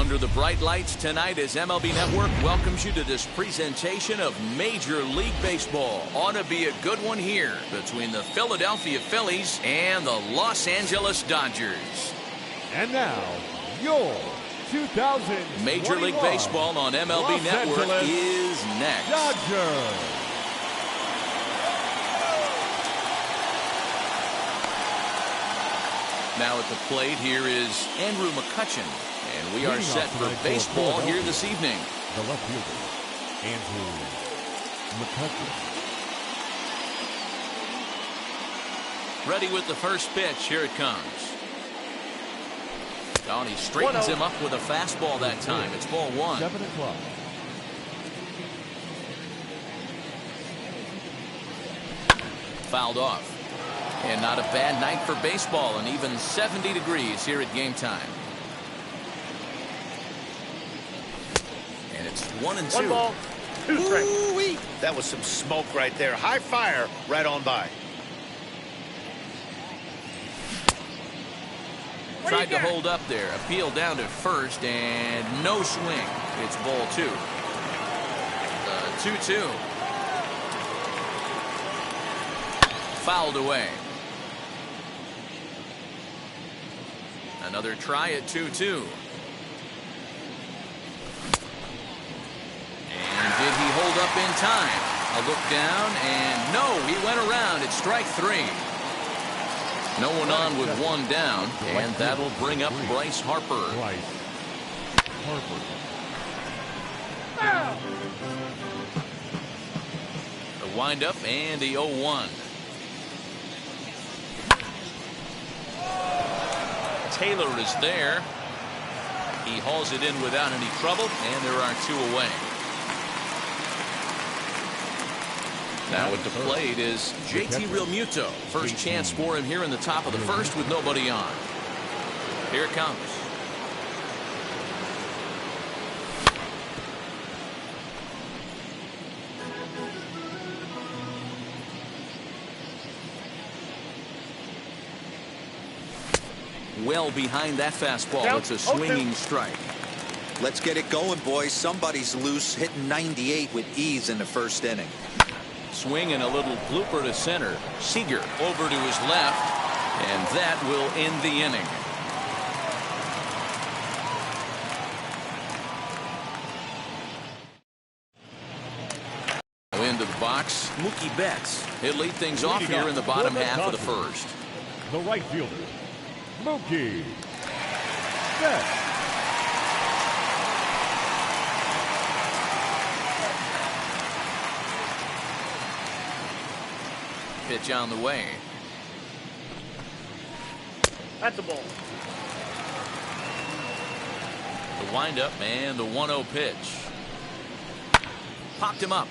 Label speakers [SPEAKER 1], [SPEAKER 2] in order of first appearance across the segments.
[SPEAKER 1] under the bright lights tonight as MLB Network welcomes you to this presentation of Major League Baseball. Ought to be a good one here between the Philadelphia Phillies and the Los Angeles Dodgers.
[SPEAKER 2] And now, your 2021
[SPEAKER 1] Major League Baseball on MLB
[SPEAKER 2] Los
[SPEAKER 1] Network
[SPEAKER 2] Angeles
[SPEAKER 1] is next.
[SPEAKER 2] Dodgers.
[SPEAKER 1] Now at the plate, here is Andrew McCutchen, and we are set for baseball here this evening.
[SPEAKER 2] The left fielder, Andrew McCutchen.
[SPEAKER 1] Ready with the first pitch. Here it comes. Oh, and he straightens him up with a fastball that time. It's ball one.
[SPEAKER 2] 7 o'clock.
[SPEAKER 1] Fouled off. And not a bad night for baseball, and even 70 degrees here at game time. And it's 1-2.
[SPEAKER 3] 1 ball, 2 strikes.
[SPEAKER 4] Ooh-wee. That was some smoke right there. High fire right on by.
[SPEAKER 1] Tried to hold up there. Appeal down to first, and no swing. It's ball 2. 2-2. Fouled away. Another try at 2-2. And did he hold up in time? A look down, and no, he went around. It's strike 3. No one on with 1 down, and that'll bring up Bryce Harper. The windup and the 0-1. Taylor is there. He hauls it in without any trouble, and there are 2 away. Now at the plate is JT Realmuto. First chance for him here in the top of the first with nobody on. Here it comes. Well behind that fastball. It's a swinging strike.
[SPEAKER 5] Let's get it going, boys. Somebody's loose, hitting 98 with ease in the first inning.
[SPEAKER 1] Swing and a little blooper to center. Seager over to his left, and that will end the inning. Into the box, Mookie Betts. He'll lead things off here in the bottom half of the first.
[SPEAKER 2] The right fielder, Mookie Betts.
[SPEAKER 1] Pitch on the way.
[SPEAKER 3] That's a ball.
[SPEAKER 1] The windup and the 1-0 pitch. Popped him up.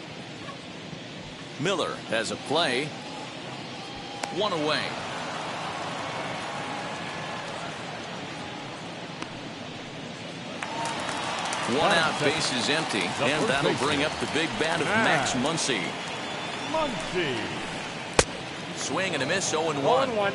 [SPEAKER 1] Miller has a play. 1 away. One out, base is empty, and that'll bring up the big bat of Max Muncy. Swing and a miss, 0-1.
[SPEAKER 3] 0-1.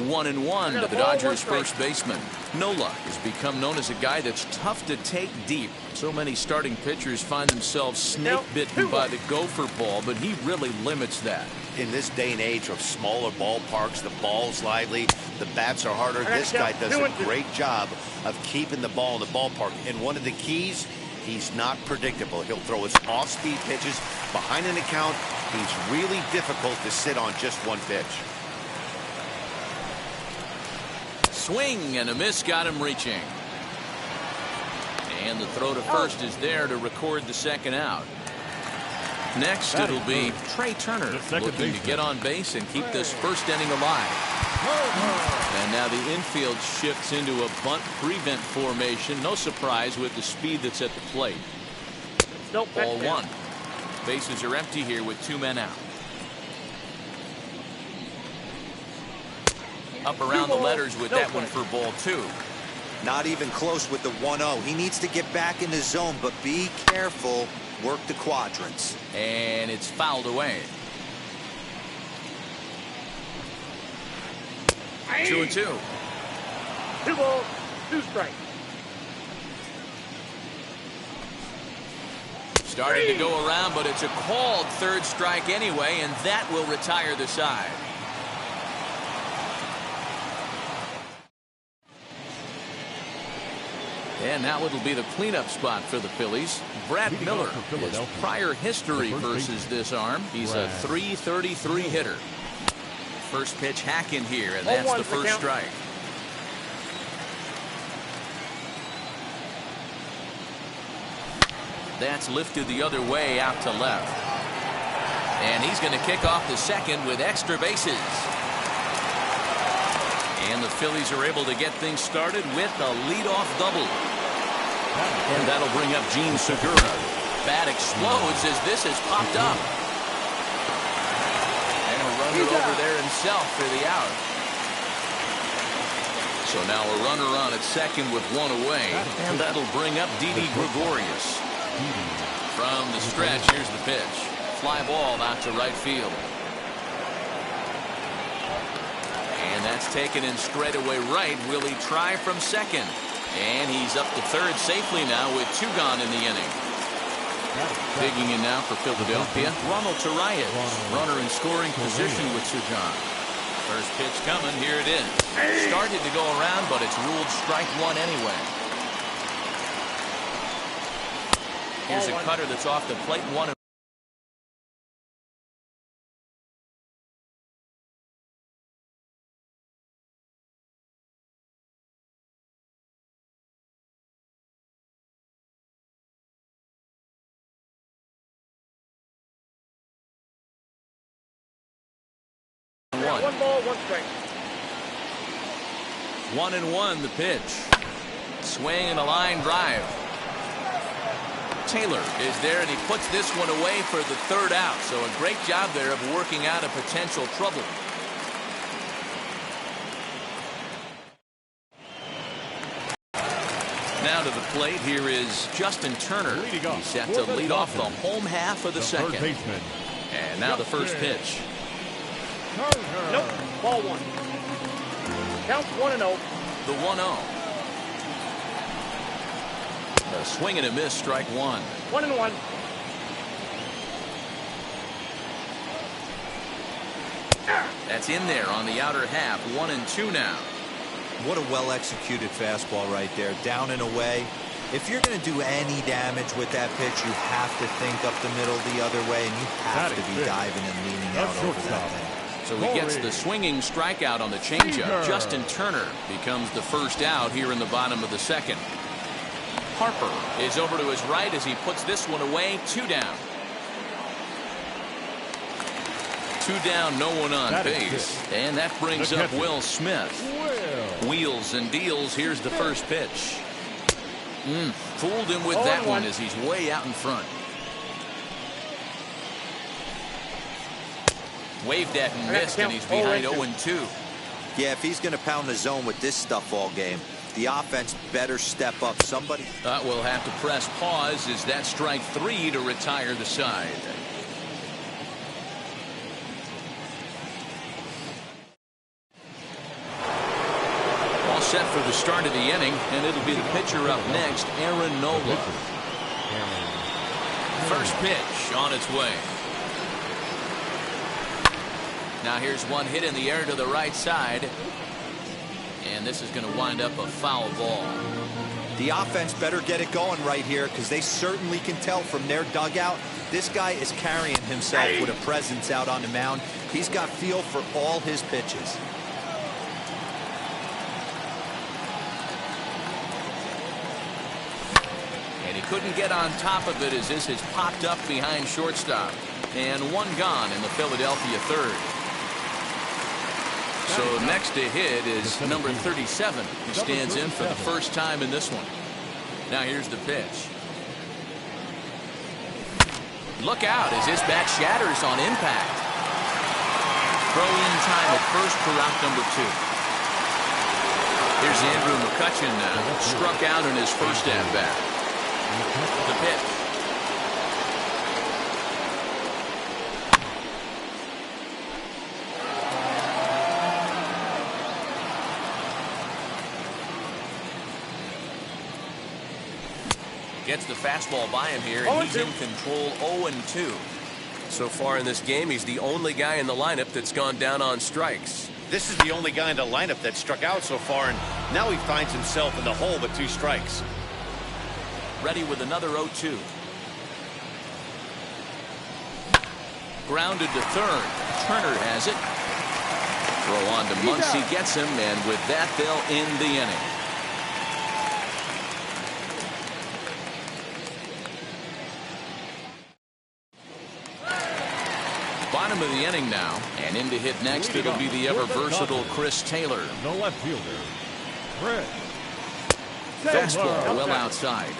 [SPEAKER 1] One and one to the Dodgers first baseman. Nola has become known as a guy that's tough to take deep. So many starting pitchers find themselves snake bitten by the gopher ball, but he really limits that.
[SPEAKER 4] In this day and age of smaller ballparks, the ball's lively, the bats are harder. This guy does a great job of keeping the ball in the ballpark. And one of the keys, he's not predictable. He'll throw his off-speed pitches behind an account. He's really difficult to sit on just one pitch.
[SPEAKER 1] Swing and a miss got him reaching. And the throw to first is there to record the second out. Next, it'll be Trey Turner looking to get on base and keep this first inning alive. And now the infield shifts into a bunt prevent formation. No surprise with the speed that's at the plate. Ball 1. Bases are empty here with 2 men out. Up around the letters with that one for ball 2.
[SPEAKER 5] Not even close with the 1-0. He needs to get back in the zone, but be careful. Work the quadrants.
[SPEAKER 1] And it's fouled away. 2-2.
[SPEAKER 3] 2 balls, 2 strikes.
[SPEAKER 1] Starting to go around, but it's a called third strike anyway, and that will retire the side. And now it'll be the cleanup spot for the Phillies. Brad Miller, his prior history versus this arm. He's a .333 hitter. First pitch hack in here, and that's the first strike. That's lifted the other way out to left. And he's going to kick off the second with extra bases. And the Phillies are able to get things started with a leadoff double. And that'll bring up Gene Segura. Bat explodes as this has popped up. And a runner over there himself for the out. So now a runner on at second with one away. And that'll bring up Didi Gregorius. From the stretch, here's the pitch. Fly ball out to right field. And that's taken in straightaway right. Will he try from second? And he's up to third safely now with 2 gone in the inning. Digging in now for Philadelphia, Ronald Torreyes. Runner in scoring position with 2 gone. First pitch coming. Here it is. Started to go around, but it's ruled strike 1 anyway. Here's a cutter that's off the plate. 1-1.
[SPEAKER 3] One ball, 1 strike.
[SPEAKER 1] 1-1 the pitch. Swing and a line drive. Taylor is there, and he puts this one away for the 3rd out. So a great job there of working out a potential trouble. Now to the plate, here is Justin Turner. He's set to lead off the home half of the second. And now the first pitch.
[SPEAKER 3] Nope, ball 1. Count 1-0.
[SPEAKER 1] The 1-0. A swing and a miss, strike 1.
[SPEAKER 3] 1-1.
[SPEAKER 1] That's in there on the outer half. 1-2 now.
[SPEAKER 5] What a well-executed fastball right there. Down and away. If you're going to do any damage with that pitch, you have to think up the middle the other way, and you have to be diving and leaning out over that thing.
[SPEAKER 1] So he gets the swinging strikeout on the changeup. Justin Turner becomes the first out here in the bottom of the second. Harper is over to his right as he puts this one away. 2 down. 2 down, no one on base. And that brings up Will Smith. Wheels and deals. Here's the first pitch. Fooled him with that one as he's way out in front. Waved at and missed, and he's behind 0-2.
[SPEAKER 5] Yeah, if he's going to pound the zone with this stuff all game, the offense better step up. Somebody
[SPEAKER 1] will have to press pause. Is that strike 3 to retire the side? All set for the start of the inning, and it'll be the pitcher up next, Aaron Nola. First pitch on its way. Now here's one hit in the air to the right side. And this is going to wind up a foul ball.
[SPEAKER 5] The offense better get it going right here, because they certainly can tell from their dugout this guy is carrying himself with a presence out on the mound. He's got feel for all his pitches.
[SPEAKER 1] And he couldn't get on top of it as this has popped up behind shortstop. And 1 gone in the Philadelphia 3rd. So next to hit is number 37, who stands in for the first time in this one. Now here's the pitch. Look out as his bat shatters on impact. Throw-in time at first for out number 2. Here's Andrew McCutchen now. Struck out in his first at-bat. The pitch. Gets the fastball by him here, and he's in control 0-2.
[SPEAKER 6] So far in this game, he's the only guy in the lineup that's gone down on strikes.
[SPEAKER 4] This is the only guy in the lineup that struck out so far, and now he finds himself in the hole with 2 strikes.
[SPEAKER 1] Ready with another 0-2. Grounded to third. Turner has it. Throw on to Muncy, gets him, and with that, they'll end the inning. Bottom of the inning now, and in to hit next, it'll be the ever-versatile Chris Taylor.
[SPEAKER 2] The left fielder, Chris.
[SPEAKER 1] Fastball well outside.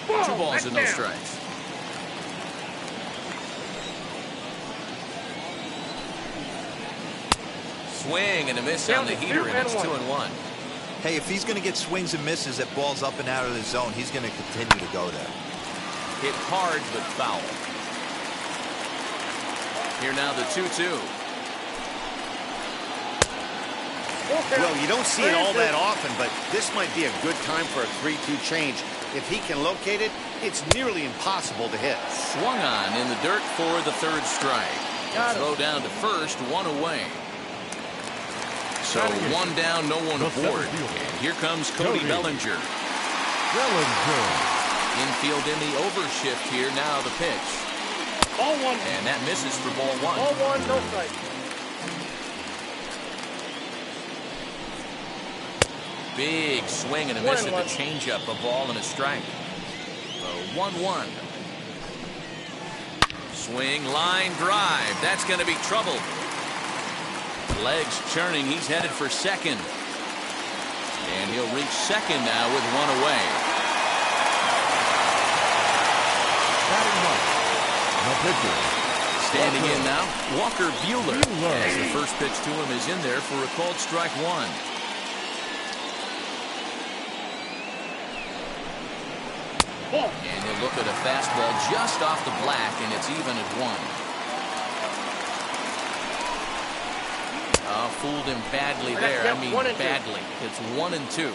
[SPEAKER 1] Two balls and no strikes. Swing and a miss on the heater, and it's 2-1.
[SPEAKER 5] Hey, if he's going to get swings and misses at balls up and out of the zone, he's going to continue to go there.
[SPEAKER 1] Hit hard but foul. Here now the 2-2.
[SPEAKER 4] Well, you don't see it all that often, but this might be a good time for a 3-2 change. If he can locate it, it's nearly impossible to hit.
[SPEAKER 1] Swung on in the dirt for the third strike. Throw down to first, 1 away. So 1 down, no one aboard. And here comes Cody Bellinger. Infield in the overshift here. Now the pitch.
[SPEAKER 3] Ball 1.
[SPEAKER 1] And that misses for ball 1.
[SPEAKER 3] Ball 1, no strike.
[SPEAKER 1] Big swing and a miss at the changeup. A ball and a strike. So 1-1. Swing, line drive. That's going to be trouble. Legs churning. He's headed for second. And he'll reach second now with 1 away. Standing in now, Walker Buehler. As the first pitch to him is in there for a called strike 1. And he'll look at a fastball just off the black, and it's even at 1. Fooled him badly there. I mean badly. It's 1-2.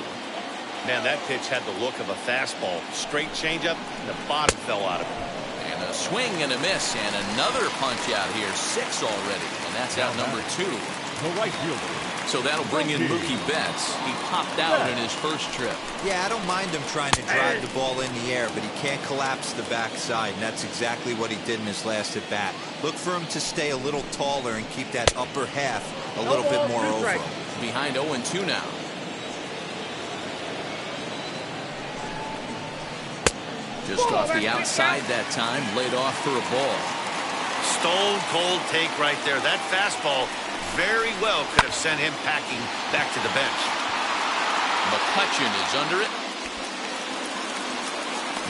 [SPEAKER 4] Man, that pitch had the look of a fastball. Straight changeup, and the bottom fell out of it.
[SPEAKER 1] And a swing and a miss, and another punch out here. 6 already, and that's out number 2.
[SPEAKER 2] The right fielder.
[SPEAKER 1] So that'll bring in Mookie Betts. He popped out in his first trip.
[SPEAKER 5] Yeah, I don't mind him trying to drive the ball in the air, but he can't collapse the backside, and that's exactly what he did in his last at bat. Look for him to stay a little taller and keep that upper half a little bit more over him.
[SPEAKER 1] Behind 0-2 now. Just off the outside that time, laid off for a ball.
[SPEAKER 4] Stone cold take right there. That fastball very well could have sent him packing back to the bench.
[SPEAKER 1] McCutchen is under it.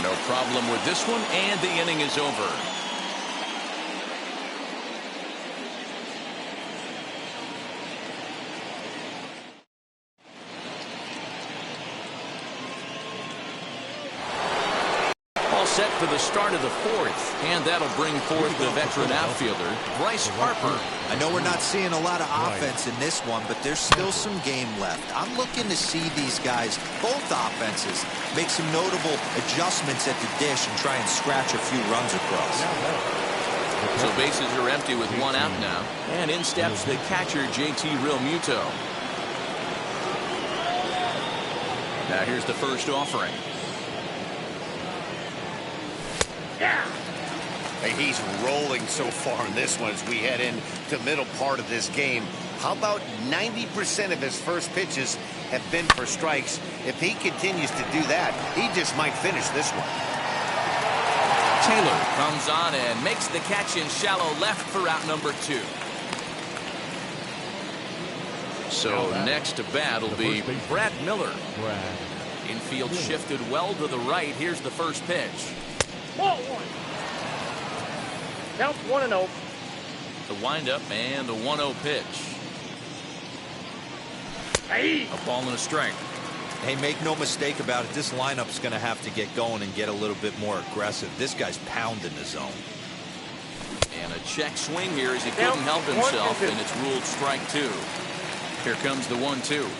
[SPEAKER 1] No problem with this one, and the inning is over. Set for the start of the 4th, and that'll bring forth the veteran outfielder, Bryce Harper.
[SPEAKER 5] I know we're not seeing a lot of offense in this one, but there's still some game left. I'm looking to see these guys, both offenses, make some notable adjustments at the dish and try and scratch a few runs across.
[SPEAKER 1] So bases are empty with 1 out now, and in steps the catcher, JT Realmuto. Now here's the first offering.
[SPEAKER 4] Hey, he's rolling so far in this one as we head into the middle part of this game. How about 90% of his first pitches have been for strikes? If he continues to do that, he just might finish this one.
[SPEAKER 1] Taylor comes on and makes the catch in shallow left for out number 2. So next to bat will be Brad Miller. Infield shifted well to the right. Here's the first pitch.
[SPEAKER 3] Ball 1. Counts 1-0.
[SPEAKER 1] The windup and the 1-0 pitch.
[SPEAKER 3] Hey.
[SPEAKER 1] A ball and a strike.
[SPEAKER 5] Hey, make no mistake about it. This lineup's going to have to get going and get a little bit more aggressive. This guy's pounding the zone.
[SPEAKER 1] And a check swing here as he couldn't help himself, and it's ruled strike 2. Here comes the 1-2.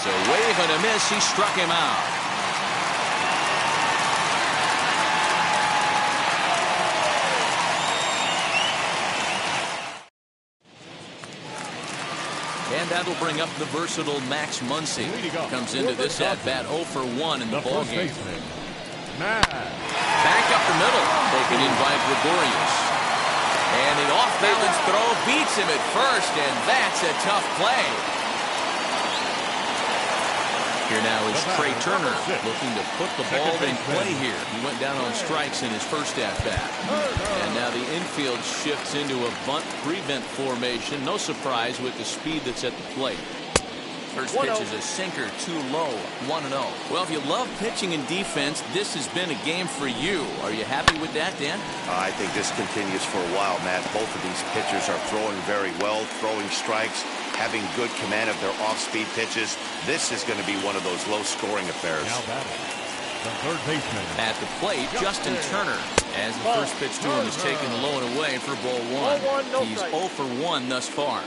[SPEAKER 1] a wave and a miss. He struck him out. And that'll bring up the versatile Max Muncy. Comes into this at-bat 0 for 1 in the ballgame. Back up the middle. Taken in by Gregorius. And the off-balance throw beats him at first, and that's a tough play. Here now is Trey Turner looking to put the ball in play here. He went down on strikes in his first at-bat. And now the infield shifts into a bunt prevent formation. No surprise with the speed that's at the plate. First pitch is a sinker, too low, 1-0. Well, if you love pitching and defense, this has been a game for you. Are you happy with that, Dan?
[SPEAKER 4] I think this continues for a while, Matt. Both of these pitchers are throwing very well, throwing strikes, having good command of their off-speed pitches. This is going to be one of those low-scoring affairs.
[SPEAKER 2] Now batting, the third baseman.
[SPEAKER 1] At the plate, Justin Turner, as the first pitch to him is taken low and away for ball 1. He's 0 for 1 thus far.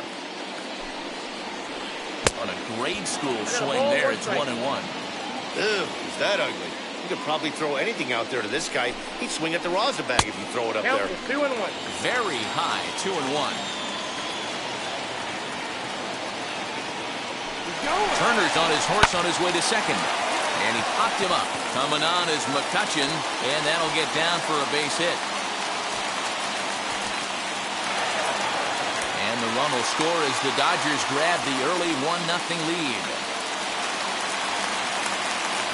[SPEAKER 1] On a grade school swing there, it's 1-1.
[SPEAKER 4] Ew, is that ugly? You could probably throw anything out there to this guy. He'd swing at the rosin bag if you throw it up there.
[SPEAKER 3] 2-1.
[SPEAKER 1] Very high, 2-1. Turner's on his horse on his way to second. And he popped him up. Coming on is McCutcheon, and that'll get down for a base hit. And the run will score as the Dodgers grab the early 1-0 lead.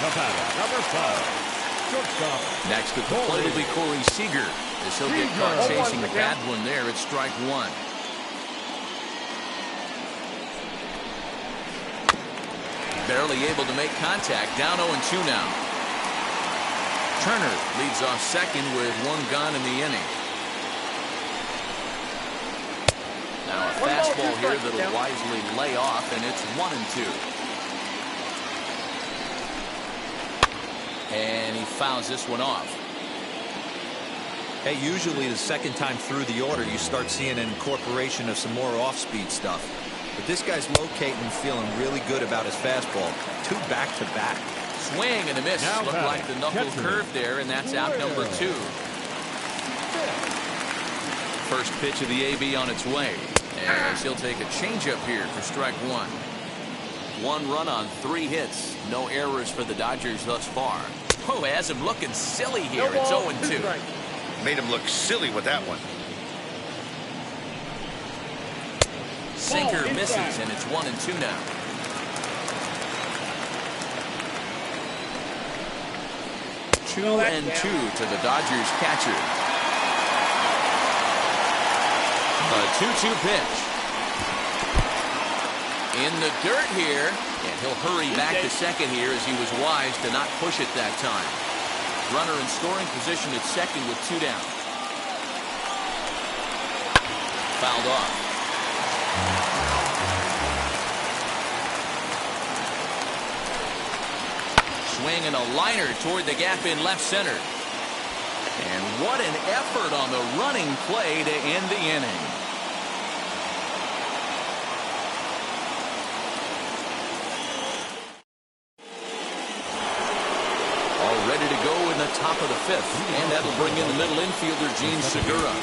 [SPEAKER 2] The batter, number 5, shortstop.
[SPEAKER 1] Next at the plate will be Corey Seager. As he'll get caught chasing a bad one there at strike 1. Barely able to make contact. Down 0-2 now. Turner leads off second with 1 gone in the inning. Now a fastball here that'll wisely lay off, and it's 1-2. And he fouls this one off.
[SPEAKER 5] Hey, usually the second time through the order, you start seeing an incorporation of some more off-speed stuff. But this guy's locating and feeling really good about his fastball. 2 back-to-back.
[SPEAKER 1] Swing and a miss. Looked like the knuckle curve there, and that's out number 2. First pitch of the AB on its way. As he'll take a changeup here for strike 1. 1 run on 3 hits. No errors for the Dodgers thus far. Oh, has him looking silly here. It's 0-2.
[SPEAKER 4] Made him look silly with that one.
[SPEAKER 1] Sinker misses, and it's 1-2 now. 2-2 to the Dodgers catcher. A 2-2 pitch. In the dirt here, and he'll hurry back to second here as he was wise to not push it that time. Runner in scoring position at second with 2 down. Fouled off. Swing and a liner toward the gap in left center. And what an effort on the running play to end the inning. All ready to go in the top of the 5th. And that'll bring in the middle infielder, Gene Segura.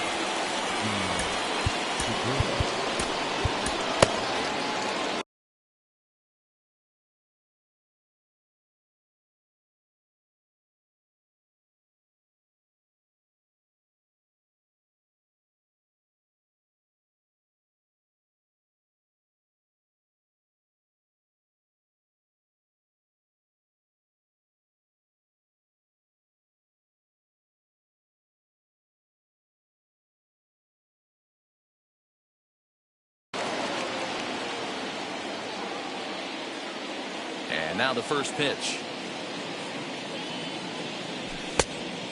[SPEAKER 1] And now the first pitch.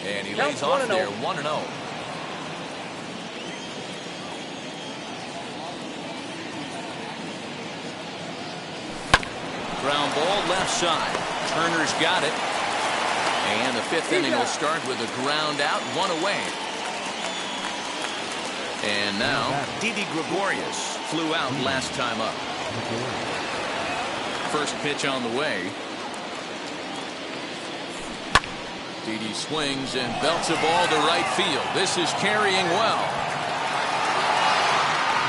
[SPEAKER 1] And he lays off there, 1-0. Ground ball left side. Turner's got it. And the 5th inning will start with a ground out, 1 away. And now, Didi Gregorius flew out last time up. First pitch on the way. Didi swings and belts a ball to right field. This is carrying well.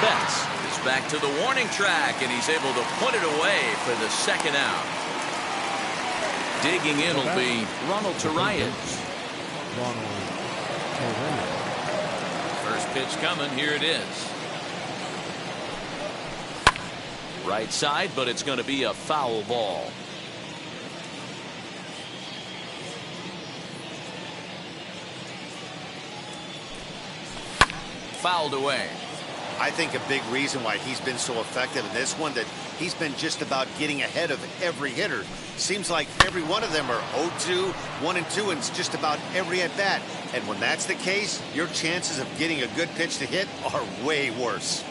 [SPEAKER 1] Betts is back to the warning track, and he's able to put it away for the second out. Digging in will be Ronald Torreyes. First pitch coming. Here it is. Right side, but it's going to be a foul ball. Fouled away.
[SPEAKER 4] I think a big reason why he's been so effective in this one, that he's been just about getting ahead of every hitter. Seems like every one of them are 0-2, 1-2, and it's just about every at bat. And when that's the case, your chances of getting a good pitch to hit are way worse.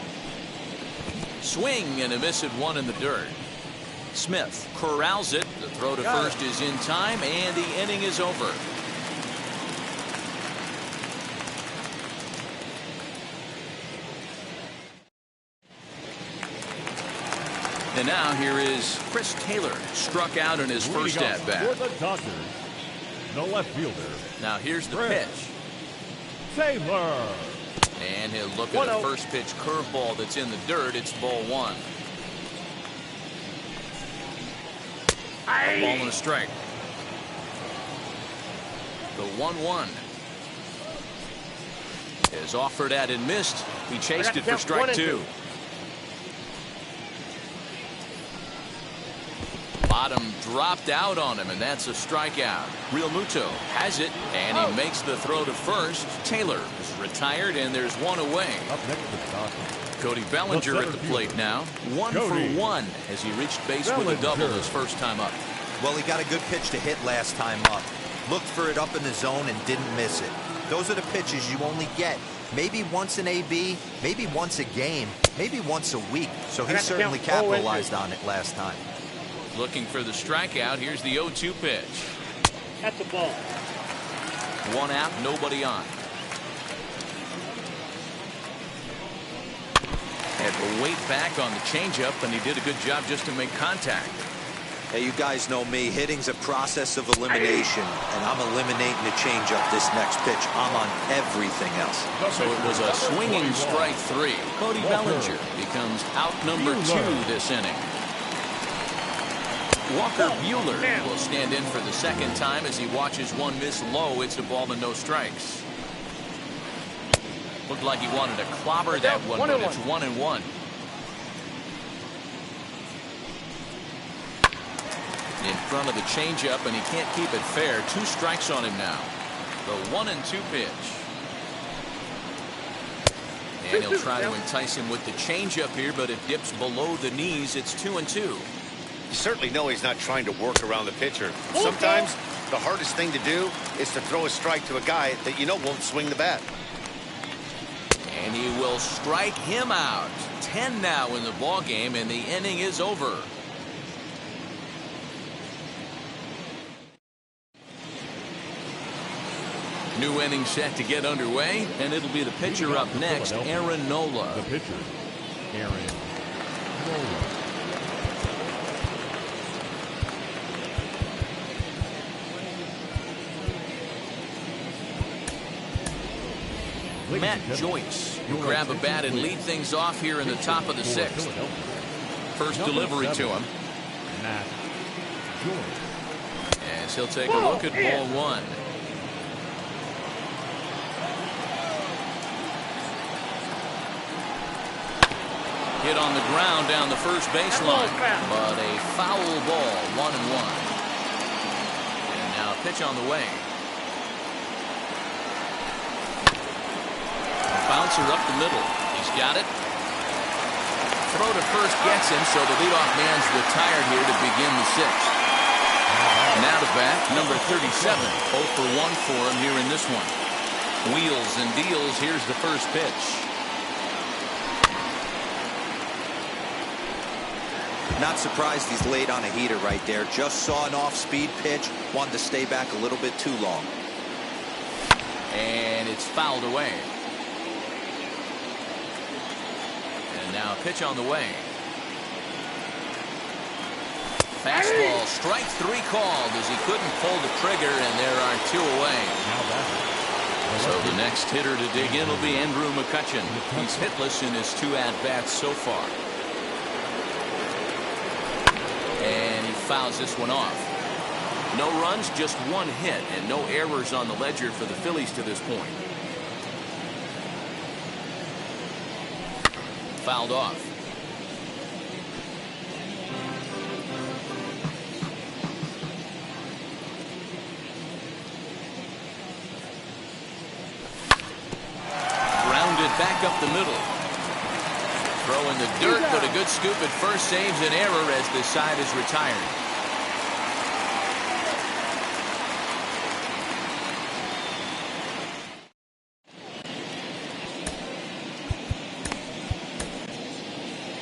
[SPEAKER 1] Swing and a miss at one in the dirt. Smith corrals it. The throw to first is in time, and the inning is over. And now here is Chris Taylor, struck out in his first at bat.
[SPEAKER 2] For the Dodgers, the left fielder.
[SPEAKER 1] Now here's the pitch.
[SPEAKER 2] Taylor.
[SPEAKER 1] And he'll look at a first pitch curveball that's in the dirt. It's ball one. Ball and a strike. The 1-1 is offered at and missed. He chased it for strike two. Bottom dropped out on him, and that's a strikeout. Real Muto has it, and he makes the throw to first. Taylor is retired, and there's one away.
[SPEAKER 2] Up next to the top.
[SPEAKER 1] Cody Bellinger at the plate now. 1 for 1 as he reached base with a double his first time up.
[SPEAKER 5] Well, he got a good pitch to hit last time up. Looked for it up in the zone and didn't miss it. Those are the pitches you only get maybe once in AB, maybe once a game, maybe once a week. So he certainly capitalized on it last time.
[SPEAKER 1] Looking for the strikeout. Here's the 0-2 pitch.
[SPEAKER 3] That's the ball.
[SPEAKER 1] One out, nobody on. Had to wait back on the changeup, and he did a good job just to make contact.
[SPEAKER 5] Hey, you guys know me. Hitting's a process of elimination, and I'm eliminating the changeup this next pitch. I'm on everything else.
[SPEAKER 1] So it was a swinging strike three. Cody Bellinger becomes out number 2 this inning. Walker Buehler will stand in for the second time as he watches one miss low. It's a ball and no strikes. Looked like he wanted to clobber that one, but it's 1-1. In front of the changeup, and he can't keep it fair. 2 strikes on him now. The 1-2 pitch. And he'll try to entice him with the changeup here, but it dips below the knees. It's 2-2.
[SPEAKER 4] You certainly know he's not trying to work around the pitcher. Sometimes the hardest thing to do is to throw a strike to a guy that you know won't swing the bat.
[SPEAKER 1] And he will strike him out. 10 now in the ball game, and the inning is over. New inning set to get underway, and it'll be the pitcher up next, Aaron Nola.
[SPEAKER 2] The pitcher, Aaron Nola.
[SPEAKER 1] Matt Joyce will grab a bat and lead things off here in the top of the 6th. First delivery to him.
[SPEAKER 2] Matt Joyce.
[SPEAKER 1] As he'll take a look at ball 1. Hit on the ground down the first baseline, but a foul ball, 1-1. And now a pitch on the way. Bouncer up the middle. He's got it. Throw to first gets him, so the leadoff man's retired here to begin the 6th. Now to bat, number 37. 0 for 1 for him here in this one. Wheels and deals. Here's the first pitch.
[SPEAKER 5] Not surprised he's laid on a heater right there. Just saw an off-speed pitch. Wanted to stay back a little bit too long.
[SPEAKER 1] And it's fouled away. And now a pitch on the way. Fastball, strike 3 called as he couldn't pull the trigger, and there are 2 away. So the next hitter to dig in will be Andrew McCutchen. He's hitless in his 2 at-bats so far. And he fouls this one off. No runs, just 1 hit, and no errors on the ledger for the Phillies to this point. Fouled off. Grounded back up the middle. Throw in the dirt, but a good scoop at first saves an error as this side is retired.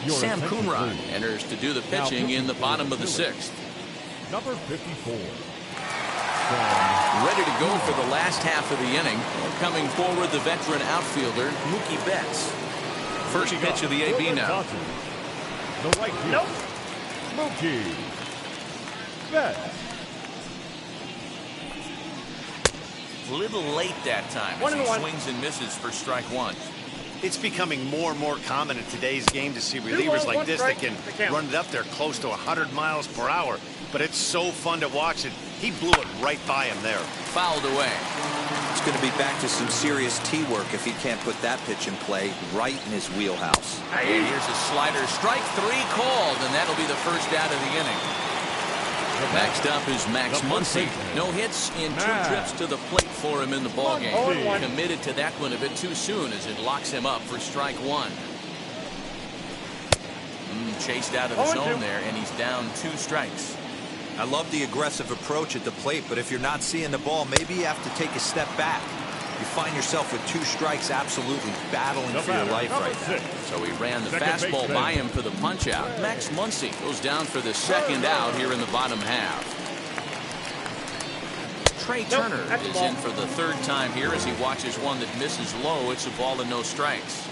[SPEAKER 1] Sam Coonrod enters to do the pitching in the bottom of the 6th.
[SPEAKER 2] Number 54.
[SPEAKER 1] Ready to go for the last half of the inning. Coming forward, the veteran outfielder, Mookie Betts. First pitch of the AB now.
[SPEAKER 2] The right field. Mookie Betts.
[SPEAKER 1] A little late that time as he swings and misses for strike 1.
[SPEAKER 4] It's becoming more and more common in today's game to see relievers like this that can run it up there close to 100 miles per hour. But it's so fun to watch it. He blew it right by him there.
[SPEAKER 1] Fouled away.
[SPEAKER 5] It's going to be back to some serious tee work if he can't put that pitch in play right in his wheelhouse.
[SPEAKER 1] And here's a slider. Strike 3 called, and that'll be the first out of the inning. Next up is Max Muncy. No hits in 2 trips to the plate for him in the ballgame. Committed to that one a bit too soon as it locks him up for strike 1. Chased out of the zone there, and he's down 2 strikes.
[SPEAKER 5] I love the aggressive approach at the plate, but if you're not seeing the ball, maybe you have to take a step back. You find yourself with 2 strikes absolutely battling for your life right now.
[SPEAKER 1] So he ran the fastball by him for the punch out. Max Muncy goes down for the 2nd out here in the bottom half. Trey Turner is in for the 3rd time here as he watches one that misses low. It's a ball and no strikes.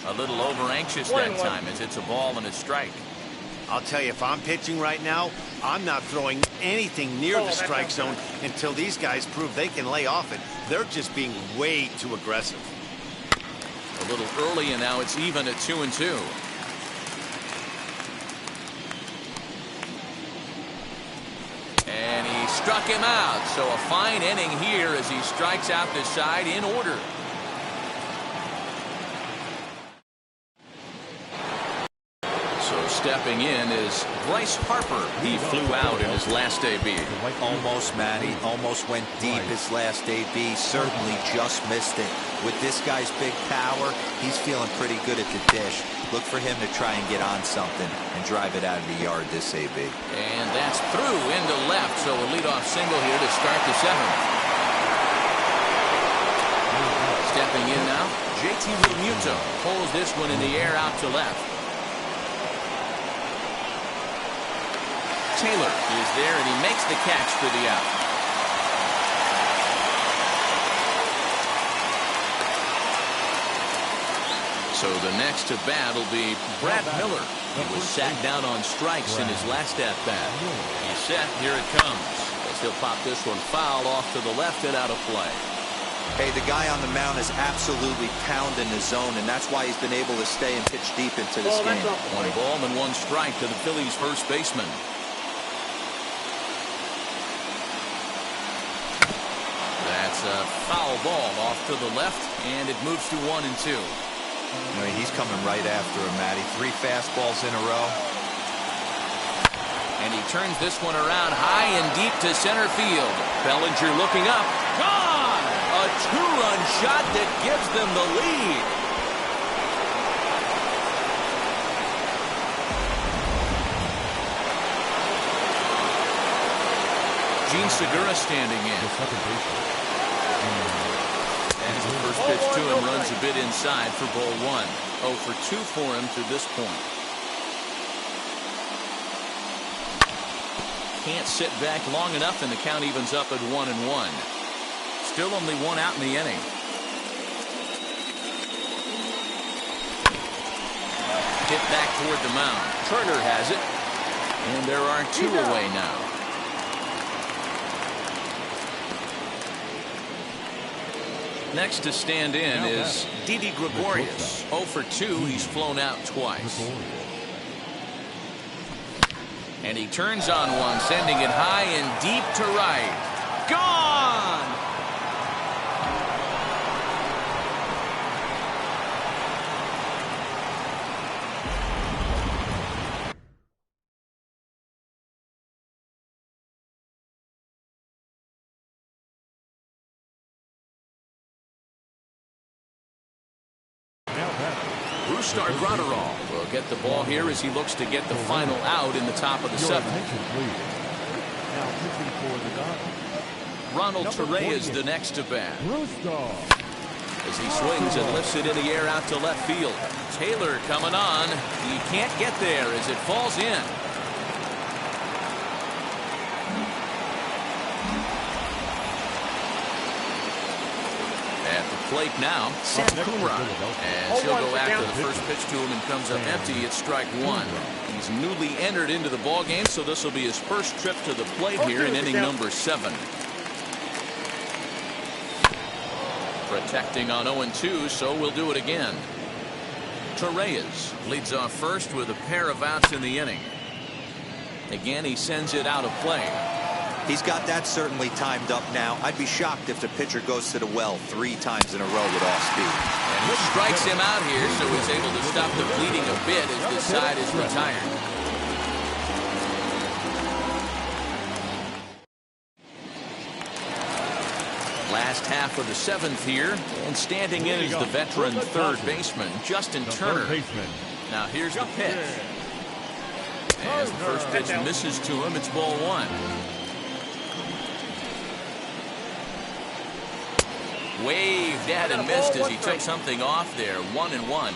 [SPEAKER 1] A little over anxious that time as it's a ball and a strike.
[SPEAKER 4] I'll tell you, if I'm pitching right now, I'm not throwing anything near the strike zone until these guys prove they can lay off it. They're just being way too aggressive.
[SPEAKER 1] A little early, and now it's even at 2-2. And he struck him out. So a fine inning here as he strikes out this side in order. Stepping in is Bryce Harper. He flew out in his last AB.
[SPEAKER 5] Almost, Matty. Almost went deep his last AB. Certainly just missed it. With this guy's big power, he's feeling pretty good at the dish. Look for him to try and get on something and drive it out of the yard this AB.
[SPEAKER 1] And that's through into left. So a leadoff single here to start the 7th. Stepping in now, JT Realmuto pulls this one in the air out to left. Taylor is there, and he makes the catch for the out. So the next to bat will be Brad Miller. He was sat down on strikes in his last at-bat. He's set. Here it comes. As he'll pop this one foul off to the left and out of play.
[SPEAKER 5] Hey, the guy on the mound is absolutely pounding the zone, and that's why he's been able to stay and pitch deep into this game.
[SPEAKER 1] 1 ball and 1 strike to the Phillies' first baseman. That's a foul ball off to the left, and it moves to 1-2.
[SPEAKER 5] I mean, he's coming right after him, Matty. 3 fastballs in a row.
[SPEAKER 1] And he turns this one around high and deep to center field. Bellinger looking up. Gone! A 2-run shot that gives them the lead. Gene Segura standing in. As the first pitch to him runs a bit inside for ball 1. 0 for 2 for him to this point. Can't sit back long enough, and the count evens up at 1-1. Still only 1 out in the inning. Hit back toward the mound. Turner has it. And there are 2 away now. Next to stand in is Didi Gregorius. 0 for 2. He's flown out twice. And he turns on one, sending it high and deep to right. Gone! Rustar Graterol will get the ball here as he looks to get the final out in the top of the 7th. Ronald Torre is the next to bat. As he swings and lifts it in the air out to left field. Taylor coming on. He can't get there as it falls in. At the plate now, Sam Coonrod. As he'll go after the first pitch to him and comes up empty, it's strike 1. He's newly entered into the ball game, so this will be his first trip to the plate here in inning number 7. Protecting on 0-2, so we'll do it again. Torreyes leads off first with a pair of outs in the inning. Again, he sends it out of play.
[SPEAKER 5] He's got that certainly timed up now. I'd be shocked if the pitcher goes to the well 3 times in a row with off speed.
[SPEAKER 1] And he strikes him out here, so he's able to stop the bleeding a bit as this side is retired. Last half of the 7th here, and standing in is the veteran third baseman, Justin Turner. Now here's the pitch. As the first pitch misses to him, it's ball 1. Waved at and missed as he took something off there. 1-1.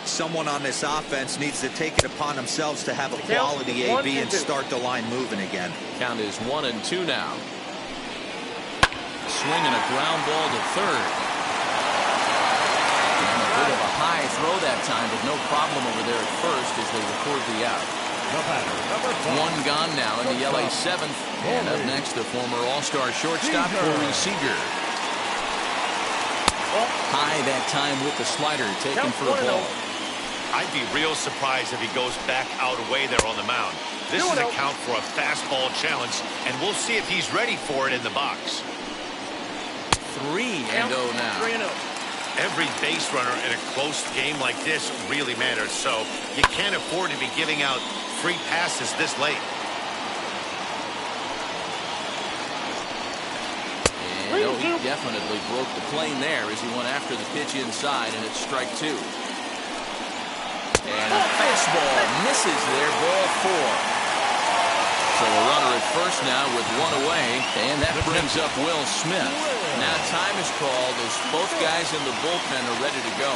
[SPEAKER 5] Someone on this offense needs to take it upon themselves to have a quality AB and start the line moving again.
[SPEAKER 1] Count is 1-2 now. Swinging a ground ball to third. And a bit of a high throw that time, but no problem over there at first as they record the out. One gone now in the LA 7th. And up next, the former All-Star shortstop, Corey Seager. High that time with the slider taken for a ball.
[SPEAKER 4] I'd be real surprised if he goes back out away there on the mound. This is a count for a fastball challenge, and we'll see if he's ready for it in the box.
[SPEAKER 1] 3-0 now.
[SPEAKER 4] Every base runner in a close game like this really matters, so you can't afford to be giving out free passes this late.
[SPEAKER 1] And no, he definitely broke the plane there as he went after the pitch inside, and it's strike 2. And a fastball misses there, ball 4. So a runner at first now with 1 away, and that brings up Will Smith. Now time is called as both guys in the bullpen are ready to go.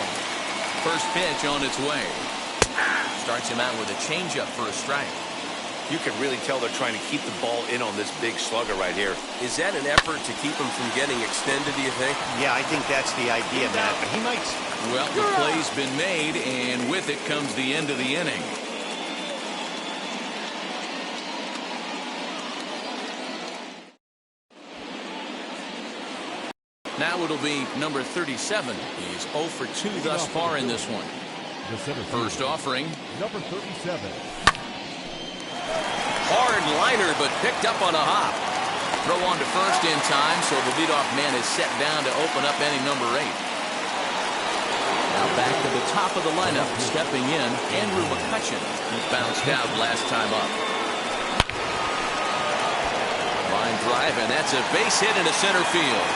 [SPEAKER 1] First pitch on its way. Starts him out with a changeup for a strike.
[SPEAKER 4] You can really tell they're trying to keep the ball in on this big slugger right here.
[SPEAKER 6] Is that an effort to keep him from getting extended, do you think?
[SPEAKER 4] Yeah, I think that's the idea, Matt, but he might.
[SPEAKER 1] Well, the play's been made, and with it comes the end of the inning. Now it'll be number 37. He's 0 for 2 thus far in this one. First offering.
[SPEAKER 2] Number 37.
[SPEAKER 1] Hard liner, but picked up on a hop. Throw on to first in time, so the leadoff man is set down to open up inning number 8. Now back to the top of the lineup, stepping in, Andrew McCutchen. He bounced out last time up. Line drive, and that's a base hit into center field.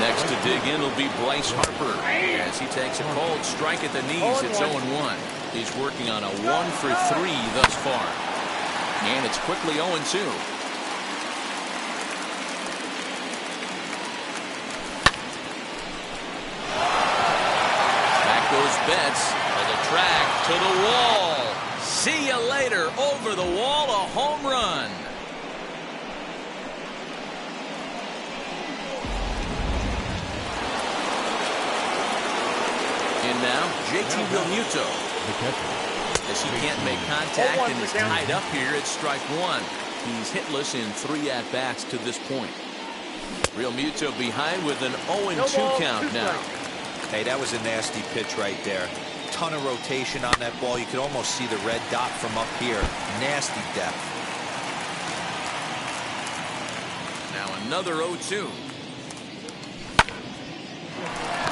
[SPEAKER 1] Next to dig in will be Bryce Harper as he takes a cold strike at the knees. It's 0-1. He's working on a 1 for 3 thus far. And it's quickly 0-2. Back goes Betts to the track, to the wall. See you later. Over the wall, a home run. now, JT Realmuto. As he can't make contact and is tied up here, it's strike one. He's hitless in 3 at-bats to this point. Realmuto behind with an 0-2 count now.
[SPEAKER 5] Hey, that was a nasty pitch right there. Ton of rotation on that ball. You could almost see the red dot from up here. Nasty depth.
[SPEAKER 1] Now another 0-2.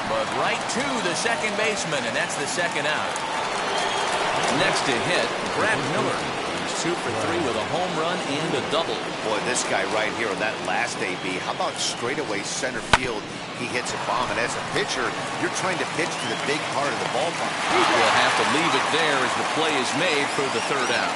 [SPEAKER 1] But right to the second baseman, and that's the second out. Next to hit, Brad Miller. He's 2 for 3 with a home run and a double.
[SPEAKER 4] Boy, this guy right here on that last AB, how about straightaway center field? He hits a bomb, and as a pitcher, you're trying to pitch to the big part of the ballpark.
[SPEAKER 1] We'll have to leave it there as the play is made for the third out.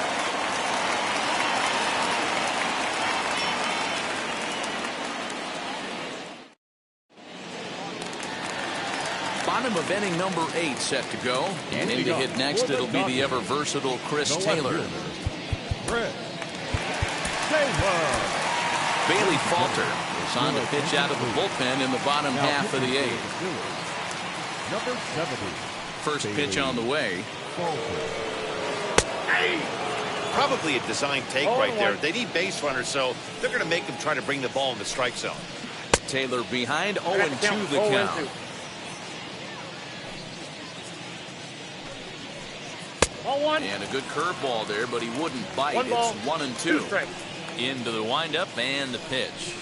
[SPEAKER 1] Bottom of inning number 8 set to go. And in to hit next, it'll be the ever versatile Chris Taylor. Bailey Falter is on the pitch out of the bullpen in the bottom half of the 8th.
[SPEAKER 2] Number 70.
[SPEAKER 1] First pitch on the way.
[SPEAKER 4] Probably a design take right there. They need base runners, so they're going to make them try to bring the ball in the strike zone.
[SPEAKER 1] Taylor behind, 0-2 the count. And a good curveball there, but he wouldn't bite. It's 1-2. Into the windup and the pitch.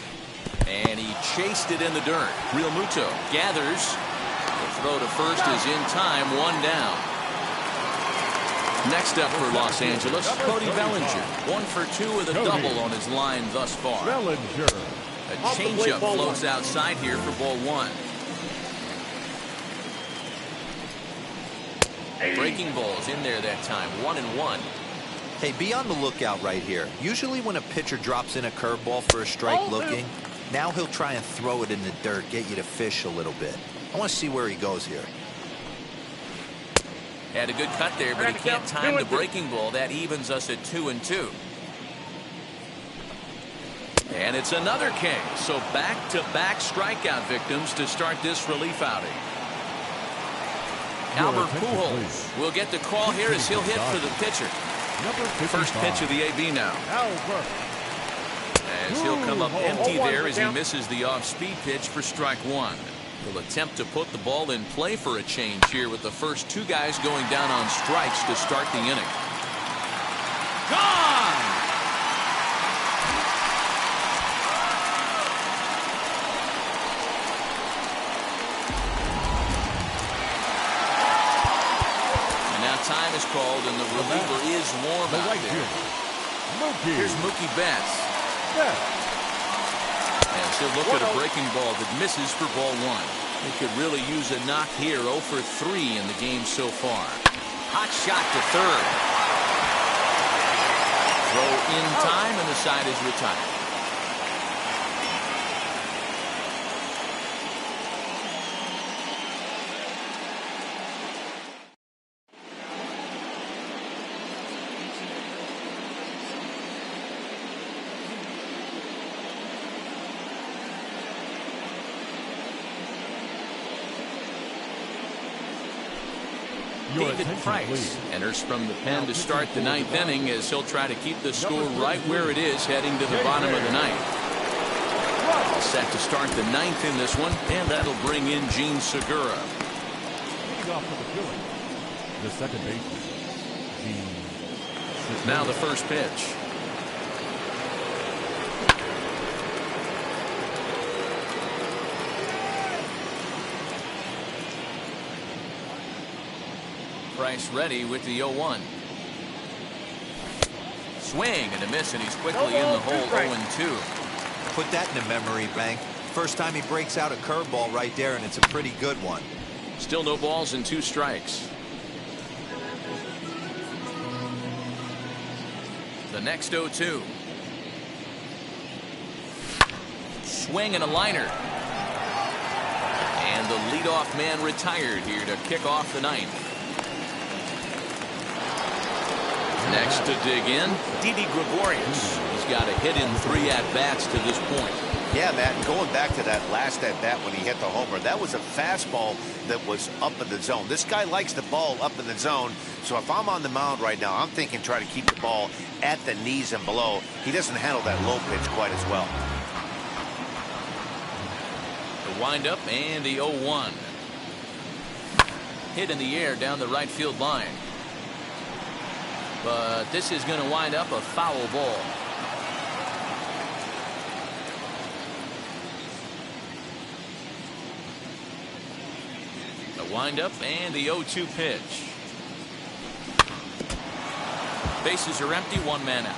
[SPEAKER 1] And he chased it in the dirt. Realmuto gathers. The throw to first is in time, 1 down. Next up for Los Angeles, Cody Bellinger. 1 for 2 with a double on his line thus far.
[SPEAKER 2] Bellinger.
[SPEAKER 1] A changeup floats outside here for ball 1. Breaking balls in there that time, 1-1.
[SPEAKER 5] Hey, be on the lookout right here. Usually when a pitcher drops in a curveball for a strike looking, now he'll try and throw it in the dirt, get you to fish a little bit. I want to see where he goes here.
[SPEAKER 1] Had a good cut there, but he can't time the breaking ball. That evens us at 2-2. And it's another K. So back-to-back strikeout victims to start this relief outing. Albert Pujols will get the call here as he'll hit for the pitcher. First pitch of the AB now. As he'll come up empty there as he misses the off-speed pitch for strike 1. He'll attempt to put the ball in play for a change here with the first 2 guys going down on strikes to start the inning. Gone! Time is called and the reliever is warm out there. Here's Mookie Betts. And she'll look at a breaking ball that misses for ball 1. They could really use a knock here. 0 for 3 in the game so far. Hot shot to third. Throw in time and the side is retired. David Price enters from the pen to start the 9th inning as he'll try to keep the score right where it is heading to the bottom of the 9th. All set to start the 9th in this one, and that'll bring in Gene Segura.
[SPEAKER 2] Leading off for the Phillies, the second baseman, Gene Segura.
[SPEAKER 1] Now the first pitch. Price ready with the 0-1. Swing and a miss, and he's quickly in the hole. 0-2.
[SPEAKER 5] Put that in the memory bank. First time he breaks out a curveball right there, and it's a pretty good one.
[SPEAKER 1] Still no balls and 2 strikes. The next 0-2. Swing and a liner. And the leadoff man retired here to kick off the 9th. Next to dig in, Didi Gregorius. He's got a hit in 3 at-bats to this point.
[SPEAKER 4] Yeah, Matt, and going back to that last at-bat when he hit the homer, that was a fastball that was up in the zone. This guy likes the ball up in the zone, so if I'm on the mound right now, I'm thinking try to keep the ball at the knees and below. He doesn't handle that low pitch quite as well.
[SPEAKER 1] The windup and the 0-1. Hit in the air down the right field line. But this is going to wind up a foul ball. The windup and the 0-2 pitch. Bases are empty, one man out.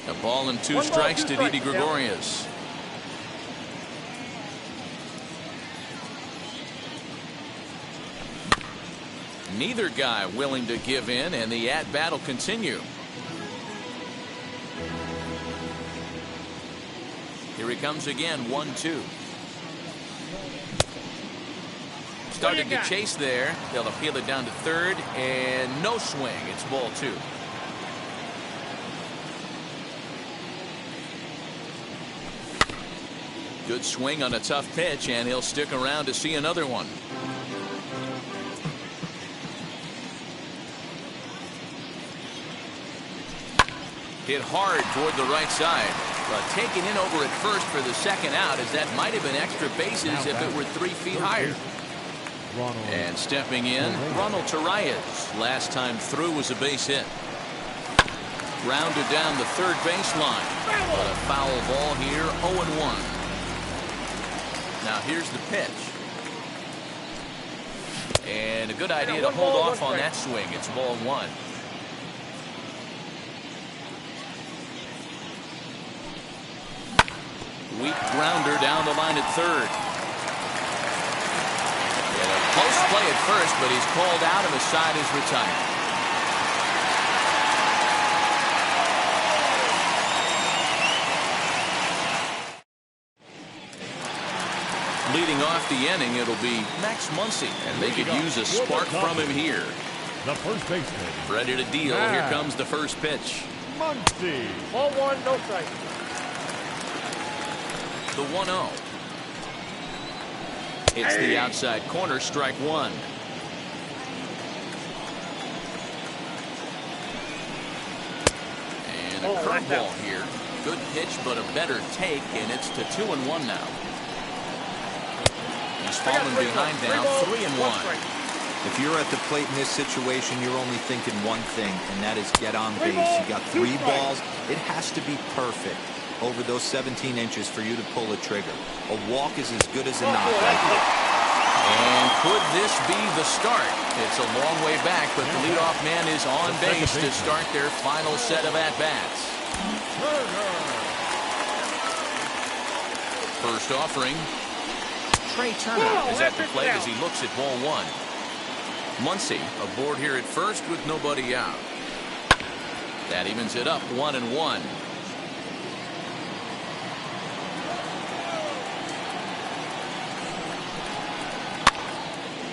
[SPEAKER 1] A ball and two strikes to Didi Gregorius. Neither guy willing to give in, and the at-bat will continue. Here he comes again, 1-2. Started to chase there. They'll appeal it down to third, and no swing. It's ball 2. Good swing on a tough pitch, and he'll stick around to see another one. Hit hard toward the right side, but taken in over at first for the second out, as that might have been extra bases if it were 3 feet higher. And stepping in, Ronald Torreyes. Last time through was a base hit. Grounded down the third baseline, but a foul ball here, 0-1. Now here's the pitch. And a good idea to hold off on that swing. It's ball 1. Weak grounder down the line at third. And a close play at first, but he's called out and the side is retired. Leading off the inning, it'll be Max Muncy, and they could use a spark from him here.
[SPEAKER 2] The first baseman.
[SPEAKER 1] Ready to deal. Here comes the first pitch.
[SPEAKER 2] Muncy.
[SPEAKER 3] Ball 1, no strike.
[SPEAKER 1] The 1-0. It's the outside corner, strike 1. And a curveball here. Good pitch, but a better take, and it's to 2-1 now. He's fallen behind now, 3-1.
[SPEAKER 5] If you're at the plate in this situation, you're only thinking one thing, and that is get on base. You got 3 balls. It has to be perfect over those 17 inches for you to pull a trigger. A walk is as good as a knockout.
[SPEAKER 1] And could this be the start? It's a long way back, but the leadoff man is on base to start their final set of at-bats. First offering. Trey Turner is at the plate as he looks at ball 1. Muncy aboard here at first with nobody out. That evens it up, 1-1.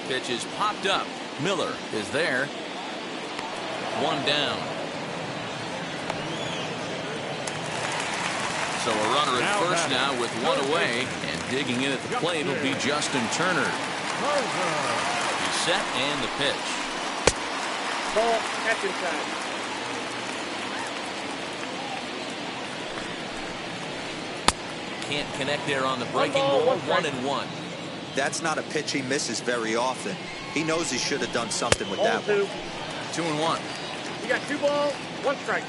[SPEAKER 1] Pitch is popped up. Miller is there. 1 down. So a runner at first now with 1 away, and digging in at the plate will be Justin Turner. He's set and the pitch.
[SPEAKER 3] Ball, catch inside.
[SPEAKER 1] Can't connect there on the breaking ball. 1-1.
[SPEAKER 5] That's not a pitch he misses very often. He knows he should have done something with that one.
[SPEAKER 1] 2-1.
[SPEAKER 3] You got 2 balls, 1 strike.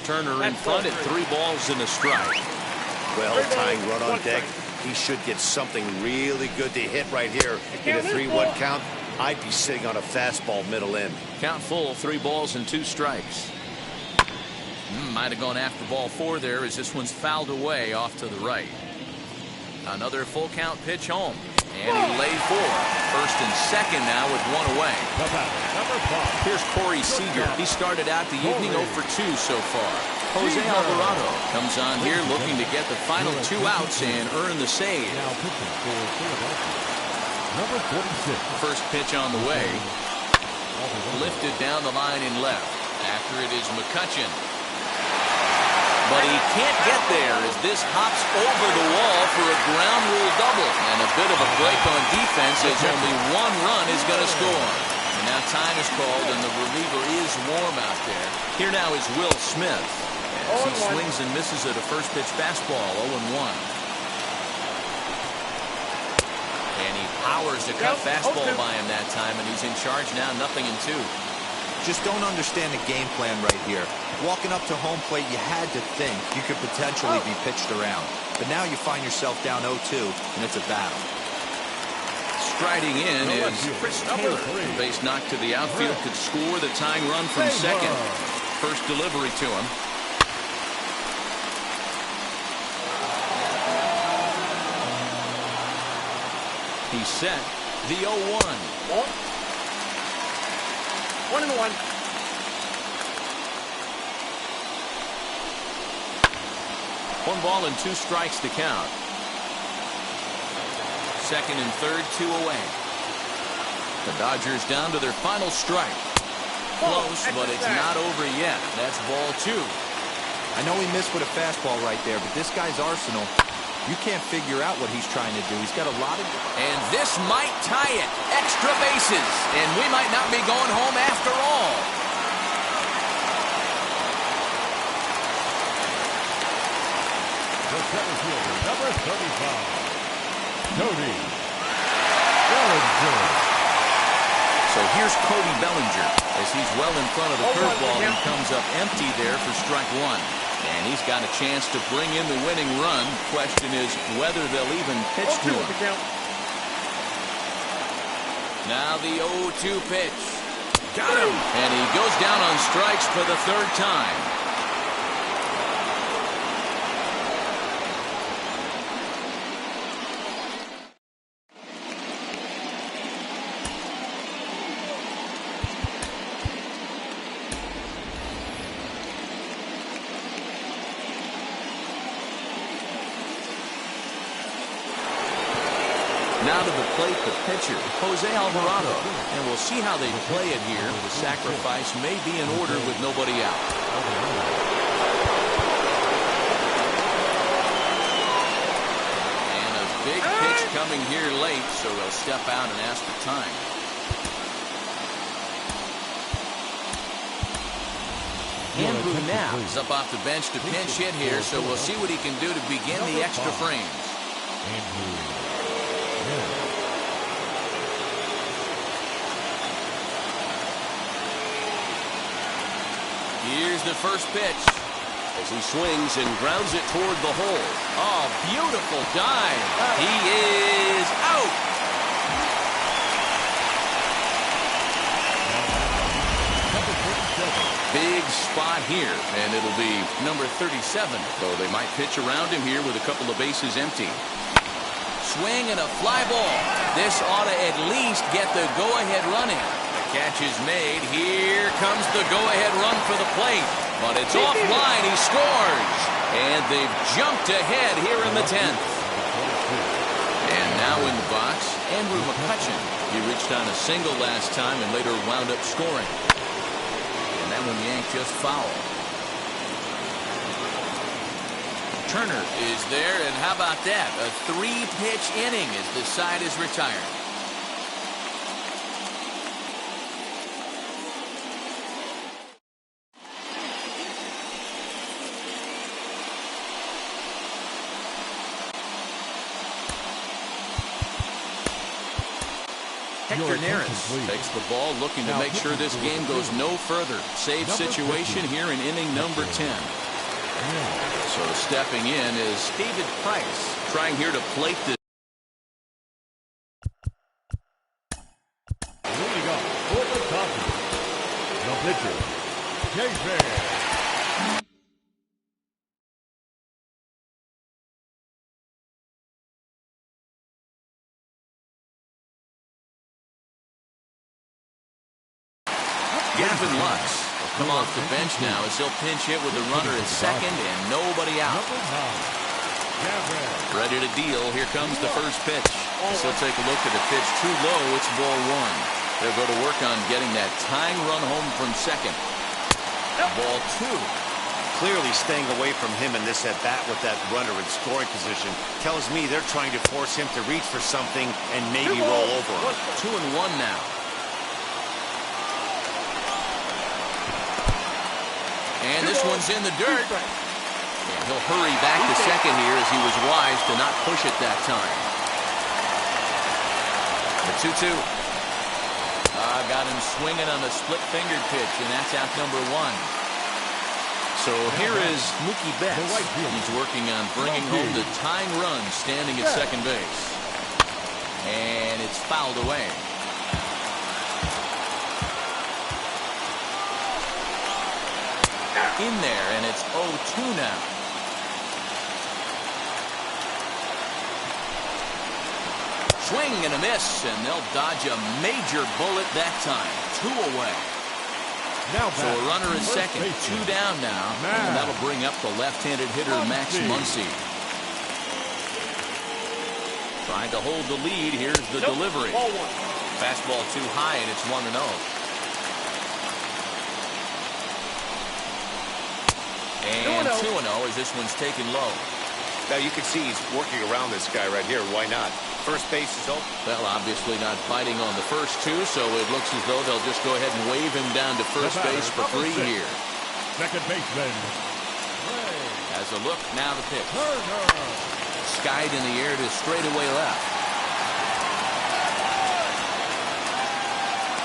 [SPEAKER 1] Turner in front at 3 balls and a strike.
[SPEAKER 4] Well, tying run on deck. He should get something really good to hit right here in a 3-1 count. I'd be sitting on a fastball middle in.
[SPEAKER 1] Count full, 3 balls and 2 strikes. Might have gone after ball 4 there as this one's fouled away off to the right. Another full count pitch home. And he laid 4. First and second now with 1 away. Here's Corey Seager. He started out the evening 0 for 2 so far. Jose Alvarado comes on here looking to get the final 2 outs and earn the save.
[SPEAKER 2] Now pitching for Philadelphia, number 46.
[SPEAKER 1] First pitch on the way. Lifted down the line in left. After it is McCutcheon. But he can't get there as this hops over the wall for a ground rule double. And a bit of a break on defense as only one run is going to score. And now time is called and the reliever is warm out there. Here now is Will Smith. As he swings and misses at a first pitch fastball, 0-1. And he powers a cut fastball by him that time, and he's in charge now, 0-2.
[SPEAKER 5] Just don't understand the game plan right here. Walking up to home plate, you had to think you could potentially be pitched around. But now you find yourself down 0-2, and it's a battle.
[SPEAKER 1] Striding in is Chris Taylor. Base knock to the outfield could score the tying run from second. First delivery to him. He's set. The 0-1.
[SPEAKER 3] 1-1.
[SPEAKER 1] One ball and 2 strikes to count. Second and third, 2 away. The Dodgers down to their final strike. Close, but it's not over yet. That's ball 2.
[SPEAKER 5] I know he missed with a fastball right there, but this guy's arsenal, you can't figure out what he's trying to do. He's got a lot of...
[SPEAKER 1] And this might tie it. Extra bases. And we might not be going home after all.
[SPEAKER 2] The center fielder, number 35, Cody Bellinger.
[SPEAKER 1] So here's Cody Bellinger as he's well in front of the curveball and comes up empty there for strike 1. And he's got a chance to bring in the winning run. Question is whether they'll even pitch to him. Now the 0-2 pitch. Got him! And he goes down on strikes for the 3rd time. Now to the plate, the pitcher, Jose Alvarado. And we'll see how they play it here. The sacrifice may be in order with nobody out. And a big pitch coming here late, so they'll step out and ask for time. Andrew Knapp is up off the bench to pinch hit here, so we'll see what he can do to begin the extra frames. Here's the first pitch as he swings and grounds it toward the hole. Oh, beautiful dive. He is out. Big spot here, and it'll be number 37, though they might pitch around him here with a couple of bases empty. Swing and a fly ball. This ought to at least get the go-ahead run in. The catch is made. Here comes the go-ahead run for the plate. But it's offline. He scores. And they've jumped ahead here in the 10th. And now in the box, Andrew McCutcheon. He reached on a single last time and later wound up scoring. And that one yanked just foul. Turner is there, and how about that? A 3-pitch inning as this side is retired. Hector Neris takes the ball, looking to make sure this game goes no further. Save situation here in inning number 10. So stepping in is David Price, trying here to plate this.
[SPEAKER 2] Leading up for the Dodgers, the pitcher, J.J.
[SPEAKER 1] Gavin Lux will come off the bench now as he'll pinch hit with the runner at second and nobody out. Ready to deal. Here comes the first pitch. So take a look at the pitch. Too low. It's ball 1. They'll go to work on getting that tying run home from second. Ball 2.
[SPEAKER 4] Clearly staying away from him in this at-bat with that runner in scoring position tells me they're trying to force him to reach for something and maybe roll over him.
[SPEAKER 1] 2-1 now. And this one's in the dirt. And he'll hurry back to second here as he was wise to not push it that time. The 2-2. Got him swinging on a split-fingered pitch, and that's out number 1. So here is Mookie Betts. He's working on bringing home the tying run standing at second base. And it's fouled away. In there, and it's 0-2 now. Swing and a miss, and they'll dodge a major bullet that time. 2 away. So a runner at second, 2 down now, and that'll bring up the left-handed hitter Max Muncy. Trying to hold the lead. Here's the delivery. Fastball too high, and it's 1-0. And 2-0 as this one's taken low.
[SPEAKER 4] Now you can see he's working around this guy right here. Why not? First base is open.
[SPEAKER 1] Well, obviously not fighting on the first 2, so it looks as though they'll just go ahead and wave him down to first base for 3 here.
[SPEAKER 2] Second baseman.
[SPEAKER 1] As a look, now the pitch. Skied in the air to straightaway left.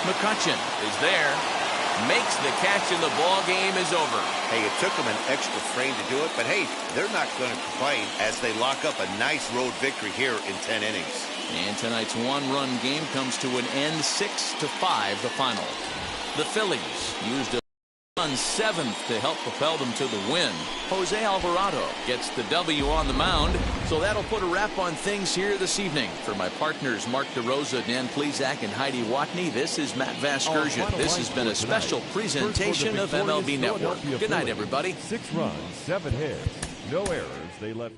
[SPEAKER 1] McCutchen is there. Makes the catch, and the ball game is over.
[SPEAKER 4] Hey, it took them an extra frame to do it, but hey, they're not going to complain as they lock up a nice road victory here in 10 innings.
[SPEAKER 1] And tonight's 1-run game comes to an end, 6-5 the final. The Phillies used a run 7th to help propel them to the win. Jose Alvarado gets the W on the mound, so that'll put a wrap on things here this evening. For my partners Mark DeRosa, Dan Plesac, and Heidi Watney, this is Matt Vasgersian. This has been a special presentation of MLB Network. Good night, everybody.
[SPEAKER 2] 6 runs, 7 hits, no errors. They left.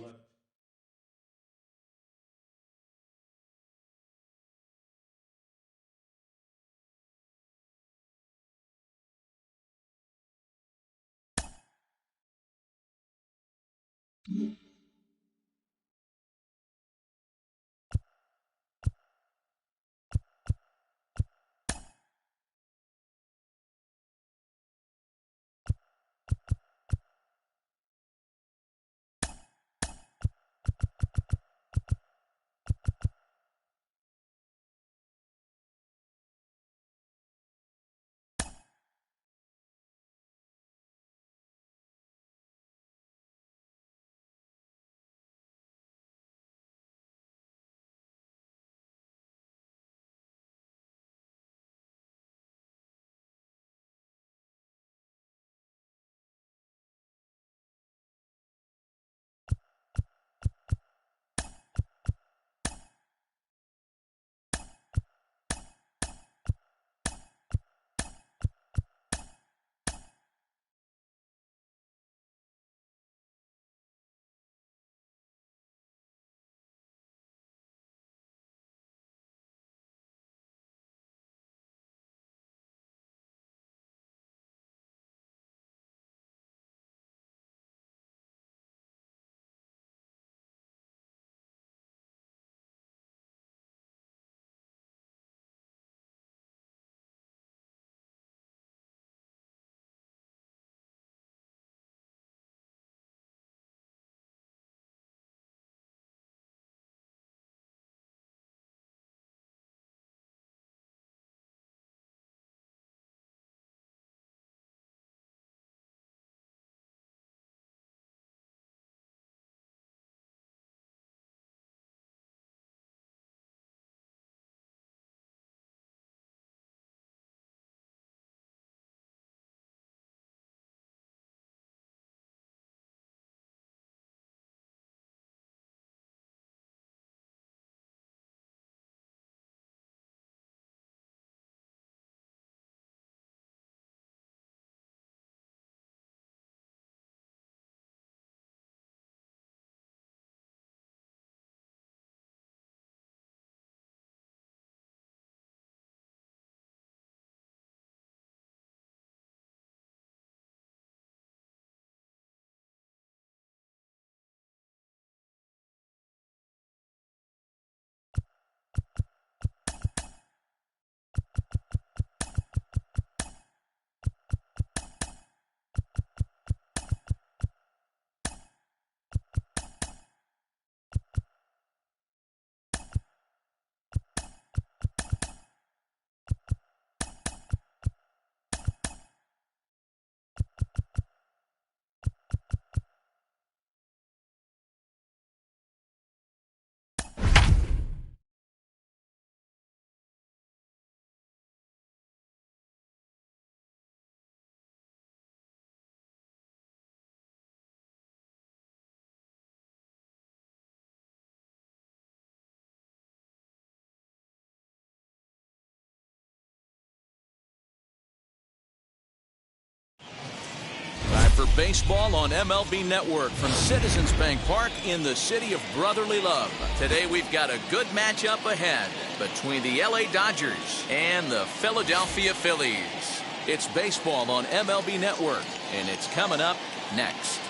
[SPEAKER 1] baseball on MLB Network from Citizens Bank Park in the city of brotherly love. Today we've got a good matchup ahead between the LA Dodgers and the Philadelphia Phillies. It's baseball on MLB Network, and it's coming up next.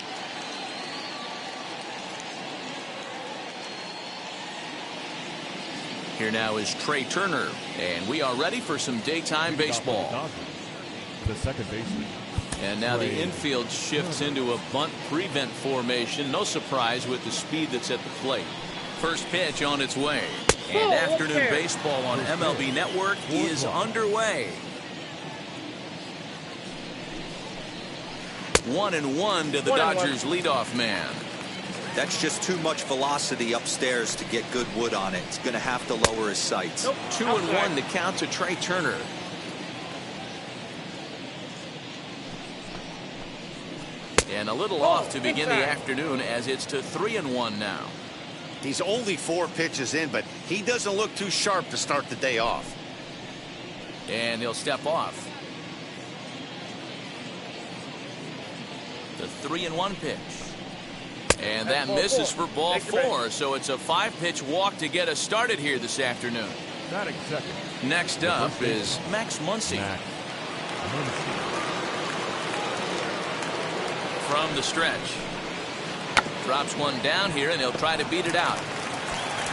[SPEAKER 1] Here now is Trey Turner, and we are ready for some daytime baseball.
[SPEAKER 2] The second baseman.
[SPEAKER 1] And now the infield shifts into a bunt prevent formation. No surprise with the speed that's at the plate. First pitch on its way. And afternoon baseball on MLB Network is underway. 1-1 to the Dodgers leadoff man.
[SPEAKER 5] That's just too much velocity upstairs to get good wood on it. It's going to have to lower his sights.
[SPEAKER 1] 2-1 the count to Trey Turner. And a little off to begin the afternoon as it's to 3-1 now.
[SPEAKER 4] He's only 4 pitches in, but he doesn't look too sharp to start the day off.
[SPEAKER 1] And he'll step off. The 3-1 pitch. And that misses for ball 4, so it's a 5-pitch walk to get us started here this afternoon.
[SPEAKER 2] Batting second.
[SPEAKER 1] Next up is Max Muncy. From the stretch. Drops one down here, and he'll try to beat it out.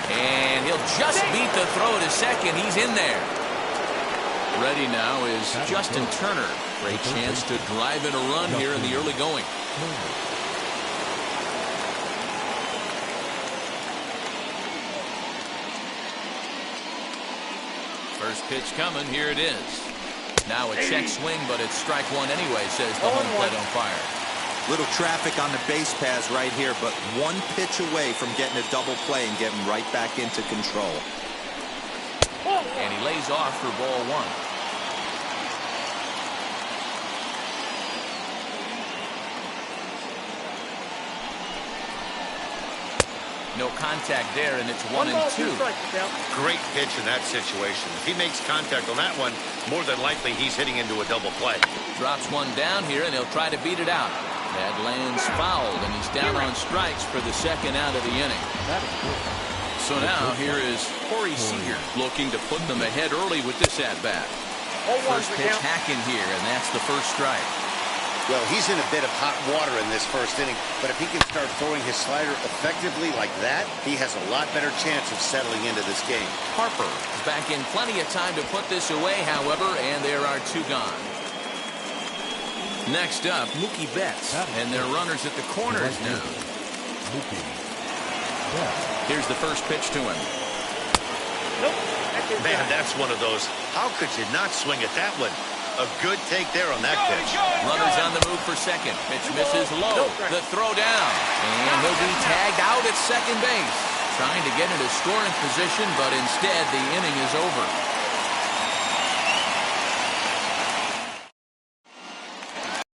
[SPEAKER 1] And he'll just beat the throw to second. He's in there. Ready now is Justin Turner. Great chance to drive in a run here in the early going. First pitch coming. Here it is. Now a check swing, but it's strike one anyway, says the home plate umpire.
[SPEAKER 5] Little traffic on the base paths right here, but 1 pitch away from getting a double play and getting right back into control.
[SPEAKER 1] And he lays off for ball 1. No contact there, and it's 1-2.
[SPEAKER 4] Great pitch in that situation. If he makes contact on that one, more than likely he's hitting into a double play.
[SPEAKER 1] Drops one down here, and he'll try to beat it out. That lands fouled, and he's down on strikes for the second out of the inning. So now here is Corey Seager looking to put them ahead early with this at-bat. First pitch hacking here, and that's the first strike.
[SPEAKER 4] Well, he's in a bit of hot water in this first inning, but if he can start throwing his slider effectively like that, he has a lot better chance of settling into this game.
[SPEAKER 1] Harper is back in plenty of time to put this away, however, and there are 2 gone. Next up, Mookie Betts, and their runners at the corners now. Here's the first pitch to him.
[SPEAKER 4] Man, that's one of those. How could you not swing at that one? A good take there on that pitch.
[SPEAKER 1] Runners on the move for second. Pitch misses low. The throw down. And he'll be tagged out at second base. Trying to get into scoring position, but instead the inning is over.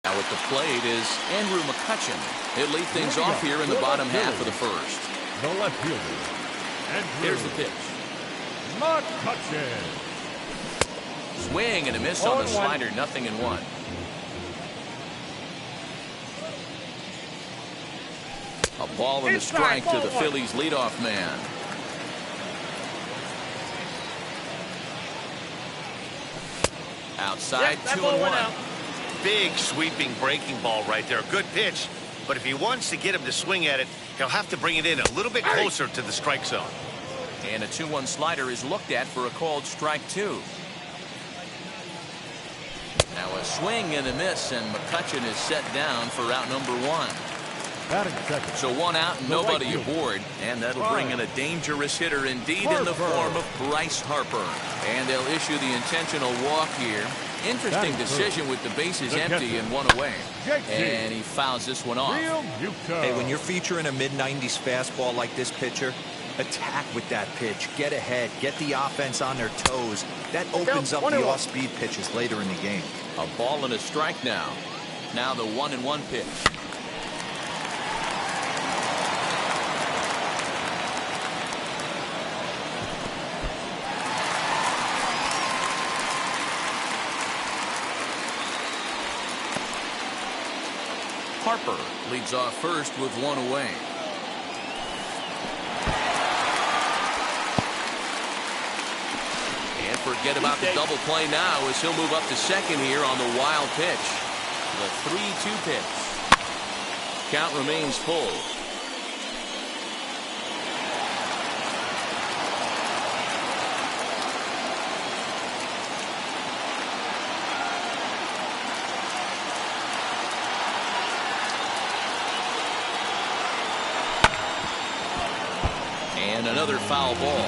[SPEAKER 1] Now at the plate is Andrew McCutchen. He'll lead things off here in the bottom half of the first.
[SPEAKER 2] The left fielder.
[SPEAKER 1] Here's the pitch.
[SPEAKER 2] McCutchen.
[SPEAKER 1] Swing and a miss on the slider, 0-1. A ball and a strike to the Phillies leadoff man. Outside, 2-1.
[SPEAKER 4] Big sweeping breaking ball right there. Good pitch. But if he wants to get him to swing at it, he'll have to bring it in a little bit closer to the strike zone.
[SPEAKER 1] And a 2-1 slider is looked at for a called strike 2. Now a swing and a miss, and McCutchen is set down for out number 1. So 1 out and nobody aboard, and that'll bring in a dangerous hitter indeed in the form of Bryce Harper. And they'll issue the intentional walk here. Interesting decision with the bases empty and 1 away. And he fouls this one off.
[SPEAKER 5] Hey, when you're featuring a mid-90s fastball like this pitcher, attack with that pitch. Get ahead. Get the offense on their toes. That opens up the off-speed pitches later in the game.
[SPEAKER 1] A ball and a strike now. Now the 1-1 pitch. Harper leads off first with one away. And forget about the double play now as he'll move up to second here on the wild pitch. The 3-2 pitch. Count remains full. And another foul ball.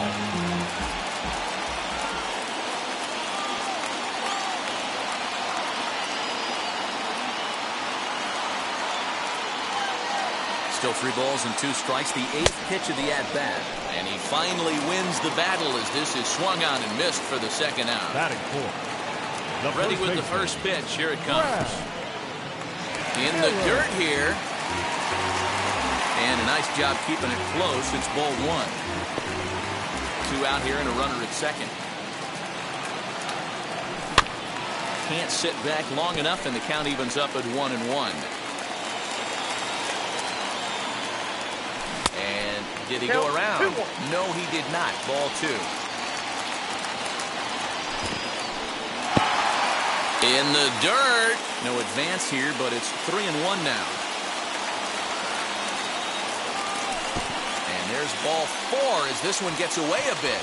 [SPEAKER 1] Still 3 balls and 2 strikes, the 8th pitch of the at-bat. And he finally wins the battle as this is swung on and missed for the second out.
[SPEAKER 2] Batting fourth.
[SPEAKER 1] Ready with the first pitch. Here it comes. In the dirt here. And a nice job keeping it close. It's ball 1. 2 out here and a runner at second. Can't sit back long enough, and the count evens up at 1-1. And did he go around? No, he did not. Ball 2. In the dirt. No advance here, but it's 3-1 now. And there's ball 4 as this one gets away a bit.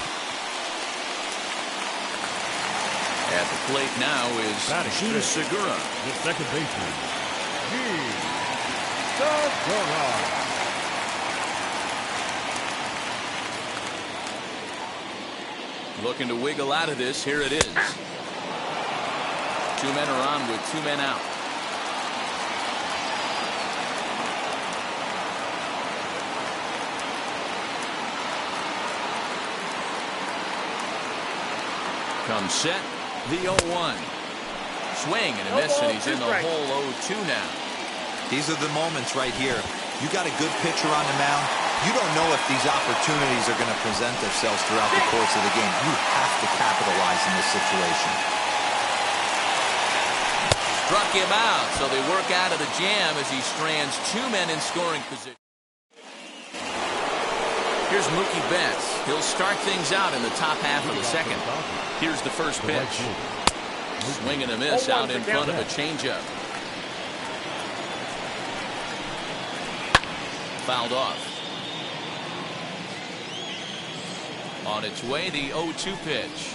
[SPEAKER 1] At the plate now is Gene Segura.
[SPEAKER 2] The second baseman, Gene Segura.
[SPEAKER 1] Looking to wiggle out of this. Here it is. 2 men are on with 2 men out. Comes set. The 0-1. Swing and a miss, and he's in the hole 0-2 now.
[SPEAKER 5] These are the moments right here. You got a good pitcher on the mound. You don't know if these opportunities are going to present themselves throughout the course of the game. You have to capitalize in this situation.
[SPEAKER 1] Struck him out, so they work out of the jam as he strands 2 men in scoring position. Here's Mookie Betts. He'll start things out in the top half of the second. Here's the first pitch. Swing and a miss out in front of a changeup. Fouled off. On its way, the 0-2 pitch.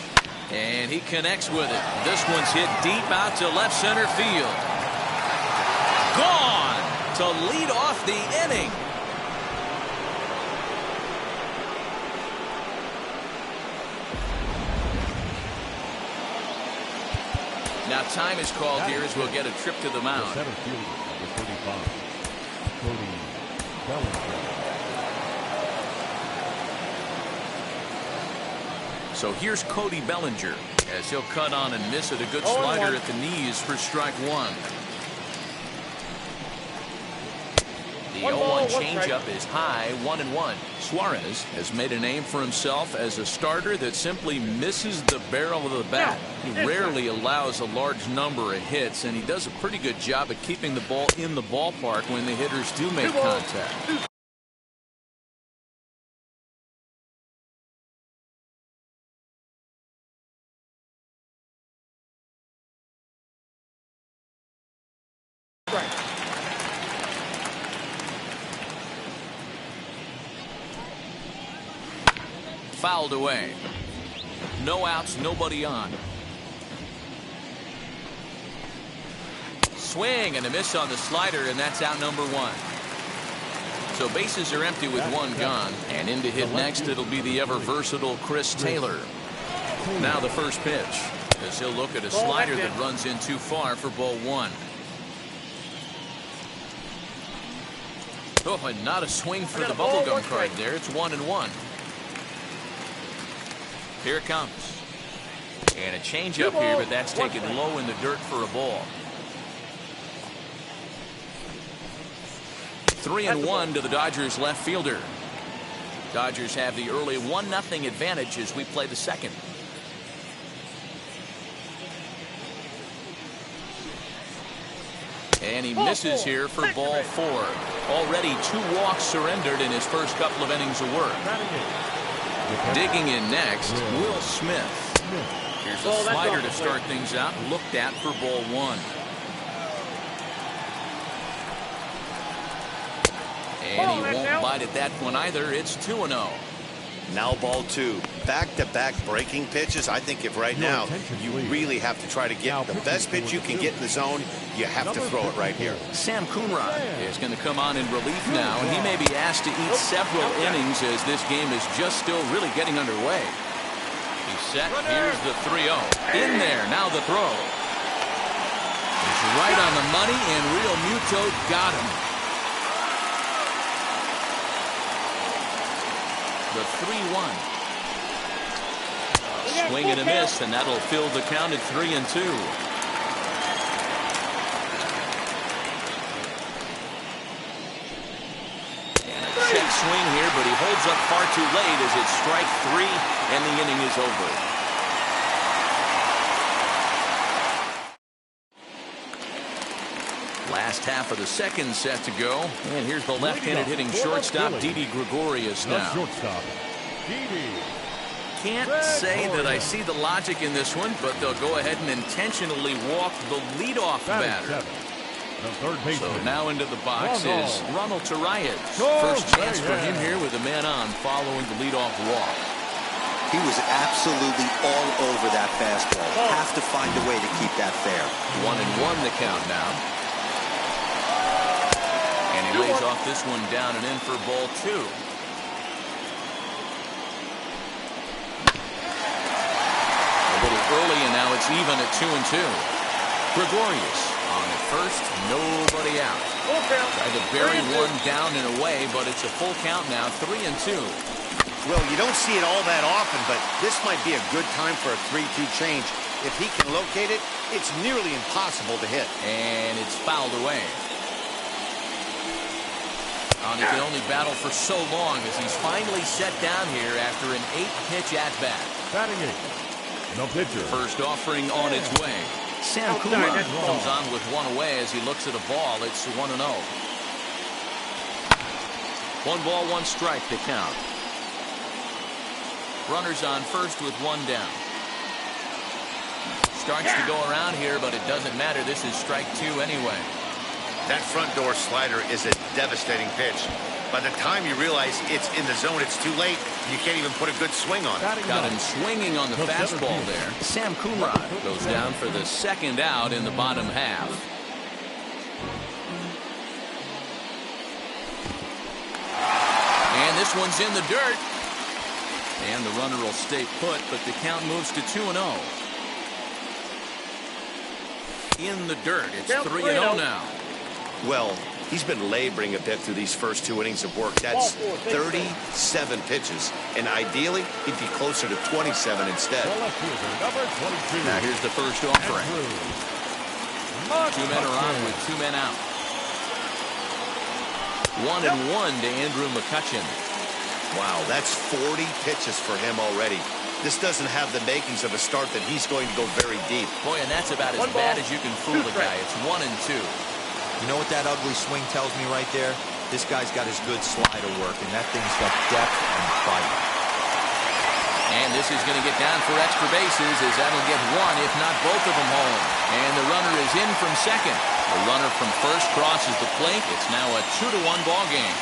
[SPEAKER 1] And he connects with it. This one's hit deep out to left center field. Gone to lead off the inning. Now time is called here as we'll get a trip to the mound.
[SPEAKER 2] The center fielder, number 35, Cody Bellinger.
[SPEAKER 1] So here's Cody Bellinger as he'll cut on and miss it. A good slider at the knees for strike 1. The 0-1 changeup is high, 1-1. Suarez has made a name for himself as a starter that simply misses the barrel of the bat. He rarely allows a large number of hits, and he does a pretty good job at keeping the ball in the ballpark when the hitters do make contact. Fouled away. No outs, nobody on. Swing and a miss on the slider, and that's out number 1. So bases are empty with 1 gone, and in to hit next it'll be the ever versatile Chris Taylor. Now the first pitch as he'll look at a slider that runs in too far for ball 1. Oh, and not a swing for the bubblegum card there. It's 1-1. Here it comes. And a changeup here, but that's taken low in the dirt for a ball. 3-1 to the Dodgers left fielder. Dodgers have the early 1-0 advantage as we play the second. And he misses here for ball 4. Already 2 walks surrendered in his first couple of innings of work. Digging in next, Will Smith. Here's a slider to start things out. Looked at for ball 1. And he won't bite at that one either. It's 2-0.
[SPEAKER 4] Now ball 2. Back-to-back breaking pitches. I think if right now you really have to try to get the best pitch you can get in the zone, you have to throw it right here.
[SPEAKER 1] Sam Coonrod is going to come on in relief now, and he may be asked to eat several innings as this game is just still really getting underway. He's set. Here's the 3-0. In there. Now the throw. It's right on the money, and Real Muto got him. The 3-1. Swing and a miss, and that'll fill the count at 3-2. And a check swing here, but he holds up far too late as it's strike 3, and the inning is over. Last half of the second set to go. And here's the left-handed hitting shortstop, Didi Gregorius now. Can't say that I see the logic in this one, but they'll go ahead and intentionally walk the leadoff batter. So now into the box is Ronald Torreyes. First chance for him here with a man on following the leadoff walk.
[SPEAKER 5] He was absolutely all over that fastball. Have to find a way to keep that fair.
[SPEAKER 1] 1-1 the count now. And he lays off this one down and in for ball 2. A little early, and now it's even at 2-2. Gregorius on at first, nobody out. Tried to bury one down and away, but it's a full count now, 3-2.
[SPEAKER 4] Well, you don't see it all that often, but this might be a good time for a 3-2 change. If he can locate it, it's nearly impossible to hit.
[SPEAKER 1] And it's fouled away. He can only battle for so long as he's finally set down here after an 8-pitch at-bat.
[SPEAKER 2] Batting 8. No pitcher.
[SPEAKER 1] First offering on its way. Sam Coonrod comes on with one away as he looks at a ball. It's 1-0. 1 ball, 1 strike to count. Runners on first with 1 down. Starts to go around here, but it doesn't matter. This is strike 2 anyway.
[SPEAKER 4] That front door slider is a devastating pitch. By the time you realize it's in the zone, it's too late. You can't even put a good swing on it.
[SPEAKER 1] Got him swinging on the fastball there. Sam Coonrod goes down for the second out in the bottom half. And this one's in the dirt. And the runner will stay put, but the count moves to 2-0. In the dirt, it's 3-0 now.
[SPEAKER 4] Well, he's been laboring a bit through these first 2 innings of work. That's 37 pitches, and ideally, he'd be closer to 27 instead.
[SPEAKER 1] Now here's the first offering. 2 men are on with 2 men out. 1-1 to Andrew McCutchen.
[SPEAKER 4] Wow, that's 40 pitches for him already. This doesn't have the makings of a start that he's going to go very deep.
[SPEAKER 1] Boy, and that's about as bad as you can fool a guy. It's 1-2.
[SPEAKER 5] You know what that ugly swing tells me right there? This guy's got his good slider work, and that thing's got depth and bite.
[SPEAKER 1] And this is going to get down for extra bases as that'll get 1, if not both of them home. And the runner is in from second. The runner from first crosses the plate. It's now a 2-1 ball game.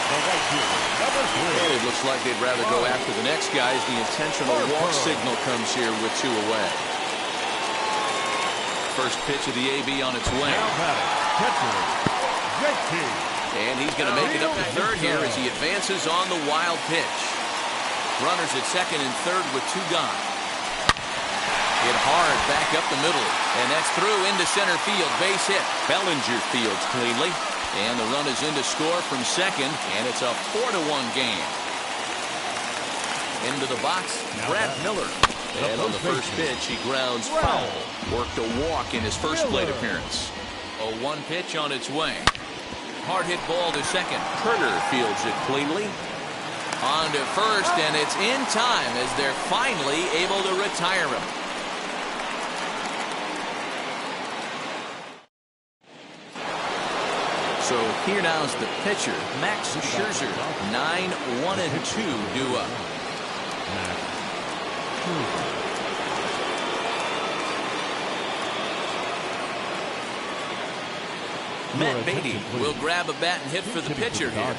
[SPEAKER 1] And it looks like they'd rather go after the next guy as the intentional walk signal comes here with 2 away. First pitch of the AB on its way. And he's going to make it up to third here as he advances on the wild pitch. Runners at second and third with 2 gone. Hit hard back up the middle. And that's through into center field. Base hit. Bellinger fields cleanly. And the run is in to score from second. And it's a 4-1 game. Into the box, Brad Miller. And on the first pitch, he grounds foul. Worked a walk in his first plate appearance. A 1 pitch on its way. Hard hit ball to second. Turner fields it cleanly. On to first, and it's in time as they're finally able to retire him. So here now's the pitcher, Max Scherzer. 9-1-2 due up. Matt Beatty will grab a bat and hit for the pitcher here.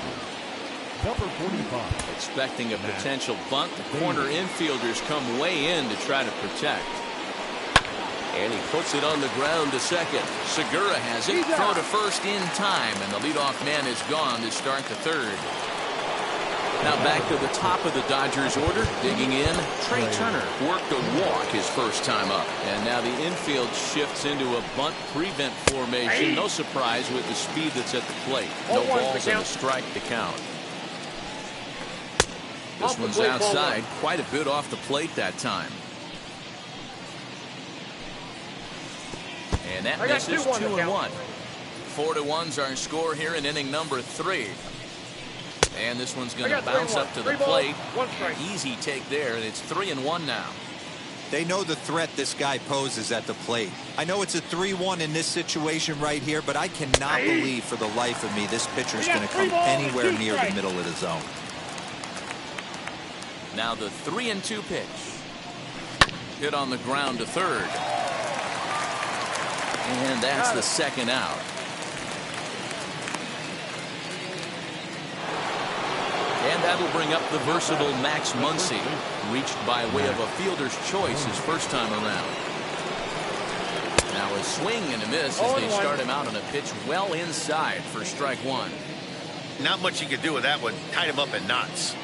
[SPEAKER 2] Number 45.
[SPEAKER 1] Expecting a potential bunt. The corner infielders come way in to try to protect. And he puts it on the ground to second. Segura has it. Throw to first in time, and the leadoff man is gone to start the third. Now back to the top of the Dodgers order. Digging in, Trey Turner worked a walk his first time up. And now the infield shifts into a bunt prevent formation. No surprise with the speed that's at the plate. No balls and a strike to count. This one's outside. Quite a bit off the plate that time. And that misses 2-1. 4-1's our score here in inning number 3. And this one's going to bounce up to the plate. Easy take there, and it's 3-1 now.
[SPEAKER 5] They know the threat this guy poses at the plate. I know it's a 3-1 in this situation right here, but I cannot believe for the life of me this pitcher is going to come anywhere near the middle of the zone.
[SPEAKER 1] Now the 3-2 pitch. Hit on the ground to third. And that's the second out. And that'll bring up the versatile Max Muncy, reached by way of a fielder's choice his first time around. Now a swing and a miss as they start him out on a pitch well inside for strike one.
[SPEAKER 4] Not much you can do with that one. Tied him up in knots.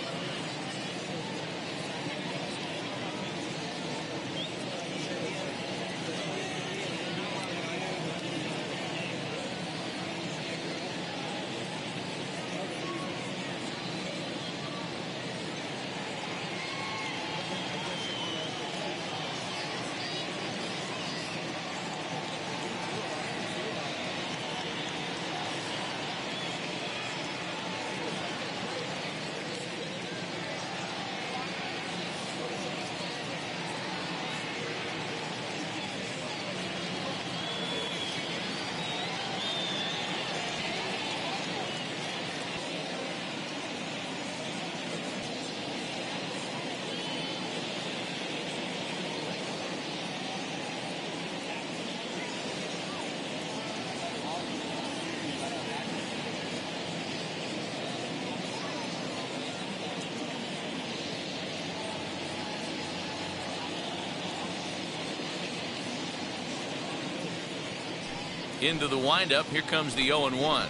[SPEAKER 1] Into the windup. Here comes the 0-1.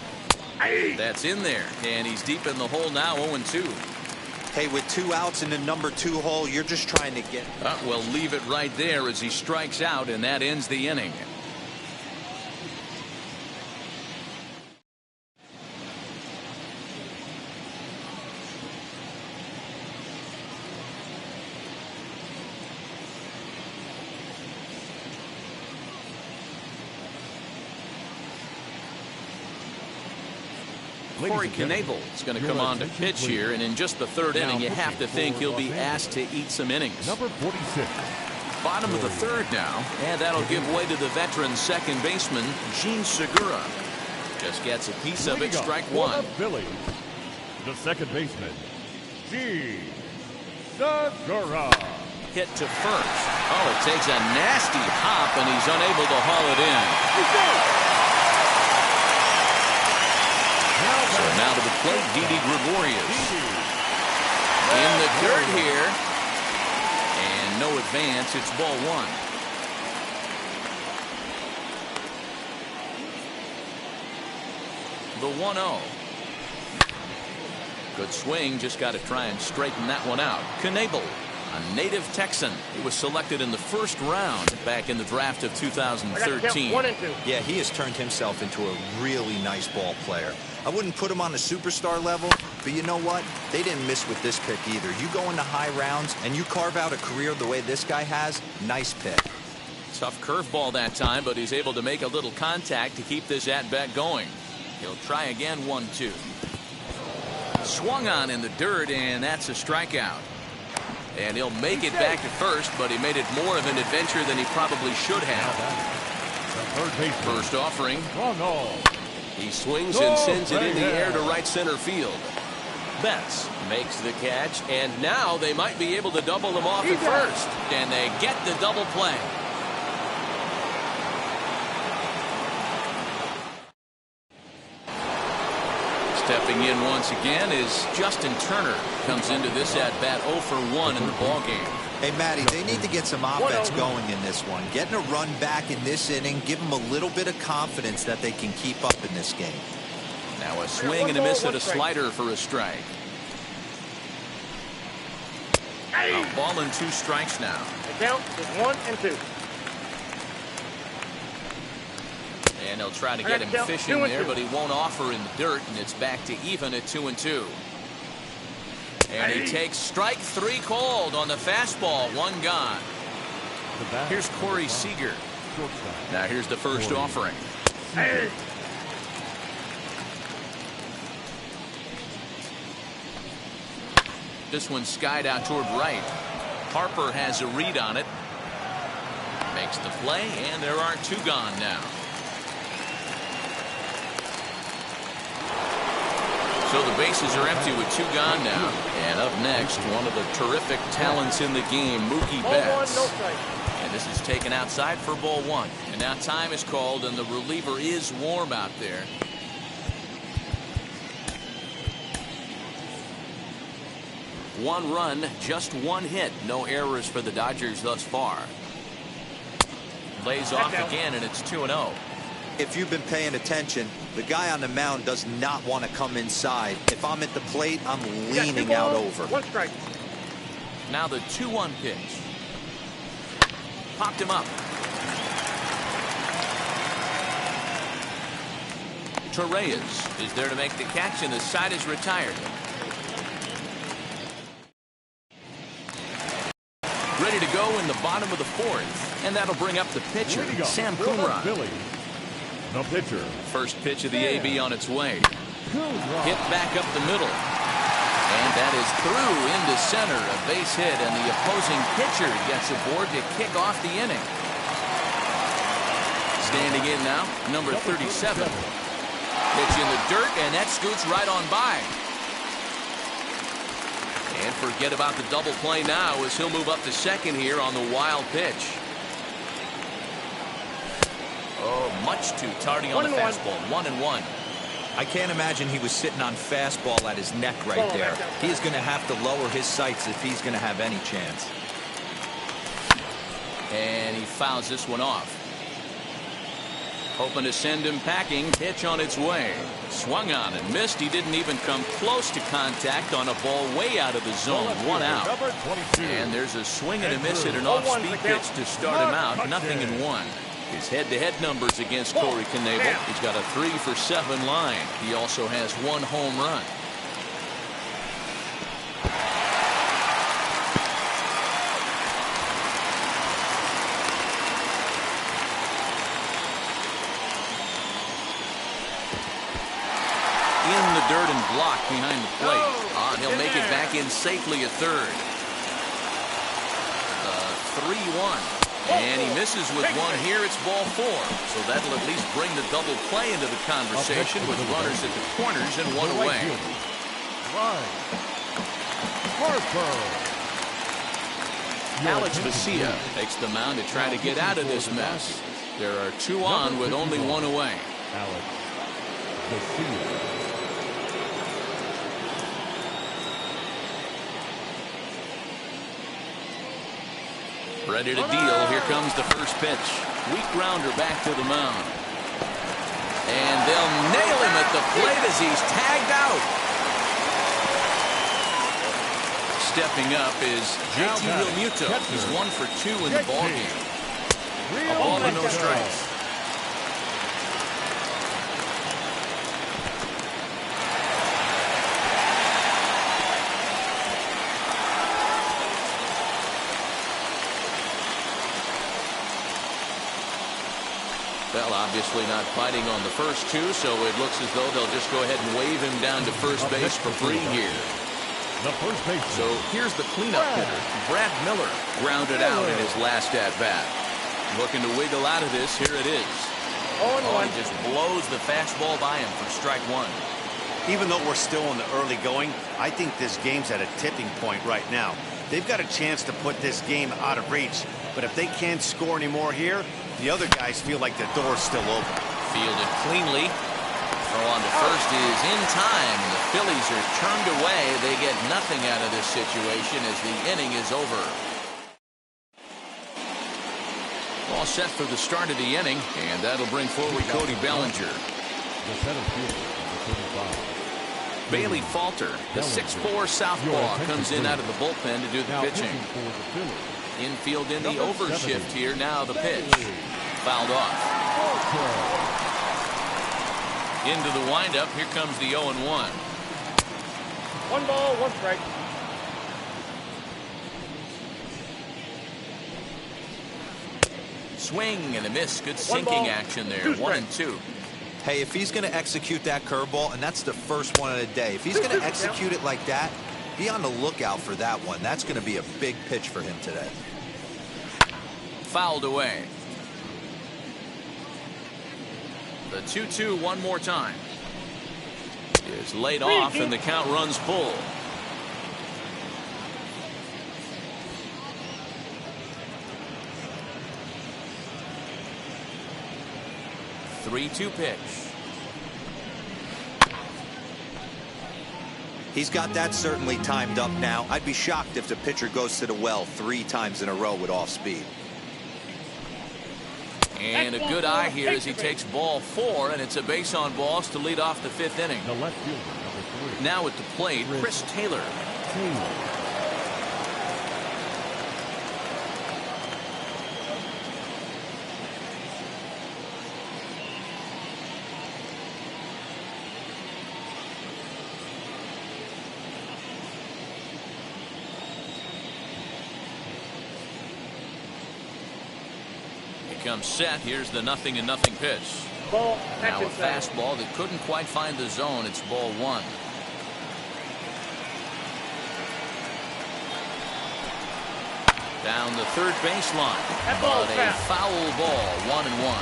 [SPEAKER 1] That's in there, and he's deep in the hole now. 0-2.
[SPEAKER 5] Hey, with 2 outs in the number 2 hole, you're just trying to get.
[SPEAKER 1] Well, leave it right there as he strikes out, and that ends the inning. Corey Knebel is going to come on to pitch here, and in just the third inning, you have to think he'll be asked to eat some innings.
[SPEAKER 2] Number 46.
[SPEAKER 1] Bottom of the third now, and that'll give way to the veteran second baseman, Gene Segura. Just gets a piece of it, strike one.
[SPEAKER 2] Philly, the second baseman, Gene Segura.
[SPEAKER 1] Hit to first. Oh, it takes a nasty hop, and he's unable to haul it in. So now to the plate, Didi Gregorius. In the dirt here. And no advance. It's ball one. The 1-0. Good swing. Just got to try and straighten that one out. Knebel, a native Texan. He was selected in the first round back in the draft of 2013.
[SPEAKER 5] Yeah, he has turned himself into a really nice ball player. I wouldn't put him on a superstar level, but you know what? They didn't miss with this pick either. You go into high rounds and you carve out a career the way this guy has, nice pick.
[SPEAKER 1] Tough curveball that time, but he's able to make a little contact to keep this at-bat going. He'll try again, 1-2. Swung on in the dirt, and that's a strikeout. And he'll make it back to first, but he made it more of an adventure than he probably should have. First offering.
[SPEAKER 6] He swings and sends it in the air to right center field.
[SPEAKER 1] Betts
[SPEAKER 6] Makes the catch, and now they might be able to double him off at first.
[SPEAKER 1] and they get the double play. Stepping in once again is Justin Turner. Comes into this at bat 0 for 1 in the ballgame.
[SPEAKER 5] Hey, Matty, they need to get some offense going in this one. Getting a run back in this inning, give them a little bit of confidence that they can keep up in this game.
[SPEAKER 1] Now a swing and a miss at a slider for a strike. A ball and 2 strikes now.
[SPEAKER 3] The count is 1 and 2.
[SPEAKER 1] And they'll try to get him fishing there, but he won't offer in the dirt, and it's back to even at 2 and 2. And he takes strike 3 called on the fastball. 1 gone. Here's Corey Seager. Now here's the first offering. This one skied out toward right. Harper has a read on it. Makes the play, and there are 2 gone now. So the bases are empty with 2 gone now. And up next, one of the terrific talents in the game, Mookie Betts. And this is taken outside for ball 1. And now time is called, and the reliever is warm out there. One run, just 1 hit. No errors for the Dodgers thus far. Lays off again, and it's 2-0.
[SPEAKER 5] If you've been paying attention, the guy on the mound does not want to come inside. If I'm at the plate, I'm leaning out over.
[SPEAKER 3] 1 strike.
[SPEAKER 1] Now the 2-1 pitch. Popped him up. Torreyes is there to make the catch, and the side is retired. Ready to go in the bottom of the 4th, and that'll bring up the pitcher, Sam Coonrod.
[SPEAKER 2] The pitcher.
[SPEAKER 1] First pitch of the AB on its way. Hit back up the middle. And that is through into center. A base hit, and the opposing pitcher gets aboard to kick off the inning. Standing in now, number 37. Pitch in the dirt, and that scoots right on by. And forget about the double play now as he'll move up to second here on the wild pitch. Oh, much too tardy on the fastball. 1-1.
[SPEAKER 5] I can't imagine he was sitting on fastball at his neck right there. He is going to have to lower his sights if he's going to have any chance.
[SPEAKER 1] And he fouls this one off. Hoping to send him packing. Pitch on its way. Swung on and missed. He didn't even come close to contact on a ball way out of the zone. 1 out. And there's a swing and a miss at an off-speed pitch to start him out. Nothing in 1. His head-to-head numbers against Corey Knebel. He's got a 3 for 7 line. He also has 1 home run. In the dirt and blocked behind the plate. And he'll make it back in safely at third. 3-1. And he misses with 1 here. It's ball 4. So that'll at least bring the double play into the conversation with runners at the corners and 1 away. Alex Vesia takes the mound to try to get out of this mess. There are 2 on with only 1 away.
[SPEAKER 2] Alex Vesia.
[SPEAKER 1] Ready to deal. Here comes the first pitch. Weak grounder back to the mound. And they'll nail him at the plate as he's tagged out. Stepping up is JT Realmuto. He's 1 for 2 in the ballgame. A ball and no strikes. Well, obviously not fighting on the first 2, so it looks as though they'll just go ahead and wave him down to first base for free here. So here's the cleanup hitter, Brad Miller, grounded out in his last at-bat. Looking to wiggle out of this. Here it is. Oh, he just blows the fastball by him for strike one.
[SPEAKER 4] Even though we're still in the early going, I think this game's at a tipping point right now. They've got a chance to put this game out of reach, but if they can't score anymore here, the other guys feel like the door's still open.
[SPEAKER 1] Fielded cleanly. Throw on to first is in time, and the Phillies are turned away. They get nothing out of this situation as the inning is over. All set for the start of the inning, and that'll bring forward Cody Bellinger.
[SPEAKER 2] The center fielder, number 35.
[SPEAKER 1] Bailey Falter, the 6'4" southpaw, comes in out of the bullpen to do the pitching. Infield in the overshift here. Now the pitch. Fouled off. Into the windup. Here comes the 0-1.
[SPEAKER 3] 1 ball, 1 strike.
[SPEAKER 1] Swing and a miss. Good sinking action there. 1-2.
[SPEAKER 5] Hey, if he's going to execute that curveball, and that's the first one of the day, if he's going to execute it like that, be on the lookout for that one. That's going to be a big pitch for him today.
[SPEAKER 1] Fouled away. The 2-2 one more time. Is laid off, and the count runs full. Three-two pitch.
[SPEAKER 5] He's got that certainly timed up now. I'd be shocked if the pitcher goes to the well 3 times in a row with off speed.
[SPEAKER 1] And a good eye here as he takes ball 4, and it's a base on balls to lead off the 5th inning.
[SPEAKER 2] The left fielder, number 3.
[SPEAKER 1] Now at the plate, Chris Taylor. Comes set. Here's the 0-0 pitch.
[SPEAKER 3] Ball.
[SPEAKER 1] Now a fastball that couldn't quite find the zone. It's ball 1. Down the third baseline. But a foul ball. 1-1.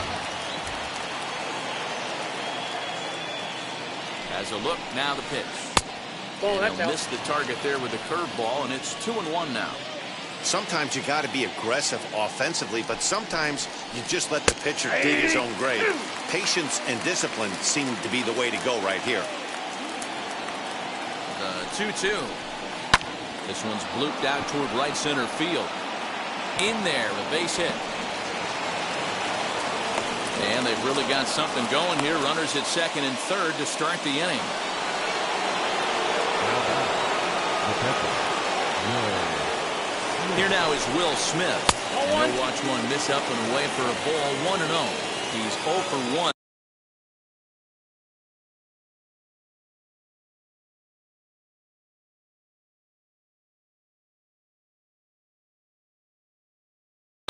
[SPEAKER 1] As a look, now the pitch. And he'll miss the target there with the curveball, and it's 2-1 now.
[SPEAKER 4] Sometimes you got to be aggressive offensively, but sometimes you just let the pitcher dig his own grave. Patience and discipline seem to be the way to go right here.
[SPEAKER 1] The 2-2. This one's blooped out toward right center field. In there, a base hit. And they've really got something going here. Runners at second and third to start the inning. Here now is Will Smith. And he'll watch one miss up and away for a ball. 1-0. He's 0 for 1.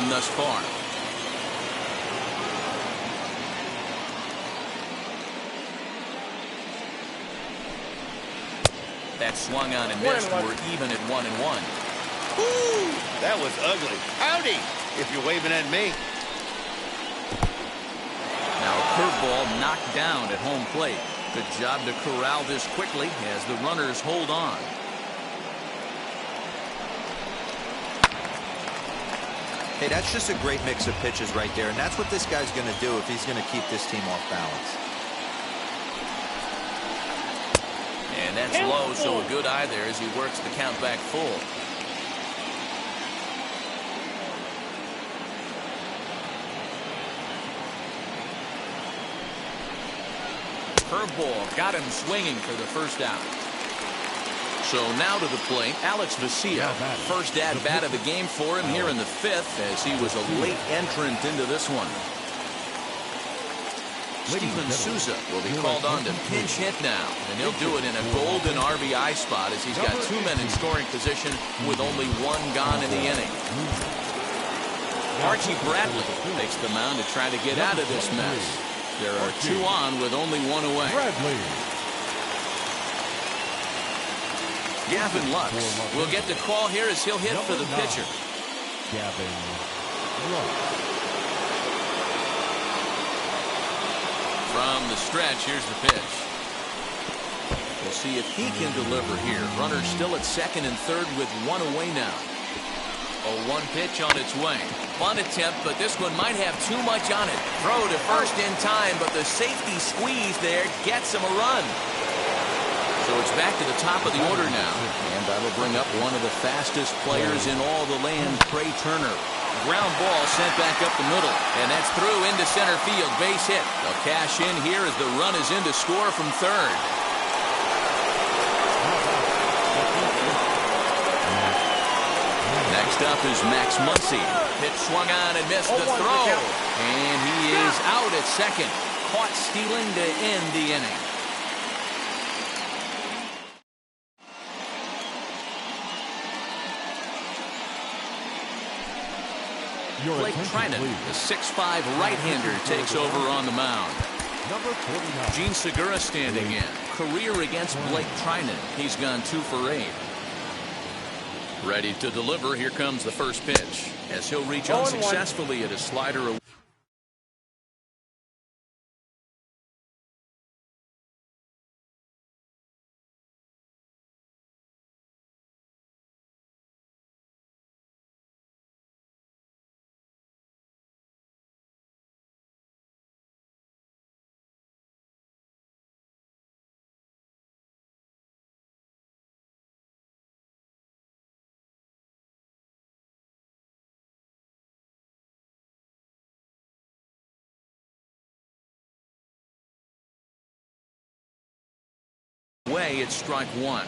[SPEAKER 1] Thus far. That swung on and missed. We're even at 1-1.
[SPEAKER 4] Ooh, that was ugly. Howdy, if you're waving at me.
[SPEAKER 1] Now a curveball knocked down at home plate. Good job to corral this quickly as the runners hold on.
[SPEAKER 5] Hey, that's just a great mix of pitches right there, and that's what this guy's going to do if he's going to keep this team off balance.
[SPEAKER 1] And that's low, so a good eye there as he works the count back full. Curveball got him swinging for the first out. So now to the plate, Alex Vesia. First at bat of the game for him here in the 5th as he was a late entrant into this one. Steven Souza will be called on to pinch hit now, and he'll do it in a golden RBI spot as he's got 2 men in scoring position with only 1 gone in the inning. Archie Bradley takes the mound to try to get out of this mess. There are 2 on with only 1 away. Gavin Lux will get the call here as he'll hit for the pitcher.
[SPEAKER 2] Gavin Lux.
[SPEAKER 1] From the stretch, here's the pitch. We'll see if he can deliver here. Runner still at second and third with one away now. Oh, one pitch on its way. Bunt attempt, but this one might have too much on it. Throw to first in time, but the safety squeeze there gets him a run. So it's back to the top of the order now. And that'll bring up one of the fastest players in all the land, Trey Turner. Ground ball sent back up the middle. And that's through into center field. Base hit. They'll cash in here as the run is in to score from third. Next up is Max Muncy. Pitch swung on and missed the throw. And he is out at second. Caught stealing to end the inning. Blake Trinan, the 6'5" right-hander, takes over on the mound.
[SPEAKER 2] Number 49.
[SPEAKER 1] Gene Segura standing in. Career against Blake Trinan. He's gone 2 for 8. Ready to deliver. Here comes the first pitch. As he'll reach unsuccessfully at a slider. Way, it's strike one.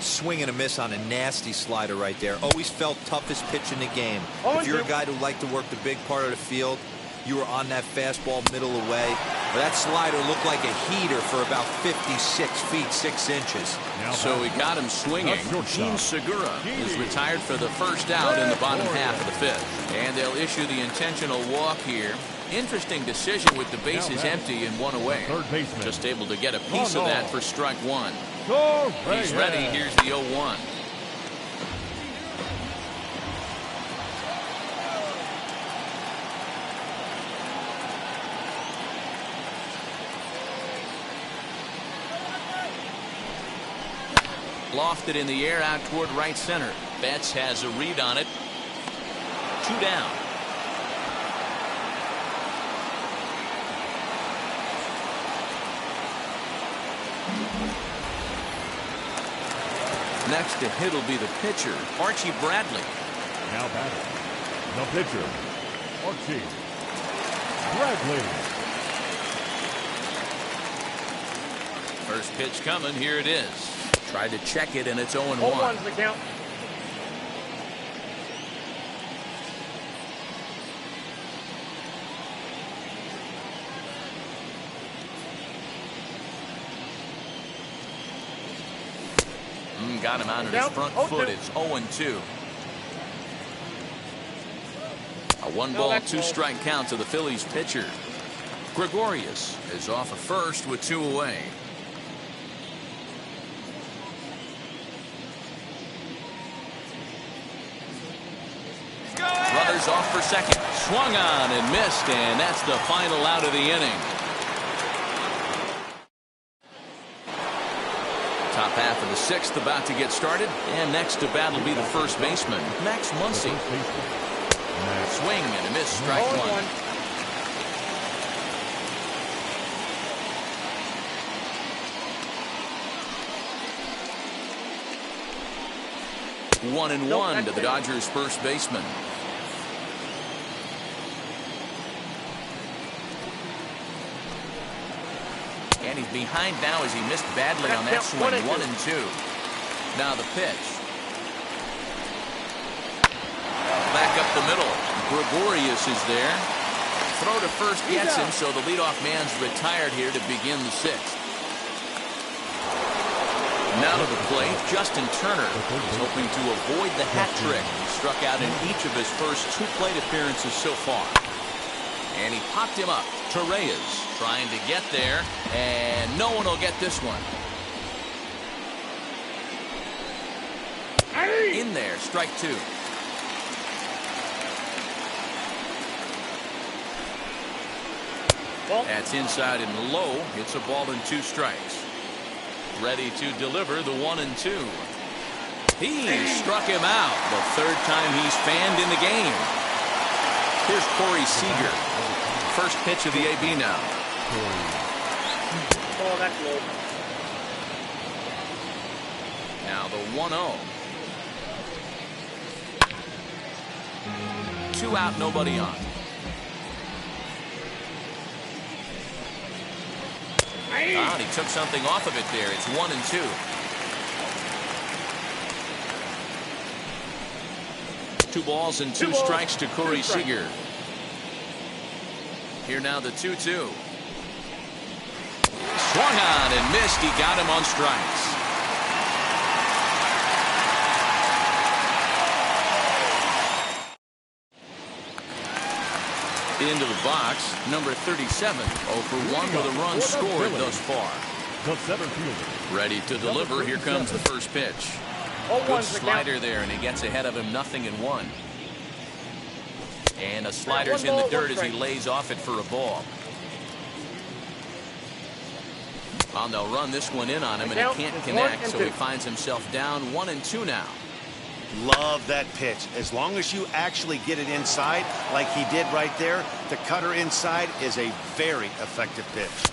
[SPEAKER 5] Swing and a miss on a nasty slider right there. Always felt toughest pitch in the game. If you're a guy who liked to work the big part of the field, you were on that fastball middle away. But that slider looked like a heater for about 56 feet 6 inches.
[SPEAKER 1] So he got him swinging. Gene Segura is retired for the first out in the bottom half of the fifth. And they'll issue the intentional walk here. Interesting decision with the bases empty and one away. Just able to get a piece of that for strike one. He's ready. Here's the 0-1. Lofted in the air out toward right center. Betts has a read on it. 2 down. Next to hit will be the pitcher, Archie Bradley.
[SPEAKER 2] Now batting, the pitcher, Archie Bradley.
[SPEAKER 1] First pitch coming. Here it is. Tried to check it, and it's 0-1.
[SPEAKER 3] 0-1's the count.
[SPEAKER 1] Got him out of his front foot. It's 0-2. A 1-ball, 2-strike count to the Phillies pitcher. Gregorius is off of first with 2 away. Runners off for second. Swung on and missed, and that's the final out of the inning. Top half of the sixth about to get started, and next to bat will be the first baseman, Max Muncy. Swing and a miss, strike one. 1-1 to the Dodgers' first baseman. And he's behind now as he missed badly on that swing. 1-2. Now the pitch. Back up the middle. Gregorius is there. Throw to first gets him, so the leadoff man's retired here to begin the sixth. Now to the plate, Justin Turner is hoping to avoid the hat trick. He struck out in each of his first 2 plate appearances so far. And he popped him up. Torreyes trying to get there, and no one will get this one. In there, strike 2. That's inside and low. It's a ball and 2 strikes. Ready to deliver the 1-2. He struck him out. The 3rd time he's fanned in the game. Here's Corey Seager. First pitch of the AB now.
[SPEAKER 3] Oh, that's low.
[SPEAKER 1] Now the 1-0. 2 out, nobody on. He took something off of it there. It's 1-2. 2 balls and 2 strikes to Corey Seager. Here now the 2-2. Swung on and missed. He got him on strikes. Into the box, number 37, 0 for 1 with a run scored thus far.
[SPEAKER 2] The center fielder.
[SPEAKER 1] Ready to deliver. Here comes the first pitch. Good slider there, and he gets ahead of him, 0-1. And a slider's in the dirt as he lays off it for a ball. And they'll run this one in on him, and he can't connect, so he finds himself down 1-2 now.
[SPEAKER 4] Love that pitch. As long as you actually get it inside, like he did right there, the cutter inside is a very effective pitch.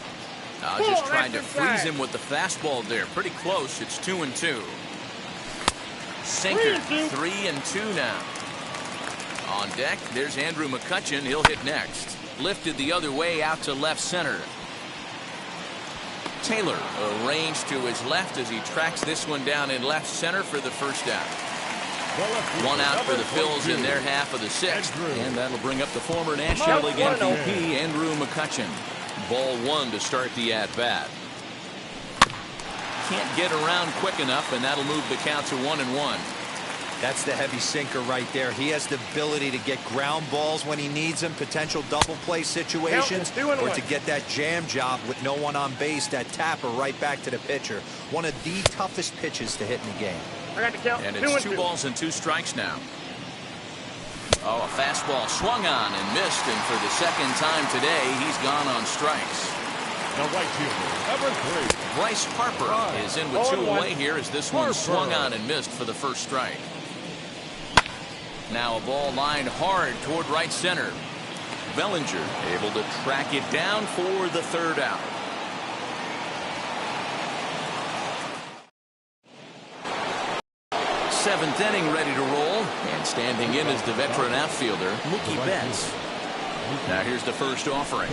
[SPEAKER 1] Just trying to freeze him with the fastball there. Pretty close. It's 2-2. Sinker, 3-2 now. On deck, there's Andrew McCutchen. He'll hit next. Lifted the other way out to left center. Taylor arranged to his left as he tracks this one down in left center for the first out. 1 out for the Phils in their half of the 6th. And that'll bring up the former National League MVP, Andrew McCutchen. Ball 1 to start the at-bat. Can't get around quick enough, and that'll move the count to 1-1.
[SPEAKER 5] That's the heavy sinker right there. He has the ability to get ground balls when he needs them, potential double play situations, or to get that jam job with no one on base, that tapper right back to the pitcher. One of the toughest pitches to hit in the game.
[SPEAKER 1] And it's 2 balls and 2 strikes now. Oh, a fastball swung on and missed, and for the 2nd time today, he's gone on strikes.
[SPEAKER 2] The right fielder, number 3.
[SPEAKER 1] Bryce Harper is in with 2 away here as this one swung on and missed for the first strike. Now a ball lined hard toward right center. Bellinger able to track it down for the 3rd out. Seventh inning ready to roll, and standing in is the veteran outfielder Mookie Betts. Now here's the first offering.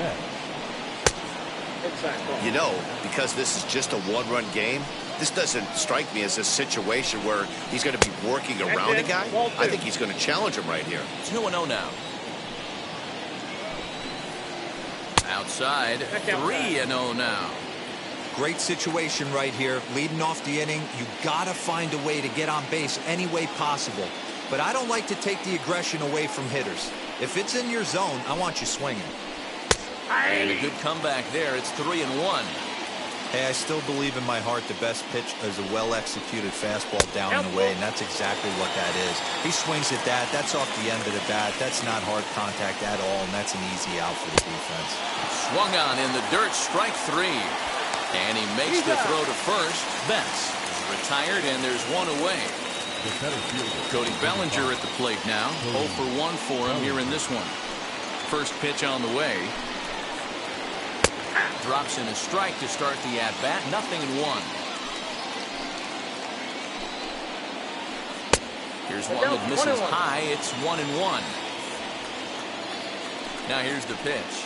[SPEAKER 4] You know, because this is just a 1-run game, this doesn't strike me as a situation where he's going to be working around a guy. I think he's going to challenge him right here.
[SPEAKER 1] 2-0 now. Outside, 3-0 now.
[SPEAKER 5] Great situation right here. Leading off the inning, you got to find a way to get on base any way possible. But I don't like to take the aggression away from hitters. If it's in your zone, I want you swinging.
[SPEAKER 1] And a good comeback there. It's 3-1.
[SPEAKER 5] Hey, I still believe in my heart the best pitch is a well-executed fastball down and away, and that's exactly what that is. He swings at that. That's off the end of the bat. That's not hard contact at all, and that's an easy out for the defense.
[SPEAKER 1] Swung on in the dirt, strike 3. And he makes the throw to first. Betts is retired, and there's 1 away. Cody Bellinger at the plate now. 0 for 1 for him here in this one. First pitch on the way. Drops in a strike to start the at-bat. 0-1. Here's one that misses high. It's 1-1. Now here's the pitch.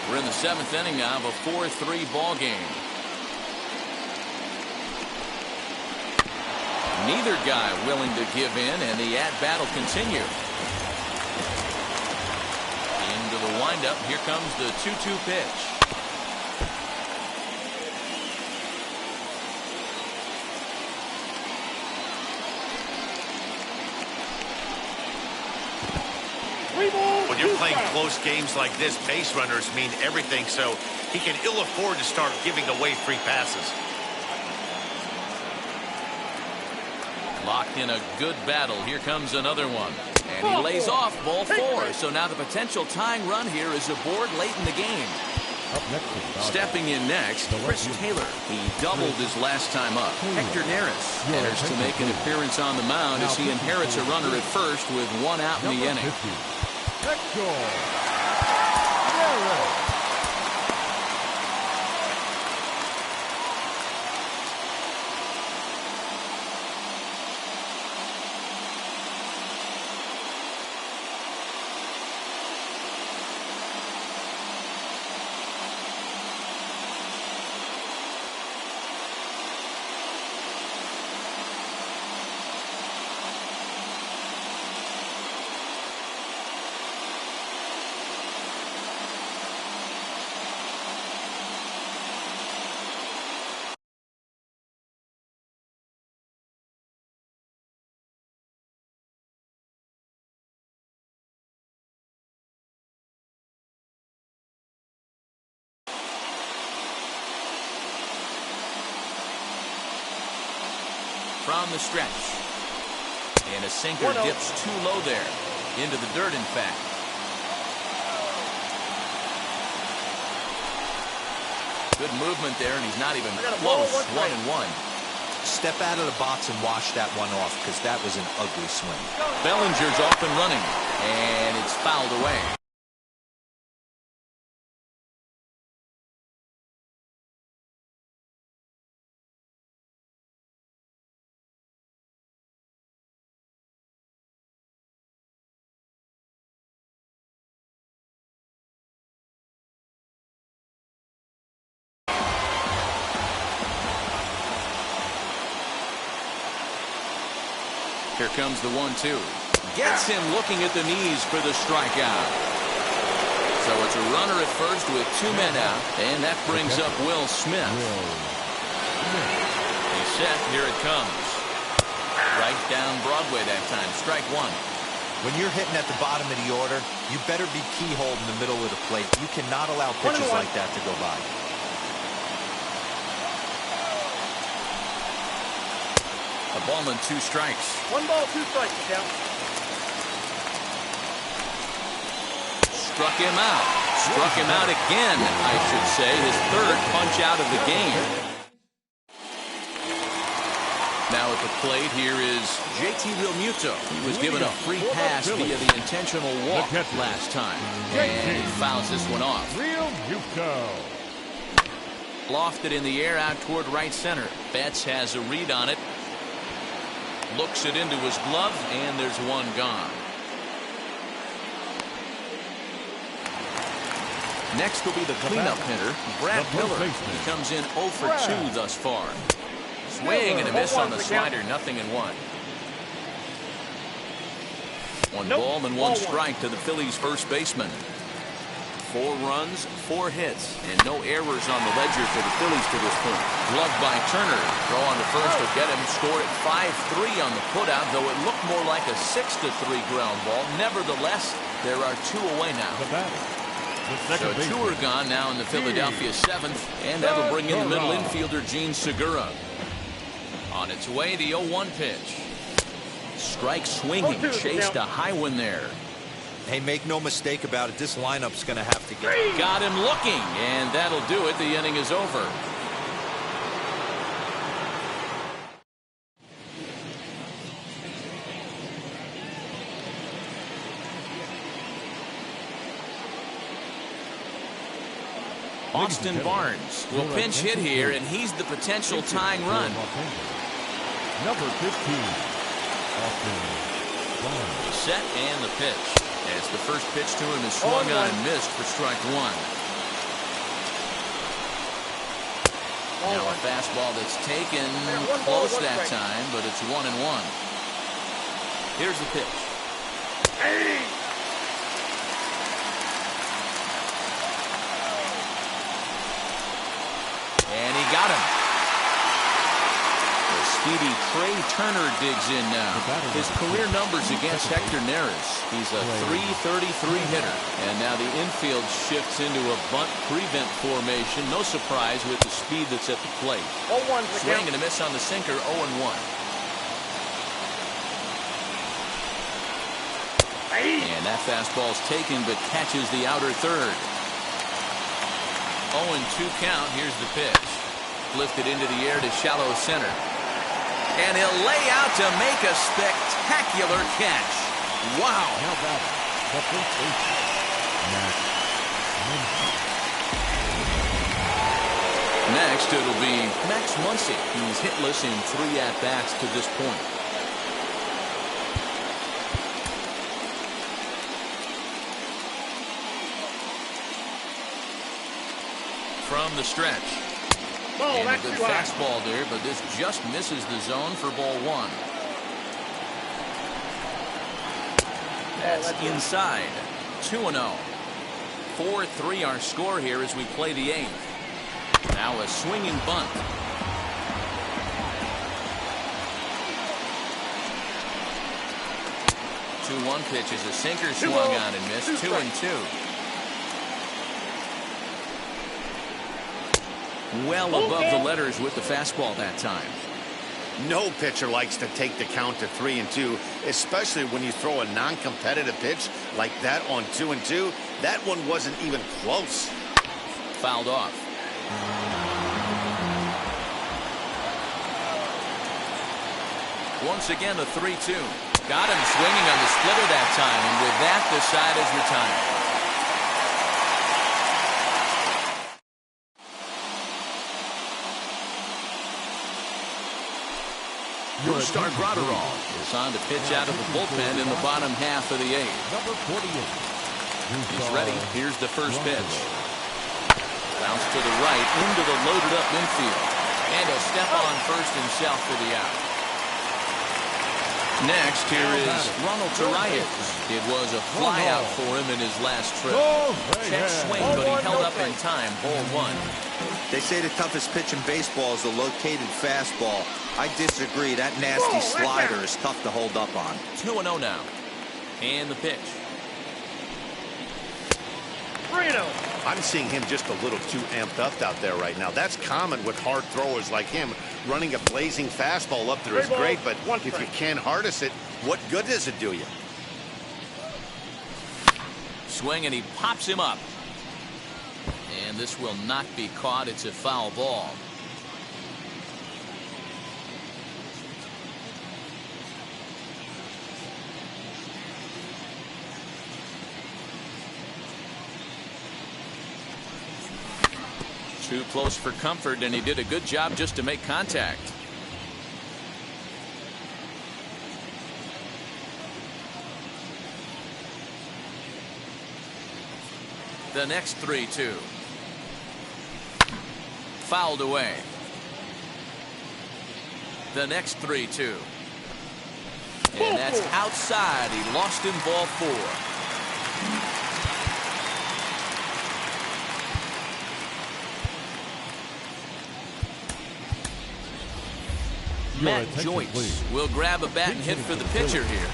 [SPEAKER 1] We're in the 7th inning now of a 4-3 ball game. Neither guy willing to give in, and the at-bat will continue. Into the windup. Here comes the 2-2 pitch.
[SPEAKER 4] When you're playing close games like this, base runners mean everything, so he can ill afford to start giving away free passes.
[SPEAKER 1] Locked in a good battle. Here comes another one. And he lays off ball 4. So now the potential tying run here is aboard late in the game.
[SPEAKER 2] Up next is
[SPEAKER 1] Stepping in next, Chris Taylor. He doubled his last time up. Hector Neris enters to make an appearance on the mound as he inherits a runner at first with 1 out in the inning.
[SPEAKER 2] Hector.
[SPEAKER 1] From the stretch. And a sinker dips too low there. Into the dirt, in fact. Good movement there, and he's not even close. 1-1.
[SPEAKER 5] Step out of the box and wash that one off, because that was an ugly swing.
[SPEAKER 1] Bellinger's off and running. And it's fouled away. Here comes the 1-2. Gets him looking at the knees for the strikeout. So it's a runner at first with 2 men out, and that brings up Will Smith. He's set. Here it comes. Right down Broadway that time. Strike 1.
[SPEAKER 5] When you're hitting at the bottom of the order, you better be keyhole in the middle of the plate. You cannot allow pitches like that to go by.
[SPEAKER 1] A ball and 2 strikes.
[SPEAKER 3] 1 ball, 2 strikes, count.
[SPEAKER 1] Struck him out. Struck him out again, I should say. His 3rd punch out of the game. Now at the plate, here is JT Realmuto. He was given a free pass via the intentional walk last time. And he fouls this one off.
[SPEAKER 2] Realmuto.
[SPEAKER 1] Lofted in the air out toward right center. Betts has a read on it. Looks it into his glove, and there's 1 gone. Next will be the cleanup hitter, Brad Miller. He comes in 0 for 2 thus far. Swing and a miss on the slider, 0-1. 1 ball and 1 strike to the Phillies' first baseman. 4 runs, 4 hits, and no errors on the ledger for the Phillies to this point. Gloved by Turner. Throw on the first will get him. Scored at 5-3 on the putout, though it looked more like a 6-3 ground ball. Nevertheless, there are 2 away now. So 2 are gone now in the Philadelphia 7th, and that'll bring in the middle infielder Gene Segura. On its way, the 0-1 pitch. Strike swinging, chased a high one there.
[SPEAKER 5] Hey, make no mistake about it, this lineup's going to have to get...
[SPEAKER 1] Got him looking, and that'll do it. The inning is over. Austin Barnes will pinch hit here, and he's the potential tying run.
[SPEAKER 2] Number 15, Austin Barnes.
[SPEAKER 1] Set and the pitch. As the first pitch to him is swung on and missed for strike 1. Now a fastball that's taken close that time, but it's 1-1. Here's the pitch. And he got him. The speedy Trey Turner digs in now. His career numbers against Hector Neris. He's a .333 hitter. And now the infield shifts into a bunt prevent formation. No surprise with the speed that's at the plate. Swing and a miss on the sinker, 0-1. That fastball's taken but catches the outer third. 0-2 count. Here's the pitch. Lifted into the air to shallow center. And he'll lay out to make a spectacular catch. Wow.
[SPEAKER 2] Now batting, the first baseman,
[SPEAKER 1] Next, it'll be Max Muncy. He's hitless in 3 at-bats to this point. From the stretch. And a good fastball there, but this just misses the zone for ball 1. That's inside. 2-0. 4-3 our score here as we play the 8th. Now a swinging bunt. 2-1 pitch is a sinker, swung on and missed. 2-2. Well above the letters with the fastball that time.
[SPEAKER 4] No pitcher likes to take the count to 3-2, especially when you throw a non-competitive pitch like that on 2-2. That one wasn't even close.
[SPEAKER 1] Fouled off. Once again, the 3-2. Got him swinging on the splitter that time, and with that, the side is retired. Brustar Graterol is on to pitch out of the bullpen in the bottom half of the 8th.
[SPEAKER 2] number 48.
[SPEAKER 1] He's ready. Here's the first pitch. Bounce to the right into the loaded up infield. And a step on first and south for the out. Next, here is Ronald Torreyes. It was a flyout for him in his last trip. Check swing, but he held up in time. Ball 1.
[SPEAKER 5] They say the toughest pitch in baseball is the located fastball. I disagree. That nasty slider is tough to hold up on.
[SPEAKER 1] 2-0 now. And the pitch.
[SPEAKER 3] 3-0.
[SPEAKER 4] I'm seeing him just a little too amped up out there right now. That's common with hard throwers like him. Running a blazing fastball up there is great, but if you can't harness it, what good does it do you?
[SPEAKER 1] Swing, and he pops him up. And this will not be caught. It's a foul ball. Too close for comfort, and he did a good job just to make contact. The next 3-2. Fouled away. The next 3-2. And that's outside. He lost in ball 4. Matt Joyce will grab a bat and hit for the pitcher here.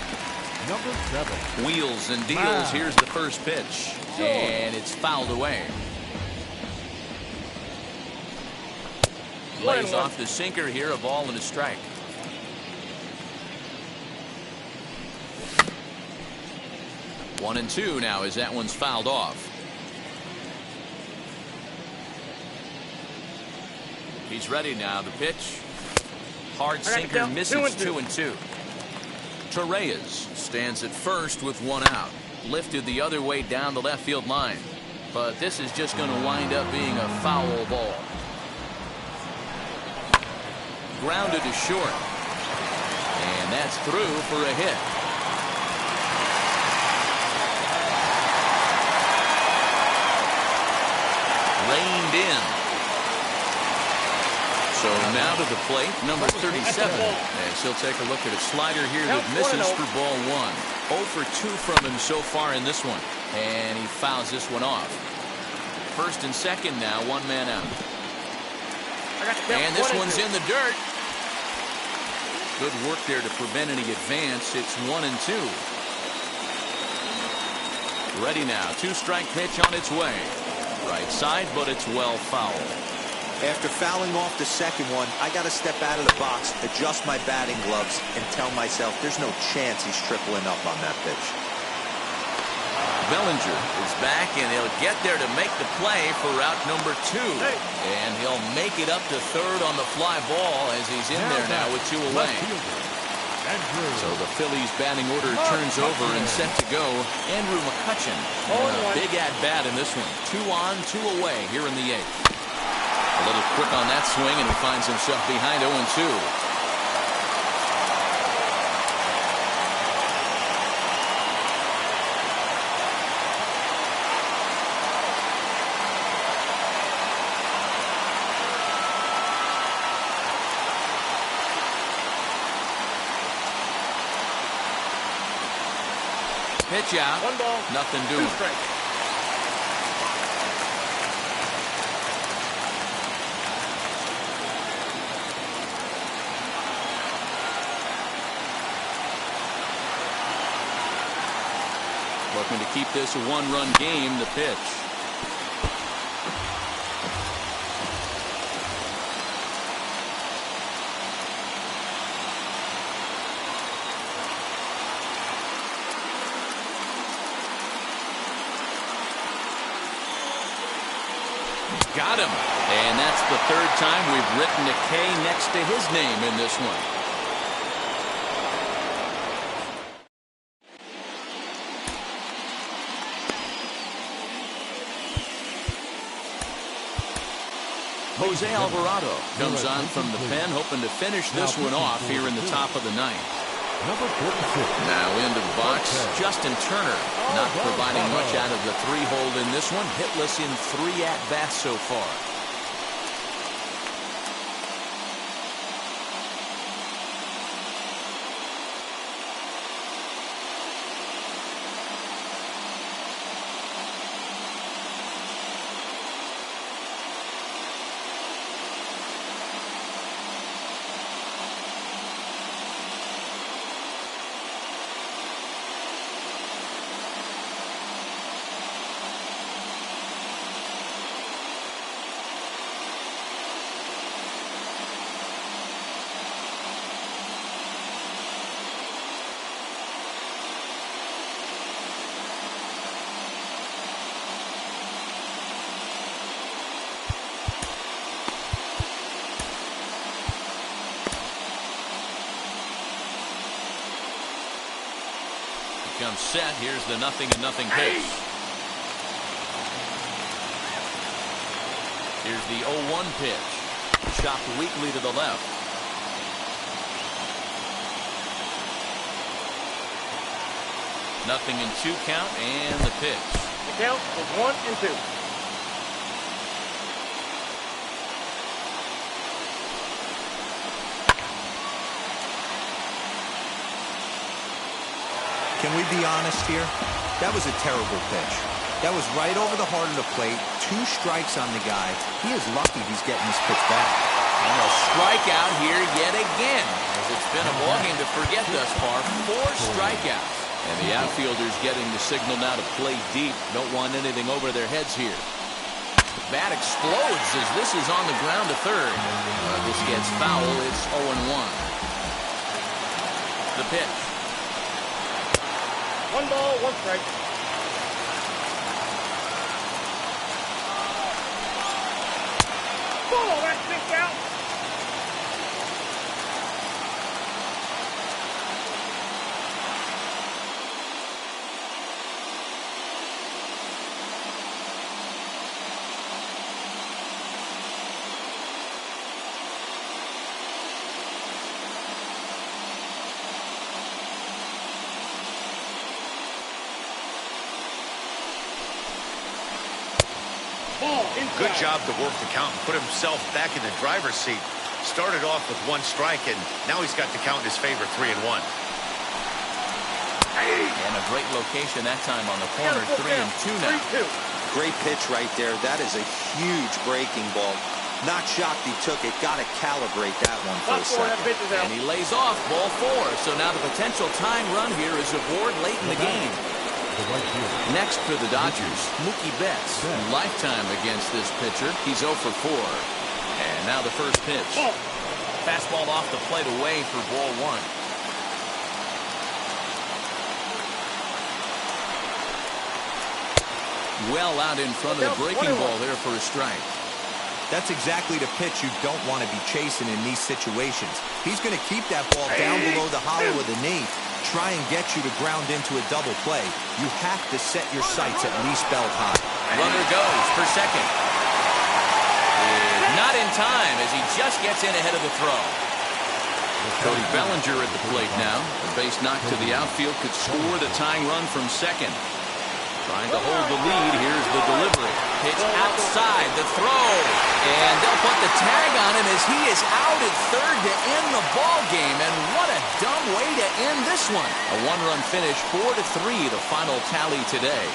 [SPEAKER 2] Number 7.
[SPEAKER 1] Wheels and deals. Here's the first pitch. And it's fouled away. Lays off the sinker here, a ball and a strike. One and two now as that one's fouled off. He's ready now. The pitch. Hard sinker misses. 2-2. Torreyes stands at first with one out. Lifted the other way down the left field line. But this is just going to wind up being a foul ball. Grounded to short. And that's through for a hit. Reined in. So now to the plate, number 37. As he'll take a look at a slider here that misses for ball 1. 0 for 2 from him so far in this one. And he fouls this one off. First and second now, one man out. And this one's in the dirt. Good work there to prevent any advance. It's 1 and 2. Ready now. 2-strike pitch on its way. Right side, but it's well fouled.
[SPEAKER 5] After fouling off the second one, I got to step out of the box, adjust my batting gloves, and tell myself there's no chance he's tripling up on that pitch.
[SPEAKER 1] Bellinger is back, and he'll get there to make the play for route number 2. And he'll make it up to third on the fly ball as he's in there now with 2 away. So the Phillies batting order turns over and set to go. Andrew McCutchen, a big at-bat in this one. 2 on, 2 away here in the 8th. A little quick on that swing, and he finds himself behind 0-2. Pitch out.
[SPEAKER 3] 1 ball.
[SPEAKER 1] Nothing
[SPEAKER 3] 2
[SPEAKER 1] doing.
[SPEAKER 3] strikes.
[SPEAKER 1] Looking to keep this a 1-run game. The pitch. Got him. And that's the 3rd time we've written a K next to his name in this one. Jose Alvarado comes on from the pen, hoping to finish this one off here in the top of the 9th.
[SPEAKER 2] Number 46.
[SPEAKER 1] Now into the box, Justin Turner, not providing much out of the 3-hole in this one. Hitless in 3 at-bats so far. Comes set. Here's the 0-0 pitch. Here's the 0-1 pitch. Chopped weakly to the left. Nothing in 2 count, and the pitch.
[SPEAKER 3] The count is 1-2.
[SPEAKER 5] Can we be honest here? That was a terrible pitch. That was right over the heart of the plate. 2 strikes on the guy. He is lucky he's getting this pitch back.
[SPEAKER 1] And a strikeout here yet again, as it's been a ball game to forget thus far. 4 strikeouts. And the outfielders getting the signal now to play deep. Don't want anything over their heads here. The bat explodes as this is on the ground to third. This gets foul. It's 0-1. The pitch.
[SPEAKER 3] 1 ball, 1 strike. Ball, that's 6 out.
[SPEAKER 4] Good job to work the count and put himself back in the driver's seat. Started off with 1 strike, and now he's got the count in his favor, 3-1.
[SPEAKER 1] And a great location that time on the corner, 3-2 now.
[SPEAKER 3] 3-2.
[SPEAKER 5] Great pitch right there. That is a huge breaking ball. Not shocked he took it. Got to calibrate that one for a second.
[SPEAKER 1] And he lays off ball 4. So now the potential tying run here is aboard late in the game. Next for the Dodgers, Mookie Betts. Lifetime against this pitcher. He's 0 for 4. And now the first pitch. Fastball off the plate away for ball 1. well out in front of the breaking ball there for a strike.
[SPEAKER 5] That's exactly the pitch you don't want to be chasing in these situations. He's going to keep that ball down below the hollow of the knee, try and get you to ground into a double play. You have to set your sights at least belt high.
[SPEAKER 6] Runner goes for second. Not in time as he just gets in ahead of the throw.
[SPEAKER 1] Cody Bellinger at the plate now. A base knock to the outfield could score the tying run from second. Trying to hold the lead. Here's the delivery. Pitch outside the throw. And they'll put the tag on him as he is out at third to end the ball game. And what a dumb way to end this one. A one-run finish, 4-3, the final tally today.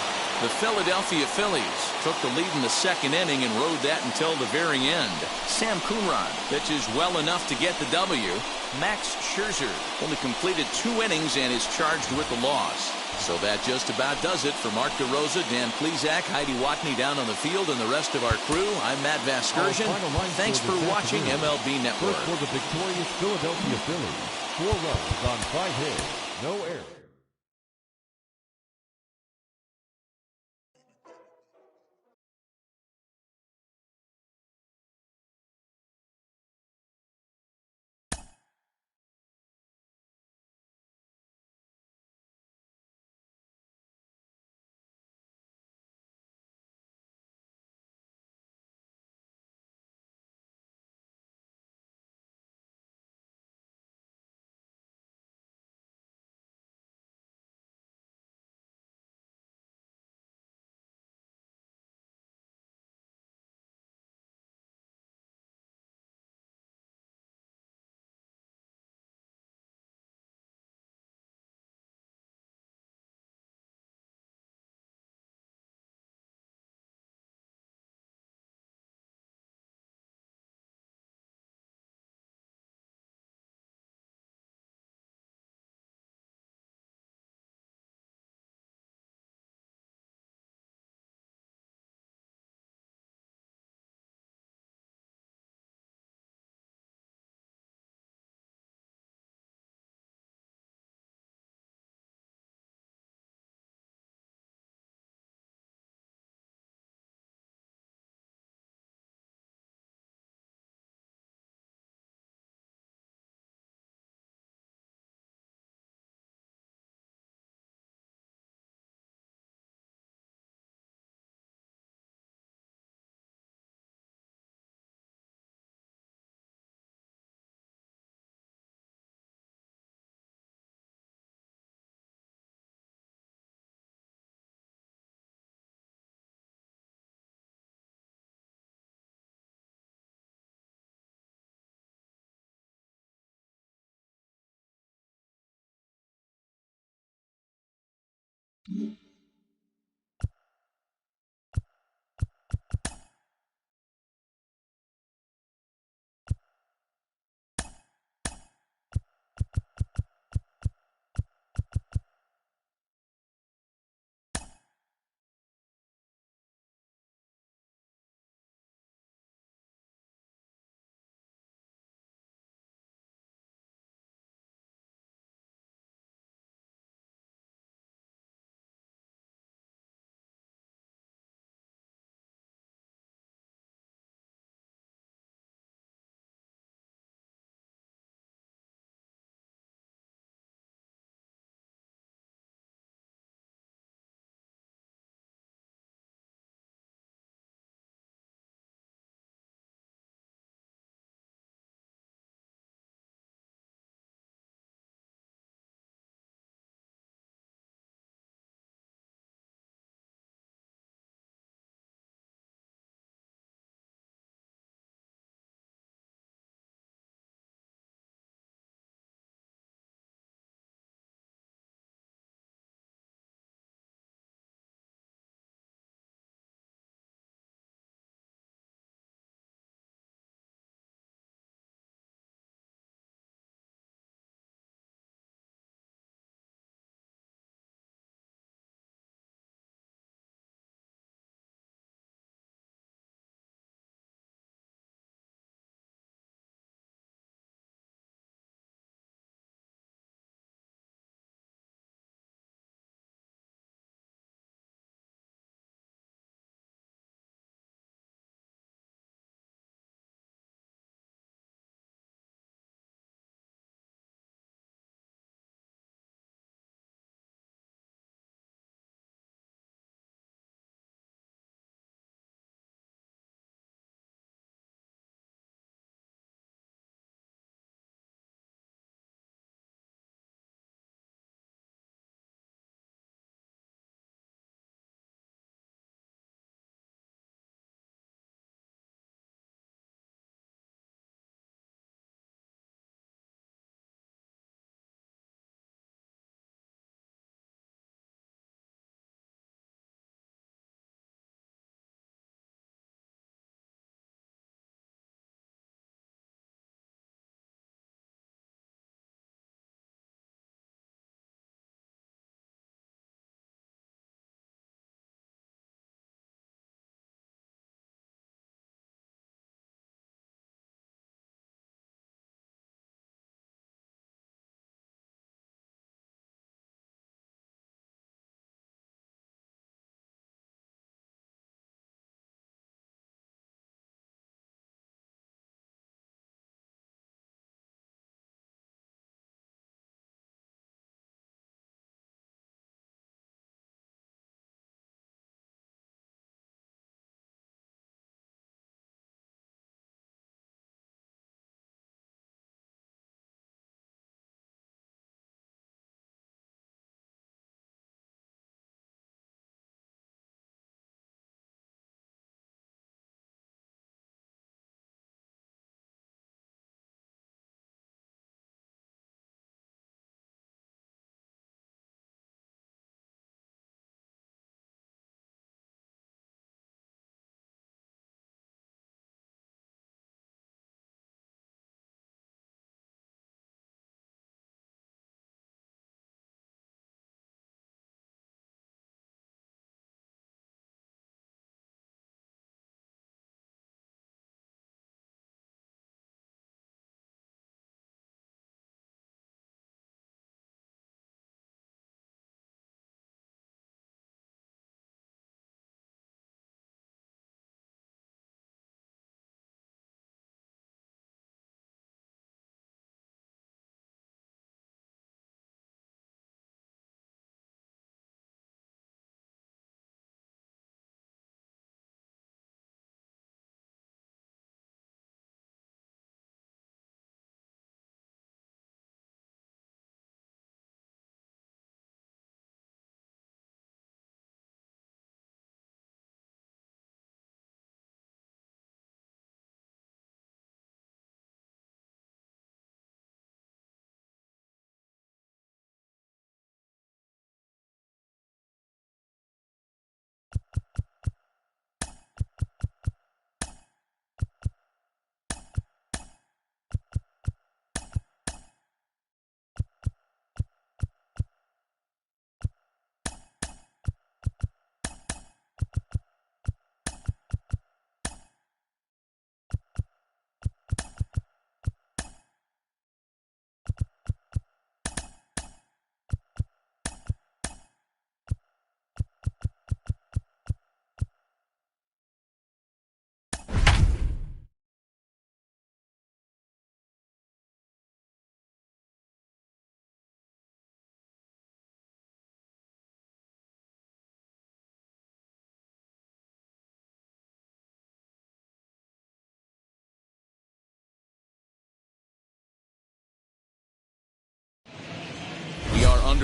[SPEAKER 1] The Philadelphia Phillies took the lead in the second inning and rode that until the very end. Sam Coonrod pitches well enough to get the W. Max Scherzer only completed 2 innings and is charged with the loss. So that just about does it for Mark DeRosa, Dan Plesac, Heidi Watney down on the field, and the rest of our crew. I'm Matt Vasgersian. Thanks for watching MLB Network.
[SPEAKER 2] First for the victorious Philadelphia Phillies. 4 runs on 5 hits, no errors.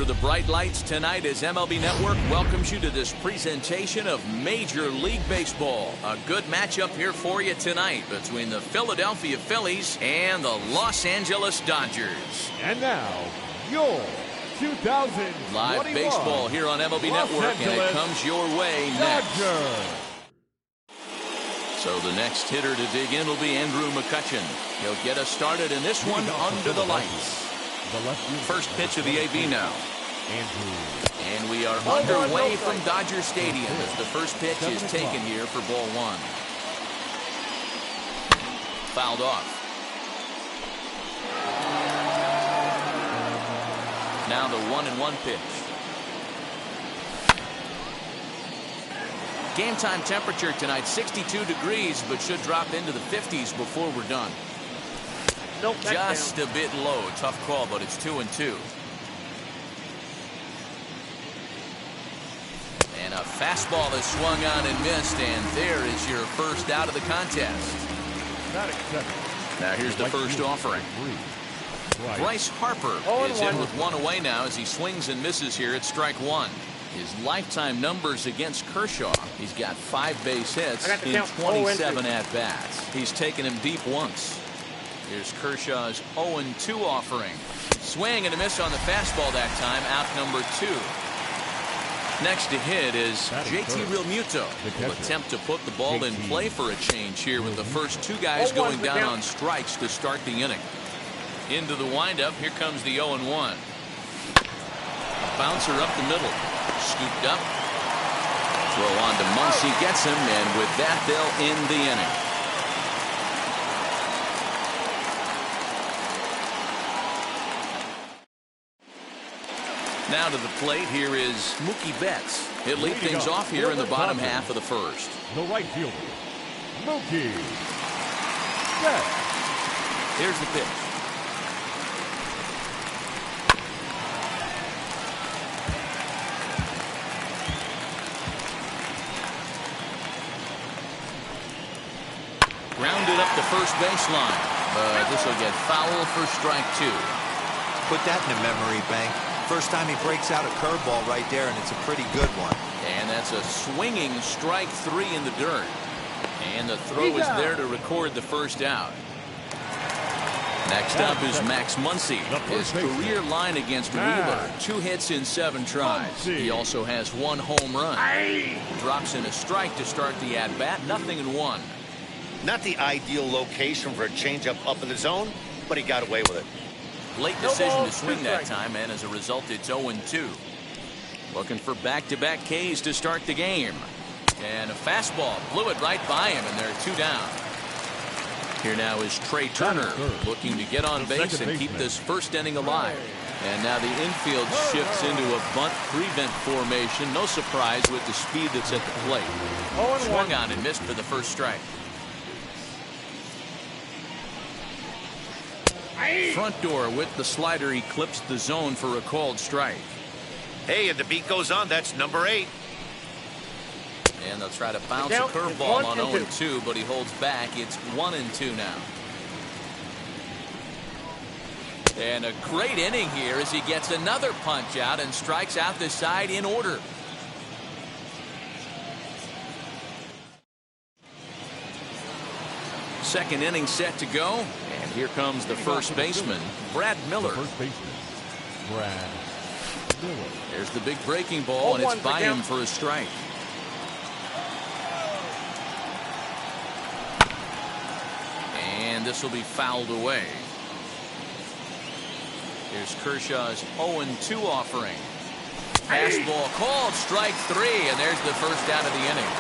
[SPEAKER 1] under the bright lights tonight as MLB Network welcomes you to this presentation of Major League Baseball. A good matchup here for you tonight between the Philadelphia Phillies and the Los Angeles Dodgers.
[SPEAKER 2] And now, your 2021
[SPEAKER 1] live baseball here on MLB Network, and it comes your way next. So the next hitter to dig in will be Andrew McCutchen. He'll get us started in this one under the lights. First pitch of the AB now. And we are underway from Dodger Stadium as the first pitch is taken here for ball one. Fouled off. Now the 1-1 pitch. Game time temperature tonight 62 degrees, but should drop into the 50s before we're done.
[SPEAKER 3] Nope,
[SPEAKER 1] just a bit low. Tough call, but it's 2-2. And a fastball is swung on and missed, and there is your first out of the contest. Now here's the first offering. Bryce Harper is in with one away now as he swings and misses here at strike one. His lifetime numbers against Kershaw. He's got 5 base hits in 27 at-bats. He's taken him deep once. Here's Kershaw's 0-2 offering. Swing and a miss on the fastball that time, out number 2. Next to hit is JT Realmuto. Will attempt to put the ball in play for a change here with the first 2 guys going down on strikes to start the inning. Into the windup, here comes the 0-1. A bouncer up the middle. Scooped up. Throw on to Muncy, gets him, and with that, they'll end the inning. Now to the plate, here is Mookie Betts. He'll lead things off here in the bottom half of the first.
[SPEAKER 2] The right fielder, Mookie Betts.
[SPEAKER 1] Here's the pitch. Grounded up the first baseline, but this will get foul for strike 2.
[SPEAKER 5] Put that in the memory bank. First time he breaks out a curveball right there, and it's a pretty good one.
[SPEAKER 1] And that's a swinging strike 3 in the dirt. And the throw is there to record the first out. Next up is Max Muncy. His career line against Wheeler, 2 hits in 7 tries. He also has 1 home run. Drops in a strike to start the at-bat, 0-1.
[SPEAKER 4] Not the ideal location for a changeup up in the zone, but he got away with it.
[SPEAKER 1] Late decision to swing that time, and as a result, it's 0-2. Looking for back-to-back Ks to start the game. And a fastball blew it right by him, and there are 2 down. Here now is Trey Turner looking to get on base and keep this first inning alive. And now the infield shifts into a bunt prevent formation. No surprise with the speed that's at the plate. Swung on and missed for the first strike. Front door with the slider eclipsed the zone for a called strike.
[SPEAKER 4] Hey, and the beat goes on. That's number 8.
[SPEAKER 1] And they'll try to bounce a curveball on 0-2, but he holds back. It's 1-2 now. And a great inning here as he gets another punch out and strikes out the side in order. Second inning set to go. And here comes the first baseman, Brad Miller. There's the big breaking ball, and it's by him for a strike. And this will be fouled away. Here's Kershaw's 0-2 offering. Fastball called, strike 3, and there's the first out of the inning.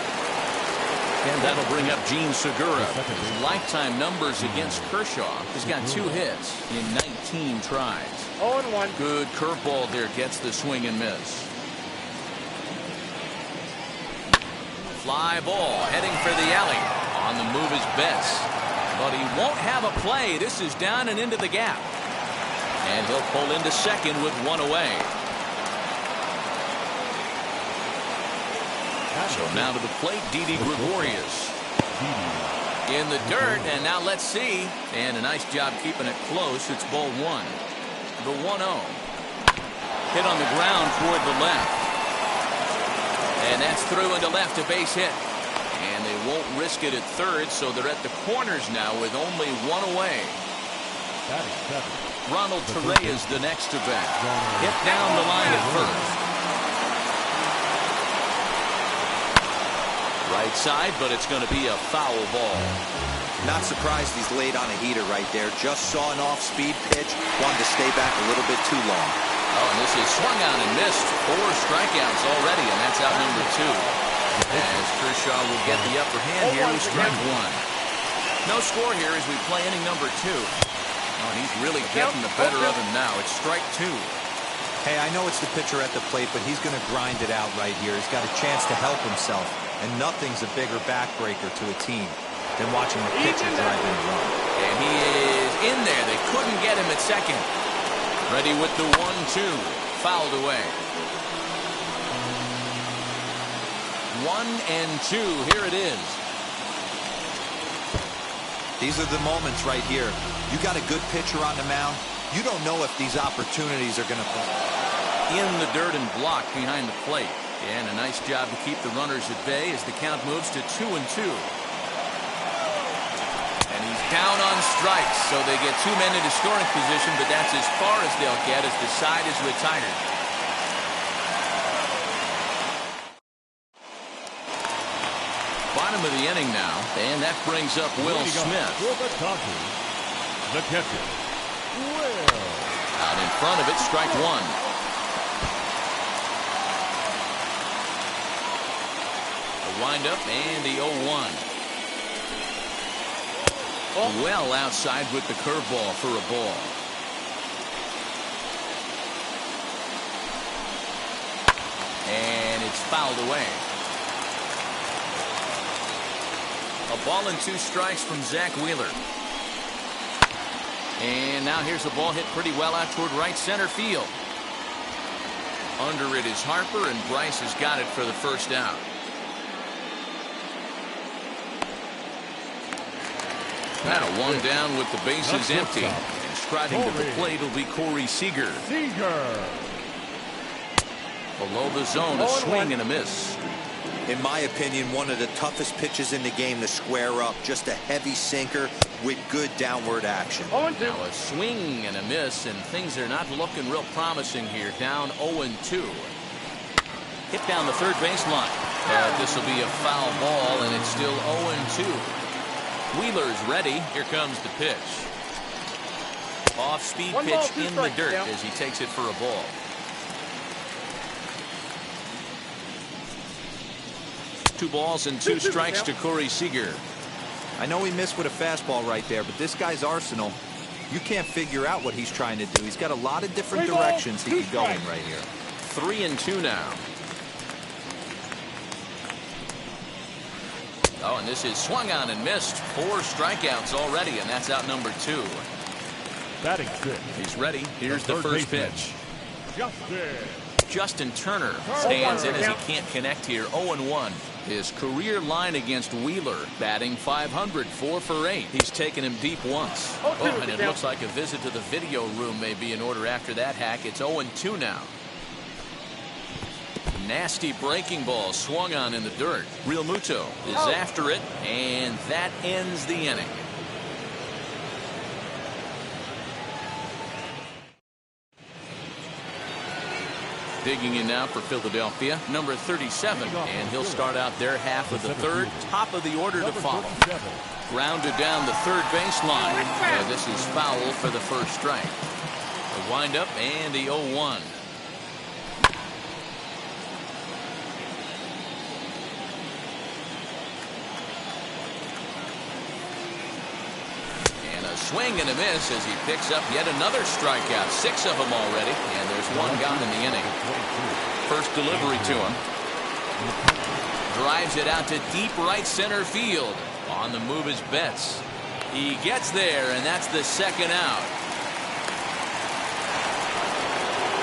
[SPEAKER 1] And that'll bring up Gene Segura. His lifetime numbers against Kershaw. He's got 2 hits in 19 tries.
[SPEAKER 3] 0-1.
[SPEAKER 1] Good curveball there, gets the swing and miss. Fly ball heading for the alley. On the move is Betts. But he won't have a play. This is down and into the gap. And he'll pull into second with 1 away. So now to the plate, Didi Gregorius. In the dirt, and now let's see. And a nice job keeping it close. It's ball 1. The 1-0. Hit on the ground toward the left. And that's through into left, a base hit. And they won't risk it at third, so they're at the corners now with only one away. Ronald Teray is the next to bat. Hit down the line at first. Right side, but it's going to be a foul ball.
[SPEAKER 5] Not surprised he's laid on a heater right there. Just saw an off-speed pitch. Wanted to stay back a little bit too long.
[SPEAKER 1] Oh, and this is swung on and missed. 4 strikeouts already, and that's out number 2. As Kershaw will get the upper hand here with strike 1. No score here as we play inning number 2. Oh, and he's really getting the better of him now. It's strike 2.
[SPEAKER 5] Hey, I know it's the pitcher at the plate, but he's going to grind it out right here. He's got a chance to help himself, and nothing's a bigger backbreaker to a team than watching the pitcher drive in a run.
[SPEAKER 1] And he is in there. They couldn't get him at second. Ready with the 1-2. Fouled away. 1-2. Here it is.
[SPEAKER 5] These are the moments right here. You got a good pitcher on the mound. You don't know if these opportunities are going to come.
[SPEAKER 1] In the dirt and blocked behind the plate. And a nice job to keep the runners at bay as the count moves to 2-2. And he's down on strikes, so they get 2 men into scoring position, but that's as far as they'll get as the side is retired. Bottom of the inning now, and that brings up Will Smith.
[SPEAKER 2] The catcher, Will.
[SPEAKER 1] Out in front of it, strike 1. The windup and the 0-1. Well outside with the curveball for a ball. And it's fouled away. A ball and 2 strikes from Zach Wheeler. And now here's a ball hit pretty well out toward right center field. Under it is Harper, and Bryce has got it for the first out. Now 1 down with the bases empty. And striding to the plate will be Corey Seager. Below the zone, a swing and a miss.
[SPEAKER 5] In my opinion, one of the toughest pitches in the game to square up. Just a heavy sinker with good downward action.
[SPEAKER 1] Now a swing and a miss, and things are not looking real promising here. Down 0-2. Hit down the third baseline. This will be a foul ball, and it's still 0-2. Wheeler's ready. Here comes the pitch. Off-speed pitch in the dirt as he takes it for a ball. Two balls and 2 strikes to Corey Seager.
[SPEAKER 5] I know he missed with a fastball right there, but this guy's arsenal, you can't figure out what he's trying to do. He's got a lot of different directions he could go in right here.
[SPEAKER 1] 3-2 now. Oh, and this is swung on and missed. 4 strikeouts already, and that's out number 2.
[SPEAKER 2] Batting 6.
[SPEAKER 1] He's ready. Here's the first pitch. Justin Turner stands in as he can't connect here. 0-1. His career line against Wheeler, batting .500, 4 for 8. He's taken him deep once. Oh, and it looks like a visit to the video room may be in order after that hack. It's 0-2 now. Nasty breaking ball swung on in the dirt. Real Muto is after it, and that ends the inning. Digging in now for Philadelphia, number 37, and he'll start out their half of the third. Top of the order to follow. Grounded down the third baseline. This is foul for the first strike. The windup and the 0-1. Swing and a miss as he picks up yet another strikeout. 6 of them already, and there's 1 gone in the inning. First delivery to him. Drives it out to deep right center field. On the move is Betts. He gets there, and that's the second out.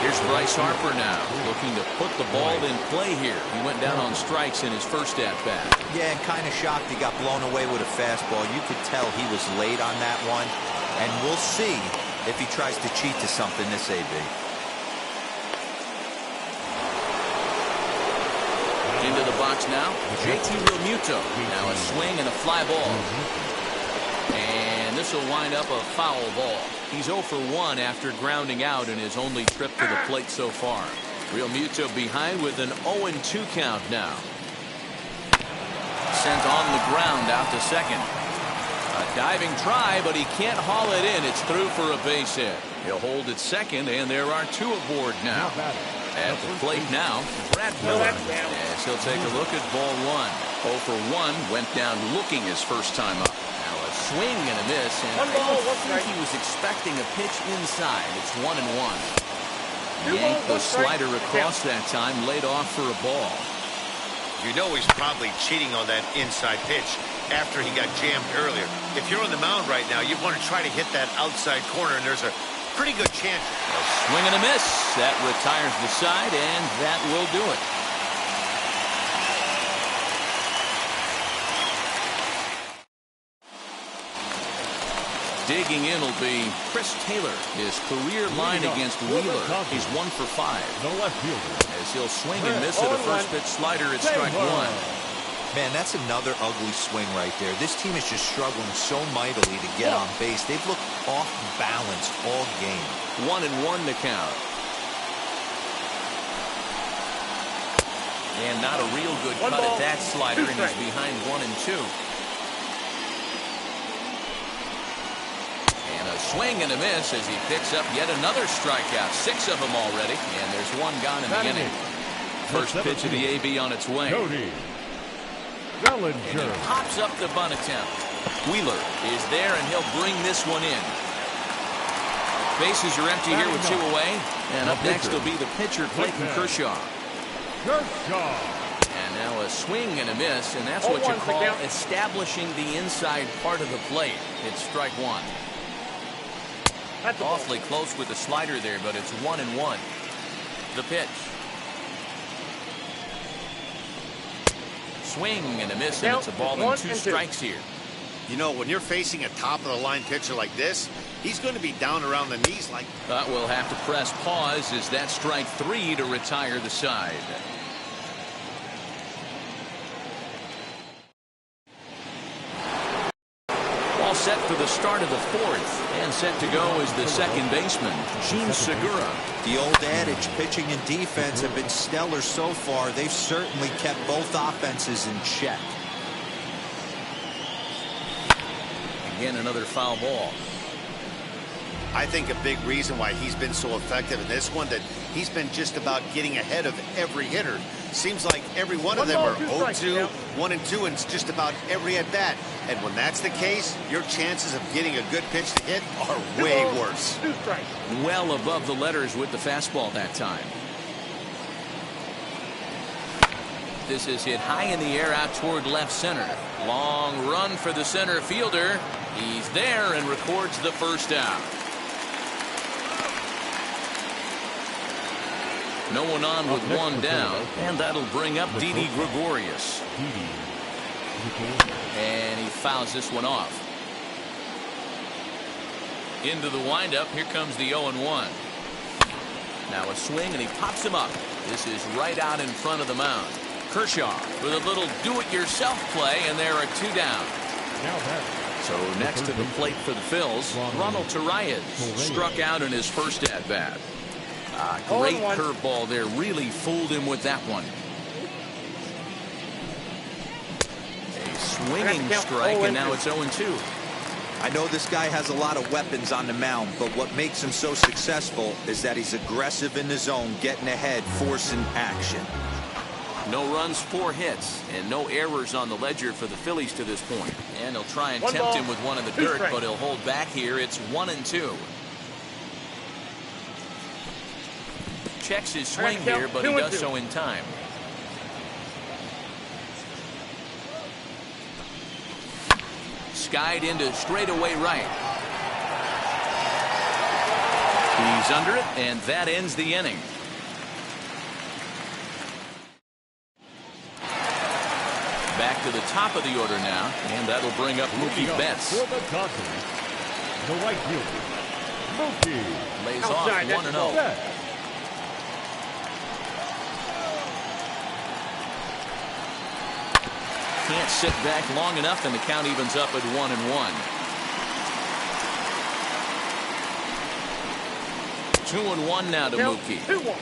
[SPEAKER 1] Here's Bryce Harper now, looking to put the ball in play here. He went down on strikes in his first at-bat.
[SPEAKER 5] Yeah, kind of shocked he got blown away with a fastball. You could tell he was late on that one. And we'll see if he tries to cheat to something this AB.
[SPEAKER 1] box now, JT Realmuto. Now a swing and a fly ball. And this will wind up a foul ball. He's 0 for 1 after grounding out in his only trip to the plate so far. Realmuto behind with an 0-2 count now. Sent on the ground out to second. A diving try, but he can't haul it in. It's through for a base hit. He'll hold it second, and there are 2 aboard now. At the plate now, Brad Miller. As he'll take a look at ball 1. 0 for 1 went down looking his first time up. Now a swing and a miss, and I don't think he was expecting a pitch inside. It's 1-1. Yanked the slider across that time, laid off for a ball.
[SPEAKER 4] You know he's probably cheating on that inside pitch after he got jammed earlier. If you're on the mound right now, you want to try to hit that outside corner, and there's a pretty good chance.
[SPEAKER 1] A swing and a miss. That retires the side, and that will do it. Digging in will be Chris Taylor. His career line against Wheeler. He's 1 for 5.
[SPEAKER 2] No left fielder.
[SPEAKER 1] As he'll swing and miss at a first pitch slider at strike 1.
[SPEAKER 5] Man, that's another ugly swing right there. This team is just struggling so mightily to get on base. They've looked off balance all game.
[SPEAKER 1] 1-1 to count. And not a real good cut at that slider, and he's behind 1-2. And a swing and a miss as he picks up yet another strikeout. 6 of them already, and there's 1 gone in the inning. First pitch of the AB on its way. And he pops up the bunt attempt. Wheeler is there, and he'll bring this one in. Bases are empty here with 2 away. And up next will be the pitcher, Clayton Kershaw. And now a swing and a miss, and that's what you call establishing the inside part of the plate. It's strike 1. Awfully close with the slider there, but it's 1-1. The pitch. Swing and a miss, and it's a ball and 2 strikes here.
[SPEAKER 4] You know, when you're facing a top-of-the-line pitcher like this, he's going to be down around the knees like...
[SPEAKER 1] But we'll have to press pause as that strike 3 to retire the side. All set for the start of the 4th, and set to go is the second baseman, Gene Segura.
[SPEAKER 5] The old adage, pitching and defense have been stellar so far. They've certainly kept both offenses in check.
[SPEAKER 1] Again, another foul ball.
[SPEAKER 4] I think a big reason why he's been so effective in this one, that he's been just about getting ahead of every hitter. Seems like every one of them are 0-2, 1-2, and just about every at-bat. And when that's the case, your chances of getting a good pitch to hit are way worse.
[SPEAKER 1] Well above the letters with the fastball that time. This is hit high in the air out toward left center. Long run for the center fielder. He's there and records the first out. No one on with 1 down, and that'll bring up Didi Gregorius. And he fouls this one off. Into the windup, here comes the 0-1. Now a swing, and he pops him up. This is right out in front of the mound. Kershaw with a little do-it-yourself play, and there are 2 down. So next to the plate for the Phils, Ronald Torreyes struck out in his first at-bat. Great curveball there, really fooled him with that one. A swinging strike, and now it's 0-2.
[SPEAKER 5] I know this guy has a lot of weapons on the mound, but what makes him so successful is that he's aggressive in the zone, getting ahead, forcing action.
[SPEAKER 1] No runs, 4 hits, and no errors on the ledger for the Phillies to this point. And they'll try and tempt him with one in the dirt, but he'll hold back here. It's 1-2. Checks his swing here, but he does so in time. Skied into straightaway right. He's under it, and that ends the inning. Back to the top of the order now, and that'll bring up Mookie Betts.
[SPEAKER 2] For the Dodgers, the right fielder, Mookie.
[SPEAKER 1] Lays off 1-0. can't sit back long enough, and the count evens up at 1-1. 2-1 now to Mookie.
[SPEAKER 3] 2-1.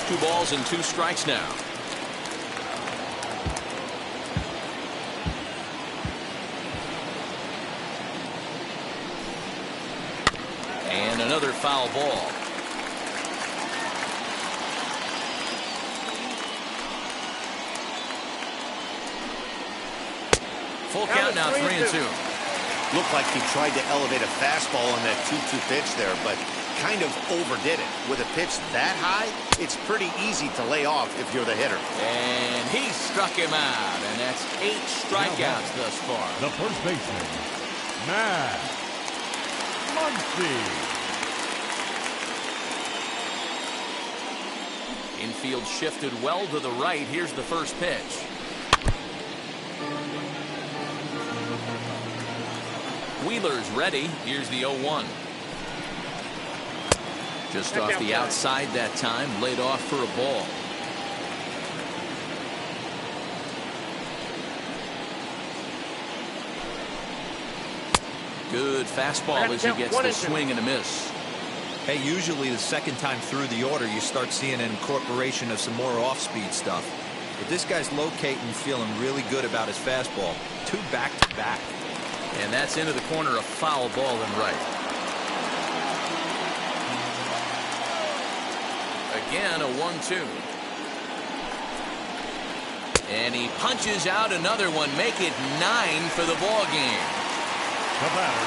[SPEAKER 1] Two balls and 2 strikes now. And another foul ball. Full count now, 3-2.
[SPEAKER 4] Looked like he tried to elevate a fastball on that 2-2 pitch there, but kind of overdid it. With a pitch that high, it's pretty easy to lay off if you're the hitter.
[SPEAKER 1] And he struck him out, and that's 8 strikeouts thus far.
[SPEAKER 2] The first baseman, Matt Muncy.
[SPEAKER 1] Infield shifted well to the right. Here's the first pitch. Wheeler's ready. Here's the 0-1. Just off the outside that time, laid off for a ball. Good fastball as he gets the swing and a miss.
[SPEAKER 5] Hey, usually the second time through the order, you start seeing an incorporation of some more off-speed stuff. But this guy's locating, feeling really good about his fastball. 2 back-to-back.
[SPEAKER 1] And that's into the corner, a foul ball and right. Again, a 1-2. And he punches out another one, make it 9 for the ball game.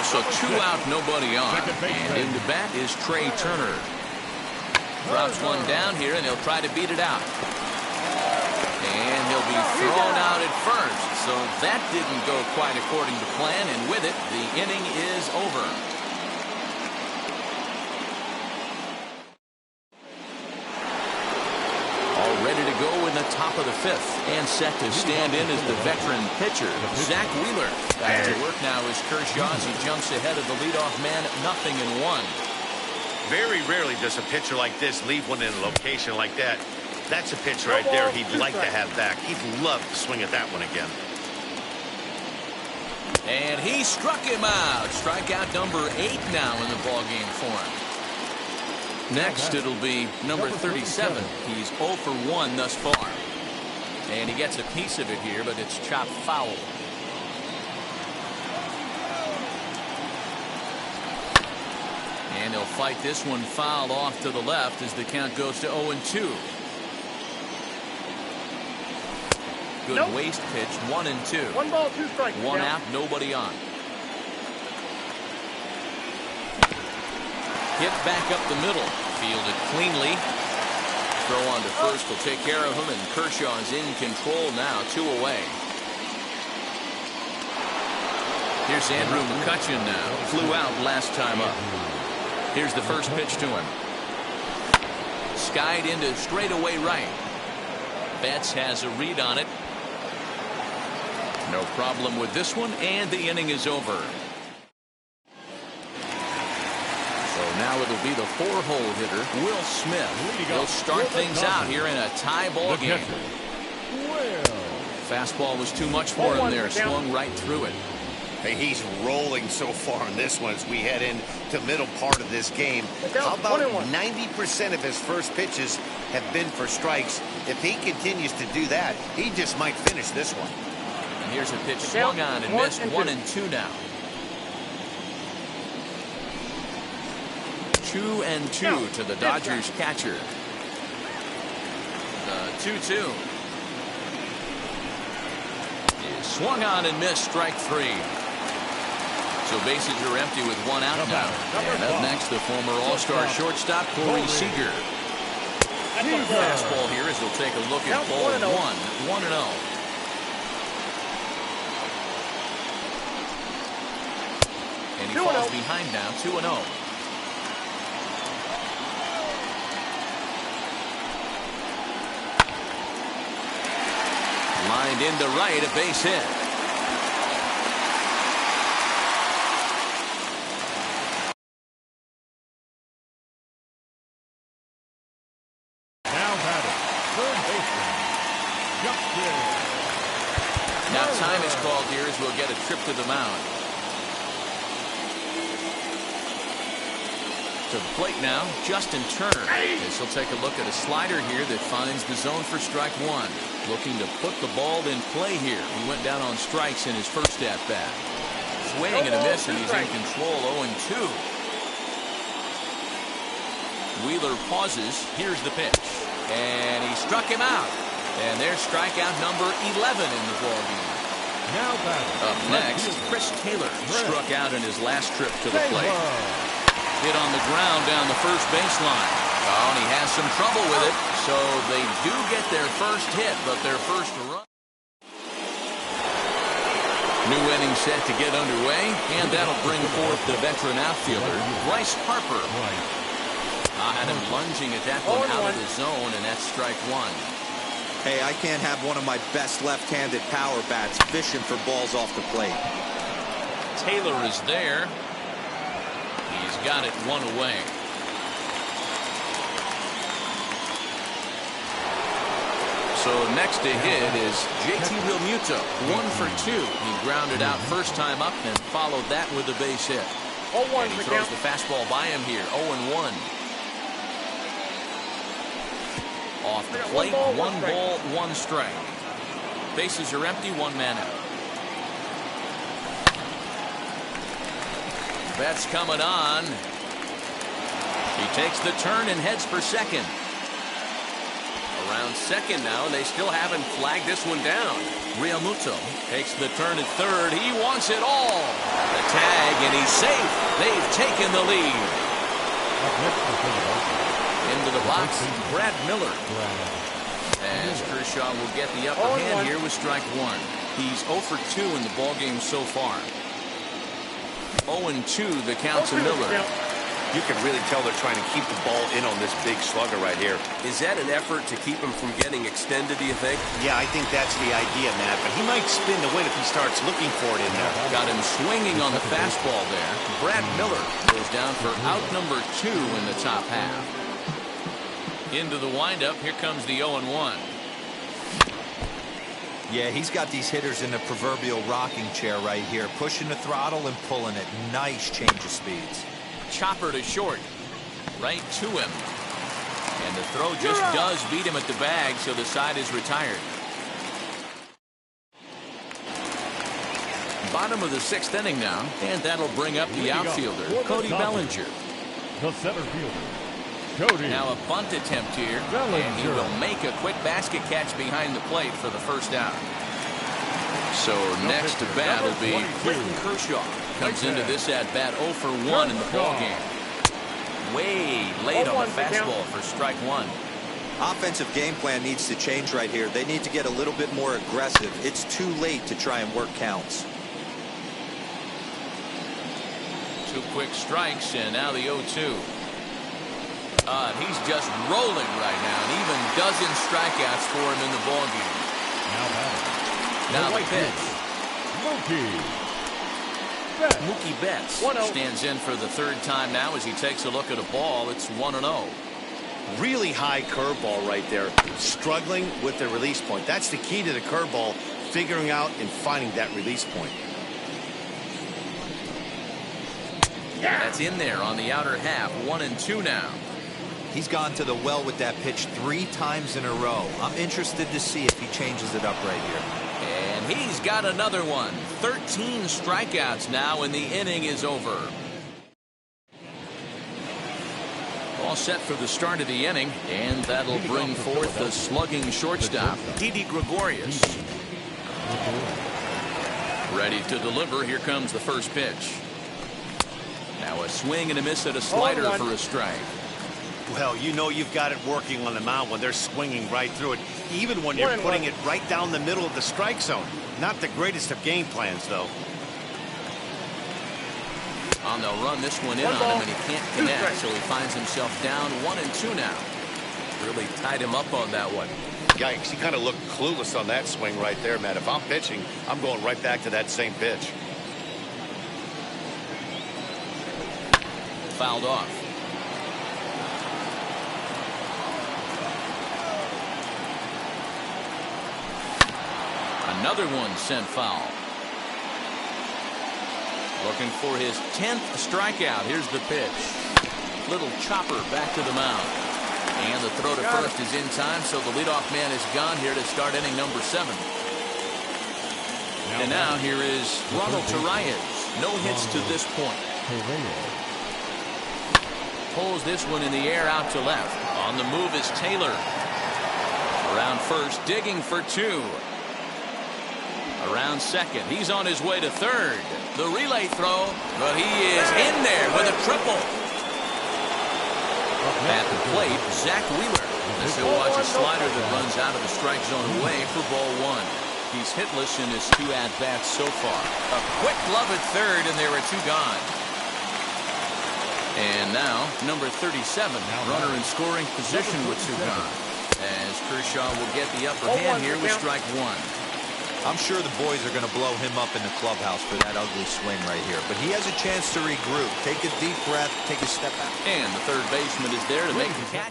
[SPEAKER 1] So 2 out, nobody on. And in the bat is Trey Turner. Drops one down here, and he'll try to beat it out. And he'll be thrown out at first. So that didn't go quite according to plan, and with it, the inning is over. All ready to go in the top of the 5th, and set to stand in as the veteran pitcher, Zach Wheeler. Back to work now is Kershaw as he jumps ahead of the leadoff man, 0-1.
[SPEAKER 4] Very rarely does a pitcher like this leave one in a location like that. That's a pitch right there he'd like to have back. He'd love to swing at that one again.
[SPEAKER 1] And he struck him out. Strikeout number 8 now in the ballgame for him. Next, it'll be number 37. He's 0 for 1 thus far. And he gets a piece of it here, but it's chopped foul. And he'll fight this one foul off to the left as the count goes to 0-2. Good waist pitch, 1-2.
[SPEAKER 3] 1 ball, 2 strikes.
[SPEAKER 1] 1 out, nobody on. Hit back up the middle, fielded cleanly. Throw on to first will take care of him, and Kershaw is in control now, 2 away. Here's Andrew McCutchen now. Flew out last time up. Here's the first pitch to him. Skied into straightaway right. Betts has a read on it. No problem with this one, and the inning is over. So now it'll be the 4-hole hitter, Will Smith. He'll start things out here in a tie ball game. Fastball was too much for him there. Swung right through it.
[SPEAKER 4] Hey, he's rolling so far in this one as we head into middle part of this game. How about 90% of his first pitches have been for strikes? If he continues to do that, he just might finish this one.
[SPEAKER 1] And here's a pitch swung on and missed, 1-2 now. 2-2 to the Dodgers catcher. The 2-2. Swung on and missed, strike 3. So bases are empty with 1 out now. And up next, the former All-Star shortstop, Corey Seager. Fastball here as he'll take a look at ball 1-0. And he falls behind now, 2-0. Lined into right, a base hit. Now time is called here as we'll get a trip to the mound. To the plate now, Justin Turner. This will take a look at a slider here that finds the zone for strike one. Looking to put the ball in play here. He went down on strikes in his first at-bat. Swing and a miss, and he's in control, 0-2. Wheeler pauses. Here's the pitch. And he struck him out. And there's strikeout number 11 in the ballgame.
[SPEAKER 2] Now batting.
[SPEAKER 1] Up next, Chris Taylor struck out in his last trip to the plate. Hit on the ground down the first baseline. Oh, and he has some trouble with it. So they do get their first hit, but their first run. New inning set to get underway, and that'll bring forth the veteran outfielder, Bryce Harper. Had him lunging at that one out of the zone, and that's strike one.
[SPEAKER 5] Hey, I can't have one of my best left-handed power bats fishing for balls off the plate.
[SPEAKER 1] Taylor is there. He's got it one away. So next to hit is JT Realmuto, 1 for 2. He grounded out first time up and followed that with a base hit. And he throws the fastball by him here, 0-1. Off the plate, 1 ball, 1 strike. Bases are empty, 1 man out. That's coming on. He takes the turn and heads for second. Around second now, and they still haven't flagged this one down. Realmuto takes the turn at third. He wants it all. The tag, and he's safe. They've taken the lead. Into the box, Brad Miller. As Kershaw will get the upper hand here with strike one. He's 0 for 2 in the ballgame so far. 0-2 the count to Miller.
[SPEAKER 4] You can really tell they're trying to keep the ball in on this big slugger right here.
[SPEAKER 6] Is that an effort to keep him from getting extended, do you think?
[SPEAKER 4] Yeah, I think that's the idea, Matt. But he might spin the win if he starts looking for it in there.
[SPEAKER 1] Got him swinging on the fastball there. Brad Miller goes down for out number 2 in the top half. Into the windup, here comes the 0-1.
[SPEAKER 5] Yeah, he's got these hitters in the proverbial rocking chair right here, pushing the throttle and pulling it. Nice change of speeds.
[SPEAKER 1] Chopper to short, right to him. And the throw just does beat him at the bag, so the side is retired. Bottom of the 6th inning now, and that'll bring up the outfielder, Cody Bellinger.
[SPEAKER 2] The center fielder, Cody.
[SPEAKER 1] Now a bunt attempt here, and he will make a quick basket catch behind the plate for the first out. So next to bat will be Clayton Kershaw. Comes into this at-bat 0 for 1 in the ballgame. Way late on the fastball for strike one.
[SPEAKER 5] Offensive game plan needs to change right here. They need to get a little bit more aggressive. It's too late to try and work counts.
[SPEAKER 1] 2 quick strikes, and now the 0-2. He's just rolling right now, and even dozen strikeouts for him in the ballgame. Now the pitch. Mookie Betts stands in for the 3rd time now as he takes a look at a ball. It's 1-0.
[SPEAKER 4] Really high curveball right there. Struggling with the release point. That's the key to the curveball, figuring out and finding that release point.
[SPEAKER 1] That's in there on the outer half. 1-2 now.
[SPEAKER 5] He's gone to the well with that pitch 3 times in a row. I'm interested to see if he changes it up right here.
[SPEAKER 1] And he's got another one. 13 strikeouts now, and the inning is over. All set for the start of the inning, and that'll bring forth the slugging shortstop, Didi Gregorius. Ready to deliver. Here comes the first pitch. Now a swing and a miss at a slider for a strike.
[SPEAKER 4] Well, you know you've got it working on the mound when they're swinging right through it, even when you're putting it right down the middle of the strike zone. Not the greatest of game plans, though.
[SPEAKER 1] And they'll run this one in on him, and he can't connect, so he finds himself down 1-2 now. Really tied him up on that one.
[SPEAKER 4] Yikes, he kind of looked clueless on that swing right there, man. If I'm pitching, I'm going right back to that same pitch.
[SPEAKER 1] Fouled off. Another one sent foul. Looking for his 10th strikeout. Here's the pitch. Little chopper back to the mound. And the throw to first is in time, so the leadoff man is gone here to start inning number 7. And now here is Ronald Torreyes. No hits to this point. Pulls this one in the air out to left. On the move is Taylor. Around first, digging for 2. Around second, he's on his way to third. The relay throw, but he is in there with a triple. At the plate, Zach Wheeler. This will watch a slider that runs out of the strike zone away for ball 1. He's hitless in his 2 at-bats so far. A quick glove at third, and there are 2 gone. And now, number 37, runner in scoring position with 2 gone. As Kershaw will get the upper hand here with strike 1.
[SPEAKER 5] I'm sure the boys are going to blow him up in the clubhouse for that ugly swing right here. But he has a chance to regroup. Take a deep breath, take a step back.
[SPEAKER 1] And the third baseman is there to make the catch.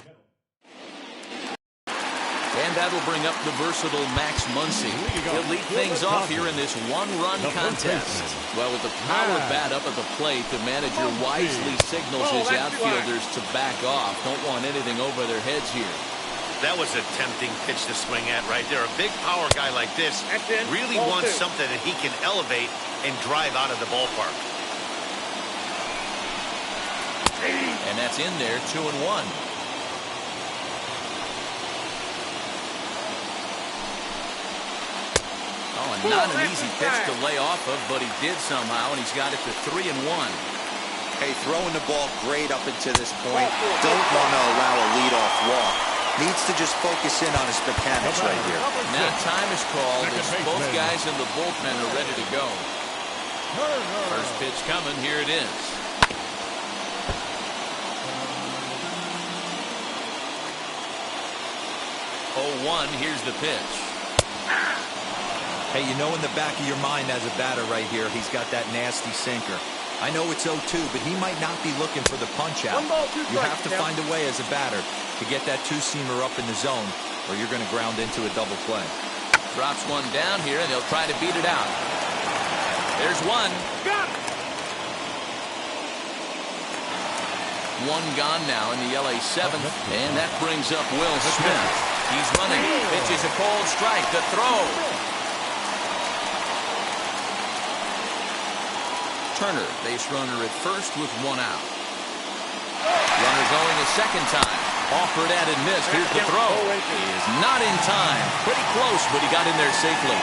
[SPEAKER 1] And that'll bring up the versatile Max Muncy. He'll lead things off here in this 1-run contest. Well, with the power bat up at the plate, the manager wisely signals his outfielders to back off. Don't want anything over their heads here.
[SPEAKER 4] That was a tempting pitch to swing at right there. A big power guy like this really wants something that he can elevate and drive out of the ballpark.
[SPEAKER 1] And that's in there, 2-1. Oh, and not an easy pitch to lay off of, but he did somehow, and he's got it to 3-1.
[SPEAKER 5] Hey, throwing the ball great up until this point. Don't want to allow a leadoff walk. Needs to just focus in on his mechanics right here.
[SPEAKER 1] Now time is called as both guys in the bullpen are ready to go. First pitch coming. Here it is. 0-1. Here's the pitch.
[SPEAKER 5] Hey, you know in the back of your mind as a batter right here, he's got that nasty sinker. I know it's 0-2, but he might not be looking for the punch out. You have to find a way as a batter to get that 2-seamer up in the zone, or you're going to ground into a double play.
[SPEAKER 1] Drops one down here, and they'll try to beat it out. There's one. One gone now in the LA 7th, and that brings up Will Smith. He's running. Pitches a cold strike. The throw. Turner, base runner at first with 1 out. Runner going a second time. Offered at and missed. Here's the throw. Is not in time. Pretty close, but he got in there safely.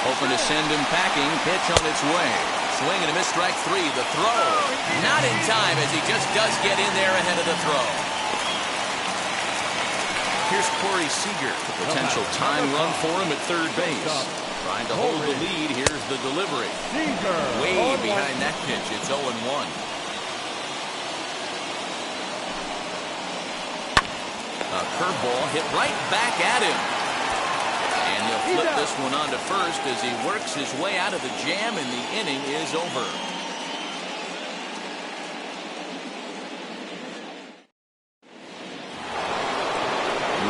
[SPEAKER 1] Hoping to send him packing. Pitch on its way. Swing and a miss, strike 3. The throw. Not in time as he just does get in there ahead of the throw. Here's Corey Seager. The potential time run for him at third base. Trying to hold the lead. Here's the delivery. Way behind that pitch. It's 0-1. A curveball hit right back at him. And he'll flip this one onto first as he works his way out of the jam, and the inning is over.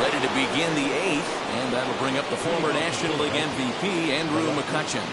[SPEAKER 1] Ready to begin the 8th, and that'll bring up the former National League MVP, Andrew McCutchen.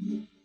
[SPEAKER 7] Mm-hmm.